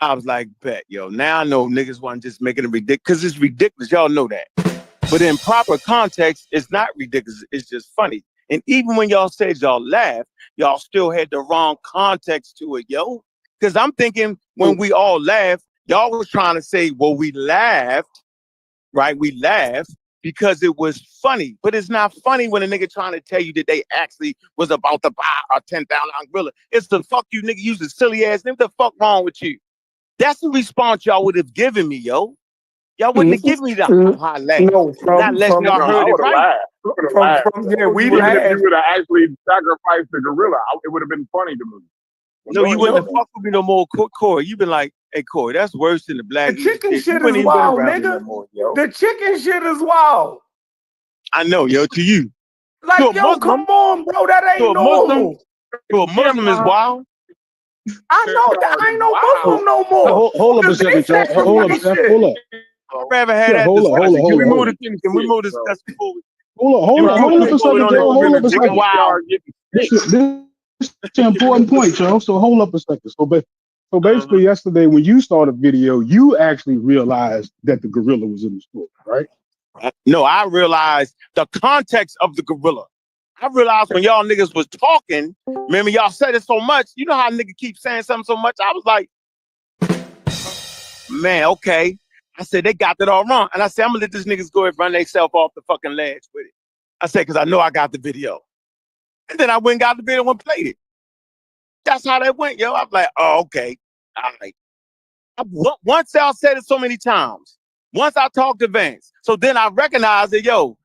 G: I was like, bet, yo. Now I know niggas wasn't just making it ridiculous, because it's ridiculous. Y'all know that. But in proper context, it's not ridiculous. It's just funny. And even when y'all said y'all laughed, y'all still had the wrong context to it, yo. Because I'm thinking when we all laughed, y'all was trying to say, well, we laughed, right? We laughed because it was funny. But it's not funny when a nigga trying to tell you that they actually was about to buy a $10,000 gorilla. It's the fuck you nigga use a silly ass name. What the fuck wrong with you? That's the response y'all would have given me, yo. Y'all wouldn't have given me the high laugh.
D: No,
G: not unless y'all heard it right.
D: We
E: even
D: laughed.
E: if you would have actually sacrificed the gorilla, it would have been funny to me.
G: No, you wouldn't have fucked with me no more, Corey. You've been like, hey, Corey, that's worse than the black.
D: The chicken shit
G: you
D: is wild, nigga. No more, the chicken shit is wild.
G: I know, yo, to you.
D: Like,
G: to
D: yo, come on, bro. That ain't normal.
G: To a Muslim is wild.
D: I know that I ain't no Muslim no more.
F: Hold up a second, y'all. Hold up.
G: I'd rather have that discussion. Can we move the discussion forward?
F: Hold up a second, y'all. Hold up a second. This is an important point, y'all. So hold up a second. So basically, yesterday when you saw the video, you actually realized that the gorilla was in the store, right?
G: No, I realized the context of the gorilla. I realized when y'all niggas was talking, remember y'all said it so much. You know how nigga keep saying something so much? I was like, man, okay. I said, they got that all wrong. And I said, I'm gonna let these niggas go and run themselves off the fucking ledge with it. I said, because I know I got the video. And then I went and got the video and played it. That's how that went, yo. I was like, oh, okay. All right. Once y'all said it so many times, once I talked to Vance, so then I recognized that, yo,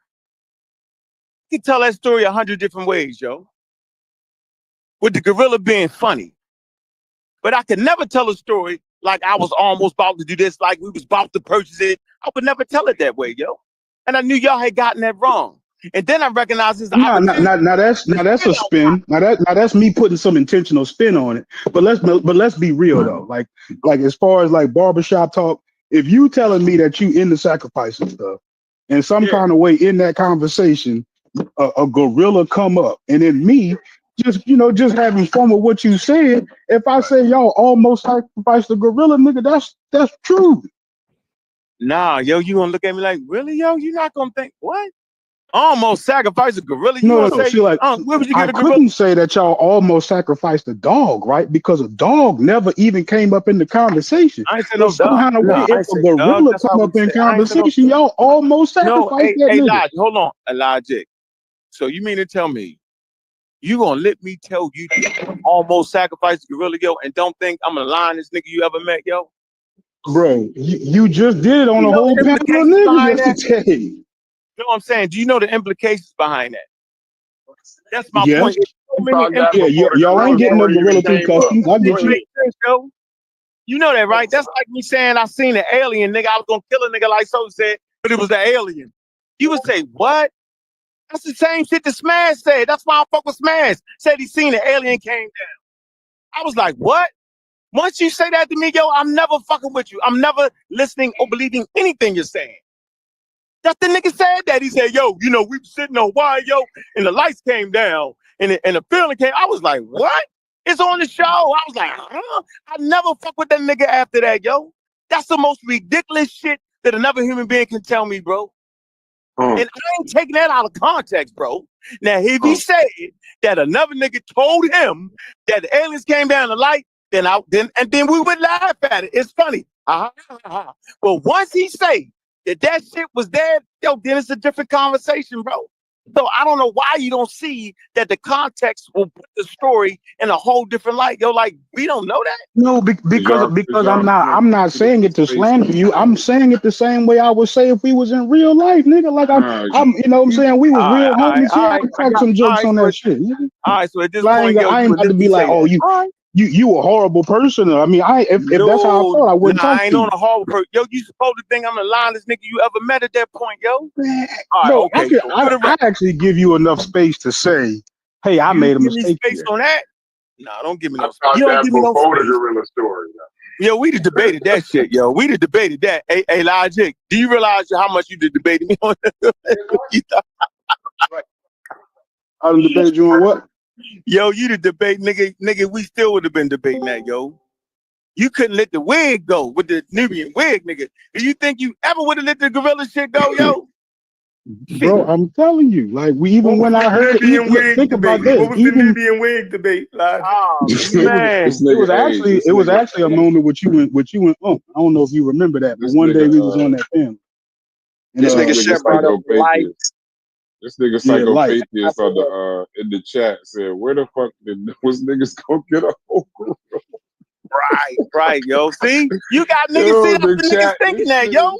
G: you can tell that story 100 different ways, yo. With the gorilla being funny. But I could never tell a story like I was almost about to do this, like we was about to purchase it. I would never tell it that way, yo. And I knew y'all had gotten that wrong. And then I recognized this.
F: Now that's a spin. Now that's me putting some intentional spin on it. But let's be real though. Like as far as like barbershop talk, if you telling me that you in the sacrificing stuff, and some kind of way in that conversation, a gorilla come up, and then me just having fun with what you said. If I say y'all almost sacrificed the gorilla, nigga, that's true.
G: Nah, yo, you gonna look at me like, really, yo? You not gonna think what? Almost sacrificed a gorilla? You
F: no.
G: Say,
F: see, like,
G: where would you get
F: I couldn't say that y'all almost sacrificed a dog, right? Because a dog never even came up in the conversation.
G: I ain't say no
F: some
G: dog.
F: kind of way, if a gorilla come up in conversation, y'all almost sacrificed that nigga.
G: Elijah, hold on, Elijah. So you mean to tell me you gonna let me tell you almost sacrificed the gorilla, yo, and don't think I'm a lyingest nigga you ever met, yo?
F: Bro, you just did it on a whole panel of niggas yesterday.
G: You know what I'm saying? Do you know the implications behind that? That's my
F: point. Y'all ain't getting no gorilla through customs. I get you.
G: You know that, right? That's like me saying I seen an alien, nigga. I was gonna kill a nigga like so said, but it was the alien. You would say, what? That's the same shit that Smash said. That's why I fuck with Smash. Said he seen an alien came down. I was like, what? Once you say that to me, yo, I'm never fucking with you. I'm never listening or believing anything you're saying. That's the nigga said that. He said, yo, we were sitting on wire, yo, and the lights came down and the feeling came. I was like, what? It's on the show. I was like, huh? I never fuck with that nigga after that, yo. That's the most ridiculous shit that another human being can tell me, bro. And I ain't taking that out of context, bro. Now, if he said that another nigga told him that the aliens came down the light, then we would laugh at it. It's funny. But once he say that shit was there, yo, then it's a different conversation, bro. So I don't know why you don't see that the context will put the story in a whole different light. Yo, like, we don't know that.
F: No, because I'm not saying it to slander you. I'm saying it the same way I would say if we was in real life, nigga. Like I'm you know what I'm saying? We was real homies. Yeah, I can crack some jokes on that shit. Nigga.
G: All right, so at this
F: Like,
G: point, yo,
F: I ain't about to be like, oh, you a horrible person. I mean, if that's how I felt, I wouldn't talk
G: I ain't
F: to
G: on
F: you.
G: a horrible person. Yo, you supposed to think I'm the lyingest nigga you ever met at that point, yo.
F: Man,
G: All right,
F: bro,
G: okay.
F: I actually give you enough space to say, hey, I made a
G: give me
F: mistake
G: space
F: here.
G: on that. No, don't give me no
E: I
G: space.
E: thought
G: You don't
E: that
G: give me no
E: before the
G: space.
E: gorilla story.
G: Yo, we done debated that shit, yo. We done debated that. Hey, Logic, do you realize how much you did debate me on that?
F: I done debated you on what?
G: Yo, you did debate, nigga, we still would have been debating that, yo. You couldn't let the wig go with the Nubian wig, nigga. Do you think you ever would have let the gorilla shit go, yo?
F: Bro, I'm telling you, like when I heard it, think about this.
D: What was the Nubian wig debate, Elijah?
G: Oh man,
F: it was actually a moment with you and I don't know if you remember that, but one day we was on that panel. And,
B: this nigga Chef brought up light. This nigga Psychopatheist on the in the chat said, "Where the fuck did those niggas go get a whole gorilla?"
G: Right, yo. See, you got niggas. See, that's the niggas thinking that, yo.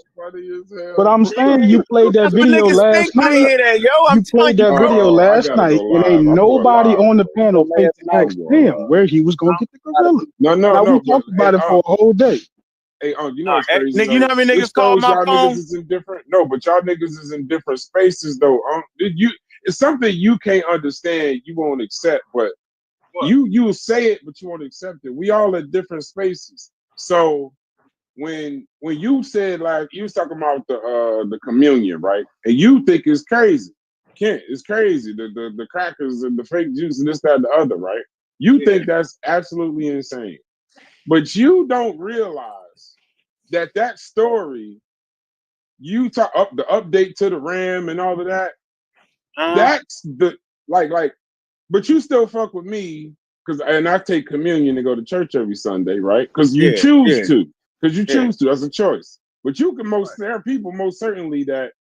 F: But I'm saying you played that video last night. You played that video last night, and ain't nobody on the panel picked to ask him where he was gonna get the gorilla.
B: No.
F: We talked about it for a whole day.
B: Hey, you know what's crazy?
G: Nigga, you know how many niggas called my phone?
B: Niggas is in different. No, but y'all niggas is in different spaces though. It's something you can't understand. You won't accept, but you say it, but you won't accept it. We all at different spaces. So when you said, like, you was talking about the communion, right? And you think it's crazy. Kent, it's crazy. The crackers and the fake juice and this, that, and the other, right? You think that's absolutely insane. But you don't realize that story, you talk up the update to the RAM and all of that. That's the like, but you still fuck with me and I take communion and go to church every Sunday, right? Because you choose to. Because you choose to. That's a choice. But you can there are people most certainly that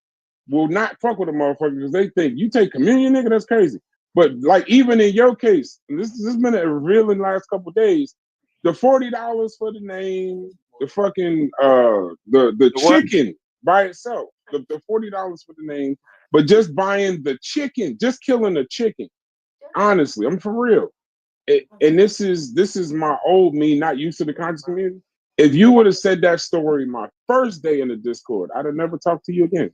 B: will not fuck with a motherfucker because they think you take communion, nigga, that's crazy. But like, even in your case, and this has been a real in the last couple of days, the $40 for the name, the fucking the chicken by itself, the $40 for the name, but just buying the chicken, just killing the chicken. Honestly, I'm for real. And this is my old me, not used to the conscious community. If you would have said that story my first day in the Discord, I'd have never talked to you again.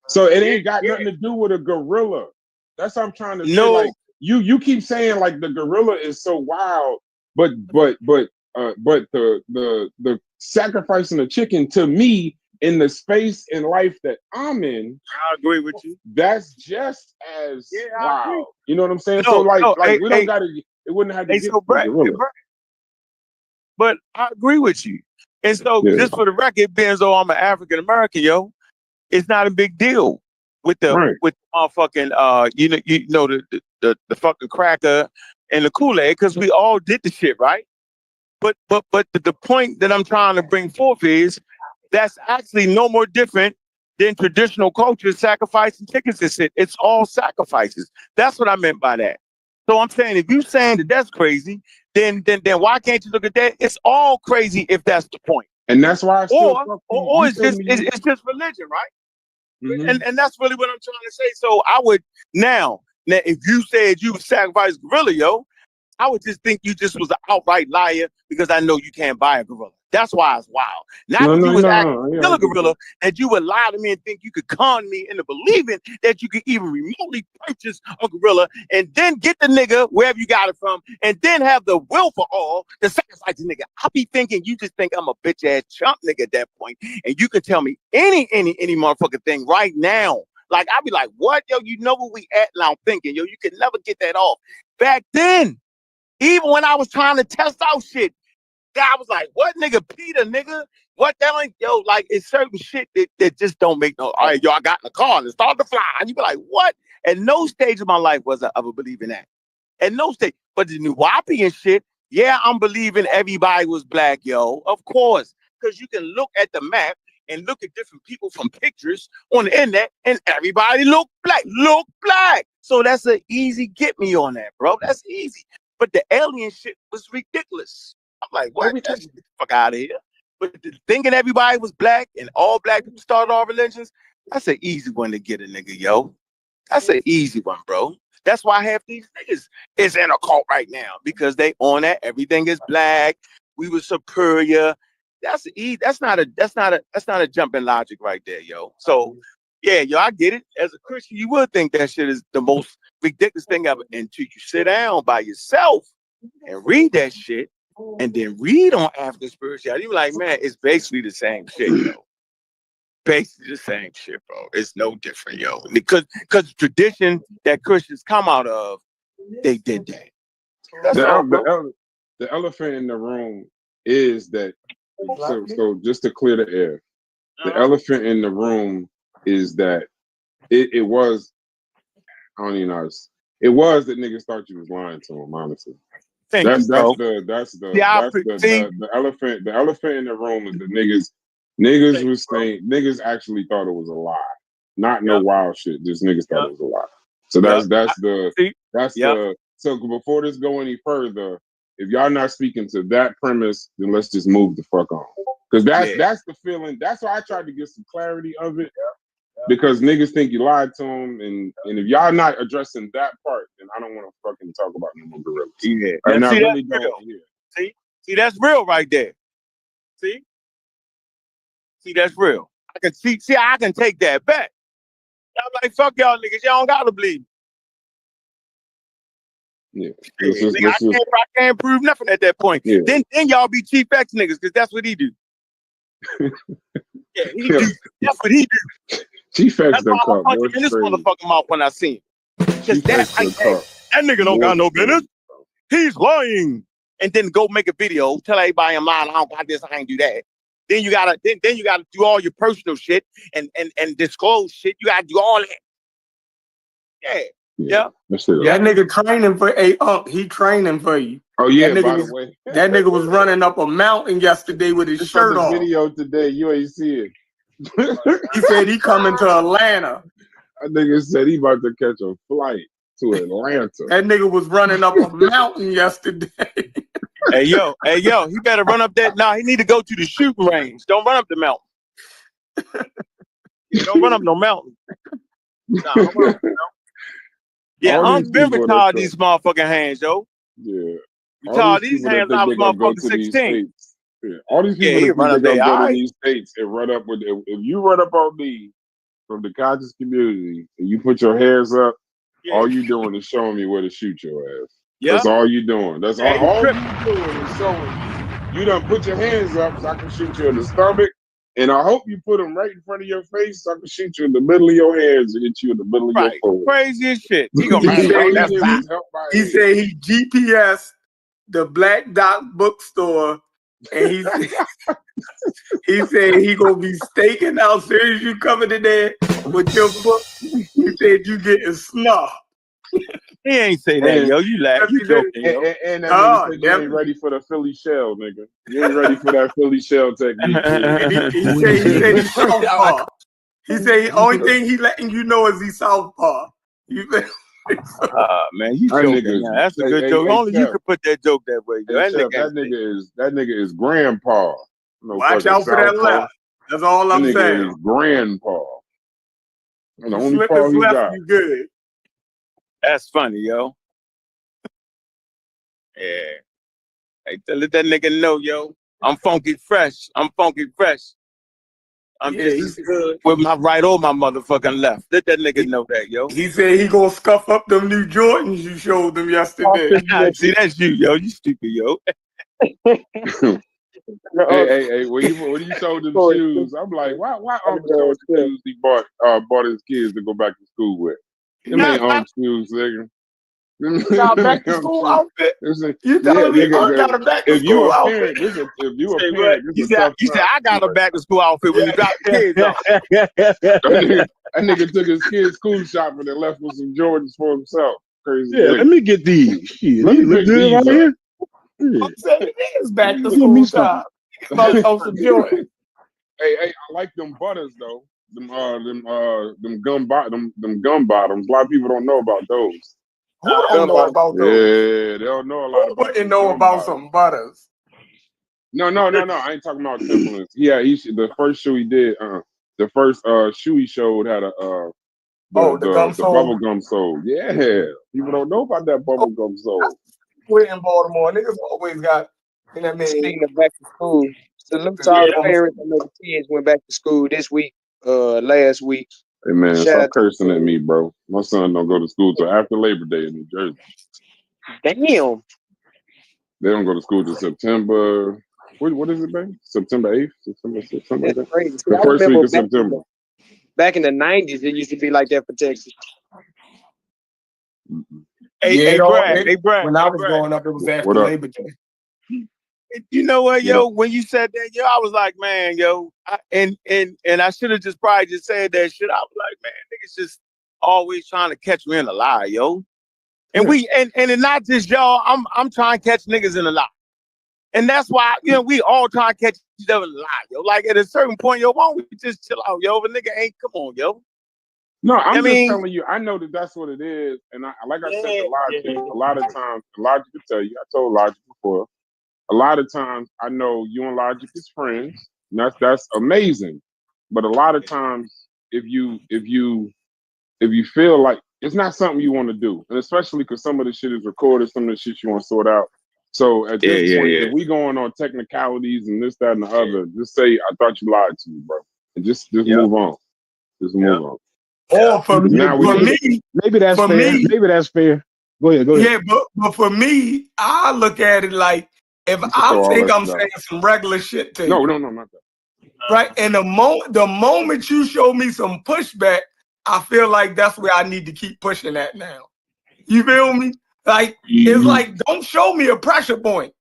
B: So it ain't got nothing to do with a gorilla. That's what I'm trying to say. Like, you keep saying like the gorilla is so wild, but the sacrificing the chicken, to me, in the space in life that I'm in,
G: I agree with you.
B: That's just as wild. You know what I'm saying? So we don't gotta. It wouldn't have to get gorilla.
G: But I agree with you. And so, just for the record, being as though I'm an African American, yo, it's not a big deal with the motherfucking you know the fucking cracker and the Kool-Aid, because we all did the shit, right? But the point that I'm trying to bring forth is that's actually no more different than traditional culture sacrificing chickens and shit. It's all sacrifices. That's what I meant by that. So I'm saying, if you're saying that that's crazy, then why can't you look at that? It's all crazy if that's the point.
B: And that's why I still
G: or it's just religion, right? Mm-hmm. And that's really what I'm trying to say. So I would now if you said you would sacrifice gorilla, yo, I would just think you just was an outright liar because I know you can't buy a gorilla. That's why it's wild. Not that you was actually kill a gorilla, that you would lie to me and think you could con me into believing that you could even remotely purchase a gorilla and then get the nigga wherever you got it from and then have the will for all to sacrifice the nigga. I be thinking you just think I'm a bitch ass chump nigga at that point, and you can tell me any motherfucking thing right now. Like, I'd be like, what? Yo, you know where we at? And I'm thinking, yo, you can never get that off. Back then, Even when I was trying to test out shit, I was like, what nigga, Peter, nigga? What that ain't, yo, like it's certain shit that just don't make no, all right, yo, I got in the car and it started to fly. And you be like, what? At no stage of my life was I ever believing that. At no stage. But the Nuwapi and shit, yeah, I'm believing everybody was black, yo. Of course. Because you can look at the map and look at different people from pictures on the internet and everybody look black. Look black. So that's an easy get me on that, bro. That's easy. But the alien shit was ridiculous. I'm like, what? Get the fuck out of here. But thinking everybody was black and all black people started all religions, that's an easy one to get a nigga, yo. That's an easy one, bro. That's why half these niggas is in a cult right now because they on that everything is black. We were superior. That's easy. That's not a jumping logic right there, yo. So yeah, yo, I get it. As a Christian, you would think that shit is the most ridiculous thing ever until you sit down by yourself and read that shit and then read on after spirituality. You're like, man, it's basically the same shit, yo. Basically the same shit, bro. It's no different, yo. Because the tradition that Christians come out of, they did that. That's all, bro.
B: The elephant in the room is that. So just to clear the air, the elephant in the room is that it was. I don't even know. It was that niggas thought you was lying to them. Honestly, that's the elephant. The elephant in the room is the niggas was saying niggas actually thought it was a lie, not no wild shit. Just niggas thought it was a lie. So so before this go any further, if y'all not speaking to that premise, then let's just move the fuck on. Because that's the feeling. That's why I tried to get some clarity of it. Because niggas think you lied to them, and if y'all not addressing that part, then I don't want to fucking talk about no more gorillas.
G: Yeah,
B: and I really
G: don't.
B: Yeah.
G: See, that's real right there. See, that's real. I can take that back. I'm like, fuck y'all niggas, y'all don't gotta believe.
B: Yeah,
G: I can't prove nothing at that point.
B: Yeah.
G: Then y'all be Chief X niggas, because that's what he do. Yeah, he do. That's what he do.
B: Chief X
G: done caught. Punch him in this motherfucking mouth when I see him. Because that nigga don't got no business. He's lying. And then go make a video, tell everybody I'm lying. I don't got this. I ain't do that. Then you gotta do all your personal shit and disclose shit. You gotta do all that. Yeah.
D: That nigga training for he training for you.
B: Oh yeah,
D: by the way. That nigga was running up a mountain yesterday with his shirt on.
B: Video today, you ain't see it.
D: He said he coming to Atlanta.
B: That nigga said he about to catch a flight to Atlanta.
D: That nigga was running up a mountain yesterday.
G: Hey yo, he better run up that. Nah, he need to go to the shooting range. Don't run up the mountain. Don't run up no mountain. Nah, don't run up the mountain. Yeah, I'm been retarded these motherfucking hands, yo.
B: Yeah.
G: Retard these hands I was motherfucking 16.
B: Yeah. All these people that go to these states and run up with if you run up on me from the conscious community and you put your hands up, all you doing is showing me where to shoot your ass. Yeah. That's all you doing. That's all you doing is showing you done put your hands up so I can shoot you in the stomach. And I hope you put them right in front of your face so I can shoot you in the middle of your hands and hit you in the middle of your forehead.
G: Crazy as shit.
D: He said he GPS the Black Dot bookstore and he said he gonna be staking out as soon as you coming in there with your book. He said you getting snuffed.
G: He ain't say that, yo. You laugh. You joking, yo.
B: And that nigga said you ain't ready for the Philly shell, nigga. You ain't ready for that Philly shell technique.
D: He said he's southpaw. He said the only thing he letting you know is he's southpaw. You feel?
G: Man, you joking. That's a good joke. Only you could put that joke that way. Yo.
B: That nigga is grandpa.
D: No, watch out for that left. That's all I'm saying.
B: Is grandpa. And the only
D: slip
B: paw he
D: left,
B: got.
D: You good.
G: That's funny, yo. Yeah. Hey, let that nigga know, yo. I'm funky fresh. I'm just good with my right or my motherfucking left. Let that nigga know that, yo.
D: He said he gonna scuff up them new Jordans you showed them yesterday.
G: See, that's you, yo. You stupid, yo.
B: Hey, when you showed them shoes, I'm like, why Uncle showed the shoes he bought his kids to go back to school with? Them ain't shoes, nigga.
D: Got back to school outfit. You telling me got a back to
B: if you
D: school
B: a
D: outfit?
B: parent, if you a
G: Say what?
B: parent, this is a tough
G: You said
B: time.
G: I got a back to school outfit when you drop the kids off.
B: That nigga took his kids school shopping and left with some Jordans for himself. Crazy.
F: Yeah, let me get these. Shit,
B: Let me
F: these look
B: pick
F: good
B: these
F: right
B: up.
F: here.
D: I'm saying it is back to
F: Give
D: school
F: me
D: time.
F: some.
D: About some joy.
B: Hey, I like them butters though. Them gum bottoms. A lot of people don't know about those.
D: Who don't know about those?
B: Yeah, they don't know a lot
D: Who
B: about.
D: wouldn't know
B: gum
D: about
B: bottoms.
D: some butters?
B: No. I ain't talking about Timberlands. Yeah, the first shoe he did. The first shoe he showed had a
D: the gum
B: the
D: sole?
B: bubble gum sole. Yeah, people don't know about that bubble gum sole.
D: We're in Baltimore. Niggas always got, you know what I mean?
H: Speaking of back to school, salute to all the parents and the kids went back to school this week, last week.
B: Hey man,
H: Shout
B: stop
H: out to
B: cursing at me, bro. My son don't go to school till after Labor Day in New Jersey.
H: Damn.
B: They don't go to school till September. What is it, man? September 8th? September 6th, something like
H: That's
B: that.
H: crazy. See,
B: The
H: I
B: first week
H: remember
B: of September.
H: back in the 90s, it used to be like that for Texas.
G: Hey, Brad.
D: When I was growing up, it was after
B: What up?
D: Labor Day.
G: You know what, yo? When you said that, yo, I was like, man, yo, and I should have just probably just said that shit. I was like, man, niggas just always trying to catch me in a lie, yo. And we and it's not just y'all. I'm trying to catch niggas in a lie, and that's why we all trying to catch each other in a lie, yo. Like at a certain point, yo, why don't we just chill out, yo? If a nigga ain't, come on, yo.
B: No, I'm just telling you. I know that's what it is, and I said to Logic, a lot of times, Logic will tell you. I told Logic before. A lot of times, I know you and Logic is friends. And that's amazing. But a lot of times, if you feel like it's not something you want to do, and especially because some of the shit is recorded, some of the shit you want to sort out. So at this point, if we going on technicalities and this, that, and the other, just say I thought you lied to me, bro, and just move on. Just move on.
D: Or for me,
F: maybe that's fair. Maybe that's fair. Go ahead.
D: Yeah, but for me, I look at it like if I think I'm saying some regular shit to you.
B: No, not that.
D: Right, and the moment you show me some pushback, I feel like that's where I need to keep pushing that now. You feel me? Like it's like don't show me a pressure point.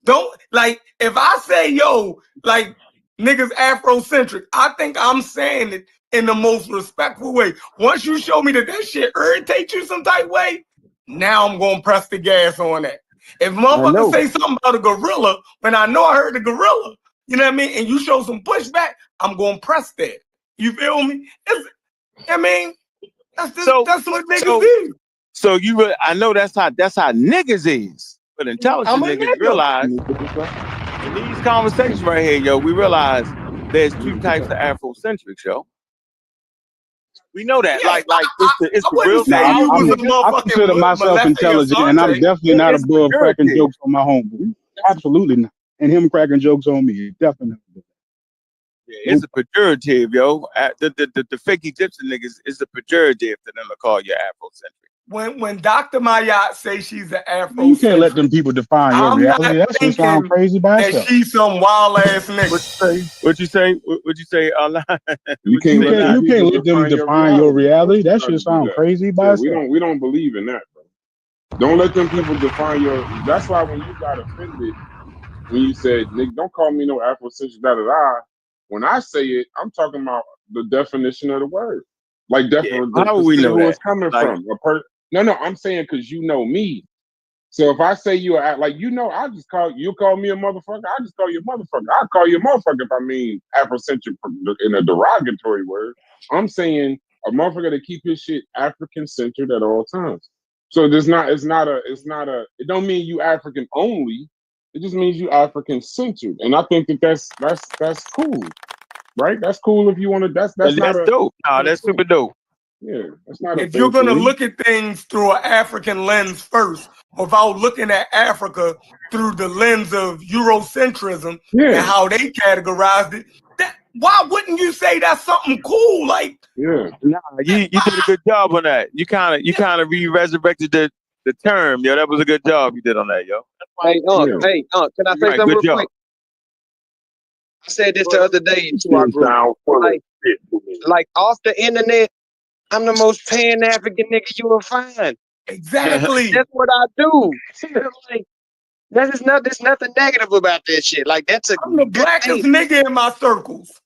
D: Don't like if I say yo like niggas Afrocentric, I think I'm saying it in the most respectful way. Once you show me that shit irritates you some type way, now I'm gonna press the gas on that. If motherfuckers say something about a gorilla when I know I heard the gorilla, you know what I mean, and you show some pushback, I'm gonna press that. You feel me? That's what niggas do.
G: So I know that's how niggas is, but intelligent niggas realize in these conversations right here, yo, we realize there's two types of Afrocentrics, yo. We know that, like it's the real
D: say
G: thing.
D: you was a
F: I consider
D: motherfucking
F: myself intelligent, and I'm definitely not above cracking jokes on my homeboy. Absolutely not. And him cracking jokes on me, definitely.
G: Yeah, it's a pejorative, yo. The fakey gypsy niggas is a pejorative to them to call you Afrocentric.
D: When Dr. Mayat say she's an Afrocentric,
F: You can't let them people define your reality. That shit sound crazy by
D: that
F: itself.
D: she's some wild ass nigga.
G: What you say?
B: You can't let them
F: define your reality. That shit sound crazy by itself.
B: We don't believe in that, bro. Don't let them people define your. That's why when you got offended, when you said, "Nigga, don't call me no Afrocentric," da da da. When I say it, I'm talking about the definition of the word, like
G: how we know
B: who
G: that?
B: it's coming from. No, I'm saying because you know me. So if I say you are like, I just call me a motherfucker. I just call you a motherfucker. I call you a motherfucker if I mean Afrocentric in a derogatory word. I'm saying a motherfucker to keep his shit African centered at all times. So it don't mean you African only. It just means you African centered. And I think that's cool. Right? That's cool if you want to. That's
G: dope. No, that's super dope.
B: Yeah, that's not.
D: If you're gonna look at things through an African lens first, without looking at Africa through the lens of Eurocentrism and how they categorized it, why wouldn't you say that's something cool? Like,
B: yeah,
G: nah, you did a good job on that. You kind of re-resurrected the term, yo. That was a good job you did on that, yo.
H: Hey, can I say something real quick? I said this the other day to our group. Like off the internet, I'm the most pan-African nigga you will find.
D: Exactly.
H: That's what I do. Like, there's nothing negative about that shit. Like, that's a
D: I'm the
H: good
D: blackest
H: thing.
D: nigga in my circles.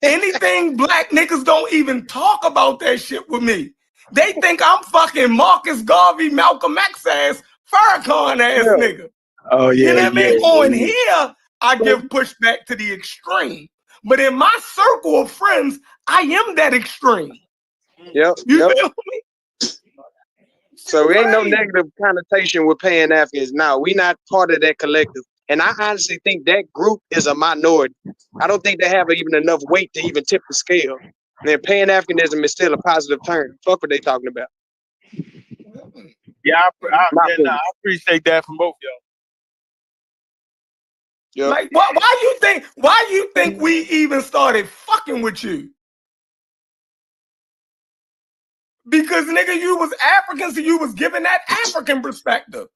D: Anything black niggas don't even talk about that shit with me. They think I'm fucking Marcus Garvey, Malcolm X ass, Farrakhan ass nigga.
G: Oh yeah,
D: You know what I mean?
G: yeah.
D: On here, I give pushback to the extreme. But in my circle of friends, I am that extreme.
H: Yep.
D: You feel me?
H: So ain't no
D: Crazy.
H: negative connotation with Pan Africans. No, we not part of that collective. And I honestly think that group is a minority. I don't think they have even enough weight to even tip the scale. And Pan Africanism is still a positive term. Fuck what they talking about.
G: Yeah, I
H: opinion.
G: appreciate that from both y'all.
H: Yep.
D: Like, why you think we even started fucking with you? Because nigga, you was African, so you was given that African perspective.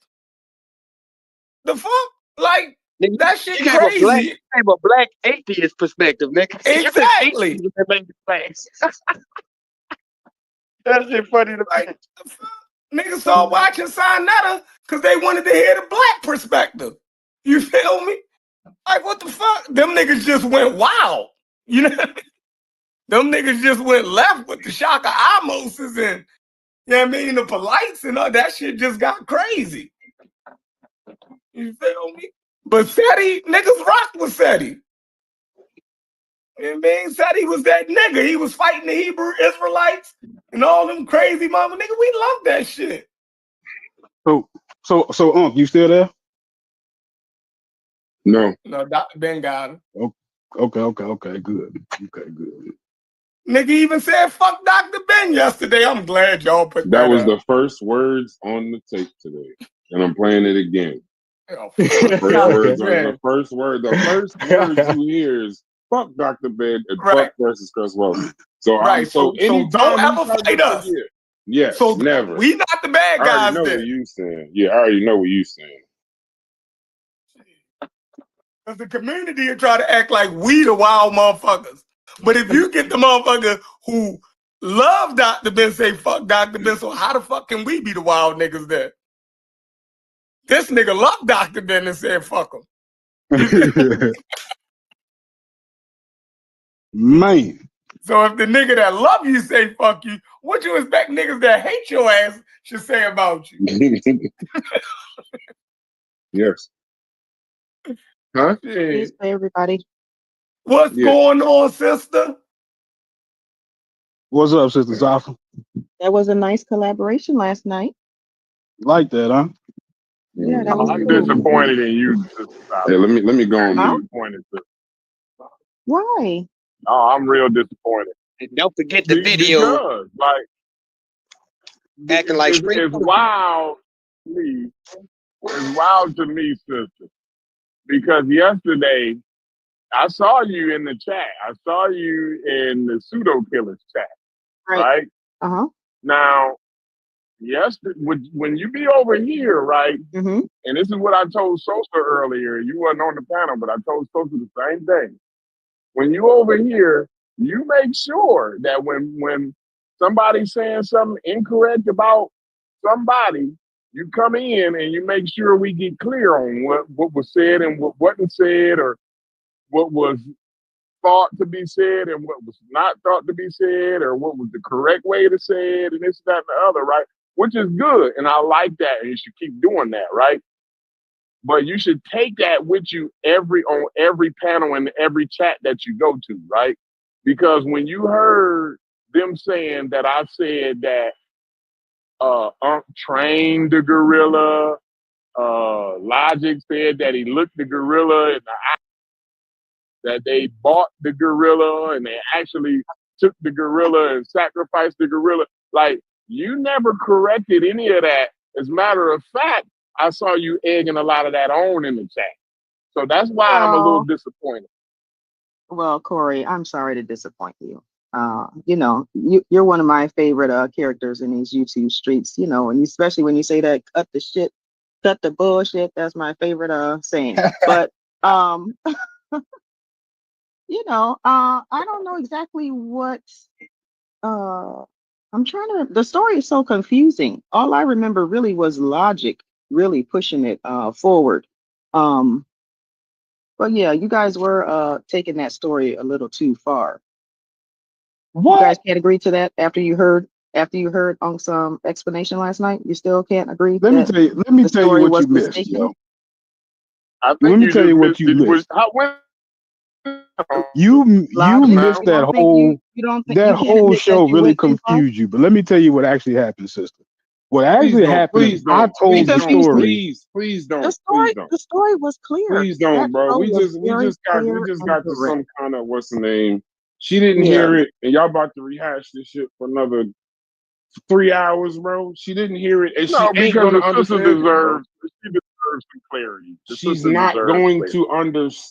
D: The fuck? Like,
H: Nigga,
D: that shit
H: you gave
D: crazy.
H: a black atheist perspective, nigga.
D: Exactly.
H: That shit funny to
D: like, the fuck? Niggas started watching Sinetta because they wanted to hear the black perspective. You feel me? Like, what the fuck? Them niggas just went wild. You know what I mean? Them niggas just went left with the Shaka Amoses and, you know what I mean, the Polites and all that shit just got crazy. You feel me? But Seti, niggas rocked with Seti. You know what I mean? Seti was that nigga. He was fighting the Hebrew Israelites and all them crazy mama nigga. We love that shit.
F: So, you still there?
B: No.
D: No, Dr. Ben got him.
F: Okay, good. Okay, good.
D: Nigga even said fuck Dr. Ben yesterday. I'm glad y'all put
B: That
D: that
B: was
D: up.
B: the first words on the tape today. And I'm playing it again.
D: Oh,
B: The first word you hear is fuck Dr. Ben and fuck versus Chris Wilson. So
D: so don't ever fight us.
B: Yes,
D: so
B: never.
D: We not the bad
B: I
D: guys.
B: already know what you saying. Yeah, I already know what you saying.
D: Because the community will try to act like we the wild motherfuckers. But if you get the motherfucker who love Dr. Ben say fuck Dr. Ben, so how the fuck can we be the wild niggas there? This nigga loved Dr. Ben and said fuck him.
F: Man.
D: So if the nigga that love you say fuck you, what you expect niggas that hate your ass should say about you?
B: Yes. Huh?
I: Peace to everybody.
D: What's going on, sister?
F: What's up, Sister Zafa?
I: That was a nice collaboration last night.
F: Like that, huh?
I: Yeah, that was
E: I'm
I: cool.
E: disappointed in you, Sister
B: Hey, let me go on
I: Huh?
B: mute.
E: Disappointed.
I: Why?
E: Oh, I'm real disappointed.
H: And don't forget the video.
E: Because, like,
H: acting like
E: it's wild to me. It's wild to me, sister. Because yesterday I saw you in the chat. I saw you in the pseudo killers chat. Right?
I: Uh-huh.
E: Now, yesterday when you be over here, right?
I: Mm-hmm.
E: And this is what I told Sosa earlier. You wasn't on the panel, but I told Sosa the same thing. When you over here, you make sure that when somebody's saying something incorrect about somebody, you come in and you make sure we get clear on what was said and what wasn't said, or what was thought to be said and what was not thought to be said, or what was the correct way to say it, and this, that, and the other, right? Which is good, and I like that, and you should keep doing that, right? But you should take that with you on every panel and every chat that you go to, right? Because when you heard them saying that I said that trained the gorilla, Logic said that he looked the gorilla in the eye, that they bought the gorilla and they actually took the gorilla and sacrificed the gorilla. Like, you never corrected any of that. As a matter of fact, I saw you egging a lot of that on in the chat. So that's why I'm a little disappointed.
I: Well, Corey, I'm sorry to disappoint you. You're one of my favorite characters in these YouTube streets, and especially when you say that cut the bullshit, that's my favorite saying. But I don't know exactly what I'm trying to. The story is so confusing. All I remember really was logic, really pushing it forward. Um, but yeah, you guys were taking that story a little too far. You
F: What?
I: guys can't agree to that after you heard on some explanation last night. You still can't agree
F: Let me
I: that
F: tell you. Let me
I: the
F: tell you
I: story
F: what you
I: was
F: missed,
I: mistaken.
F: yo.
E: I
F: Let
E: think
F: me
E: you
F: tell
E: just
F: you what
E: missed
F: you
E: it. Was
F: missed.
E: how when
F: You
I: Logic.
F: missed
E: now?
I: You don't
F: that
I: think
F: whole
I: you don't think
F: that
I: you can't
F: whole
I: admit that
F: show
I: you
F: really
I: went too far?
F: confused you. But let me tell you what actually happened, sister. What actually happened is
B: Please
F: I
B: don't,
I: You
F: told
B: please
F: the
B: don't,
I: confused me.
F: story.
B: please don't, please don't,
I: The story was clear.
B: please
I: That
B: don't, bro.
I: show was
B: We
I: very clear
B: just
I: and
B: got to
I: direct.
B: some kind of what's the name? She didn't
I: Yeah.
B: hear it, and y'all about to rehash this shit for another 3 hours, bro. She didn't hear it, and she
E: No,
B: ain't
E: because
B: gonna
E: the sister
B: understand it, bro.
E: deserves. She deserves some clarity. The
B: She's
E: sister
B: not
E: deserves
B: going
E: clarity.
B: to understand.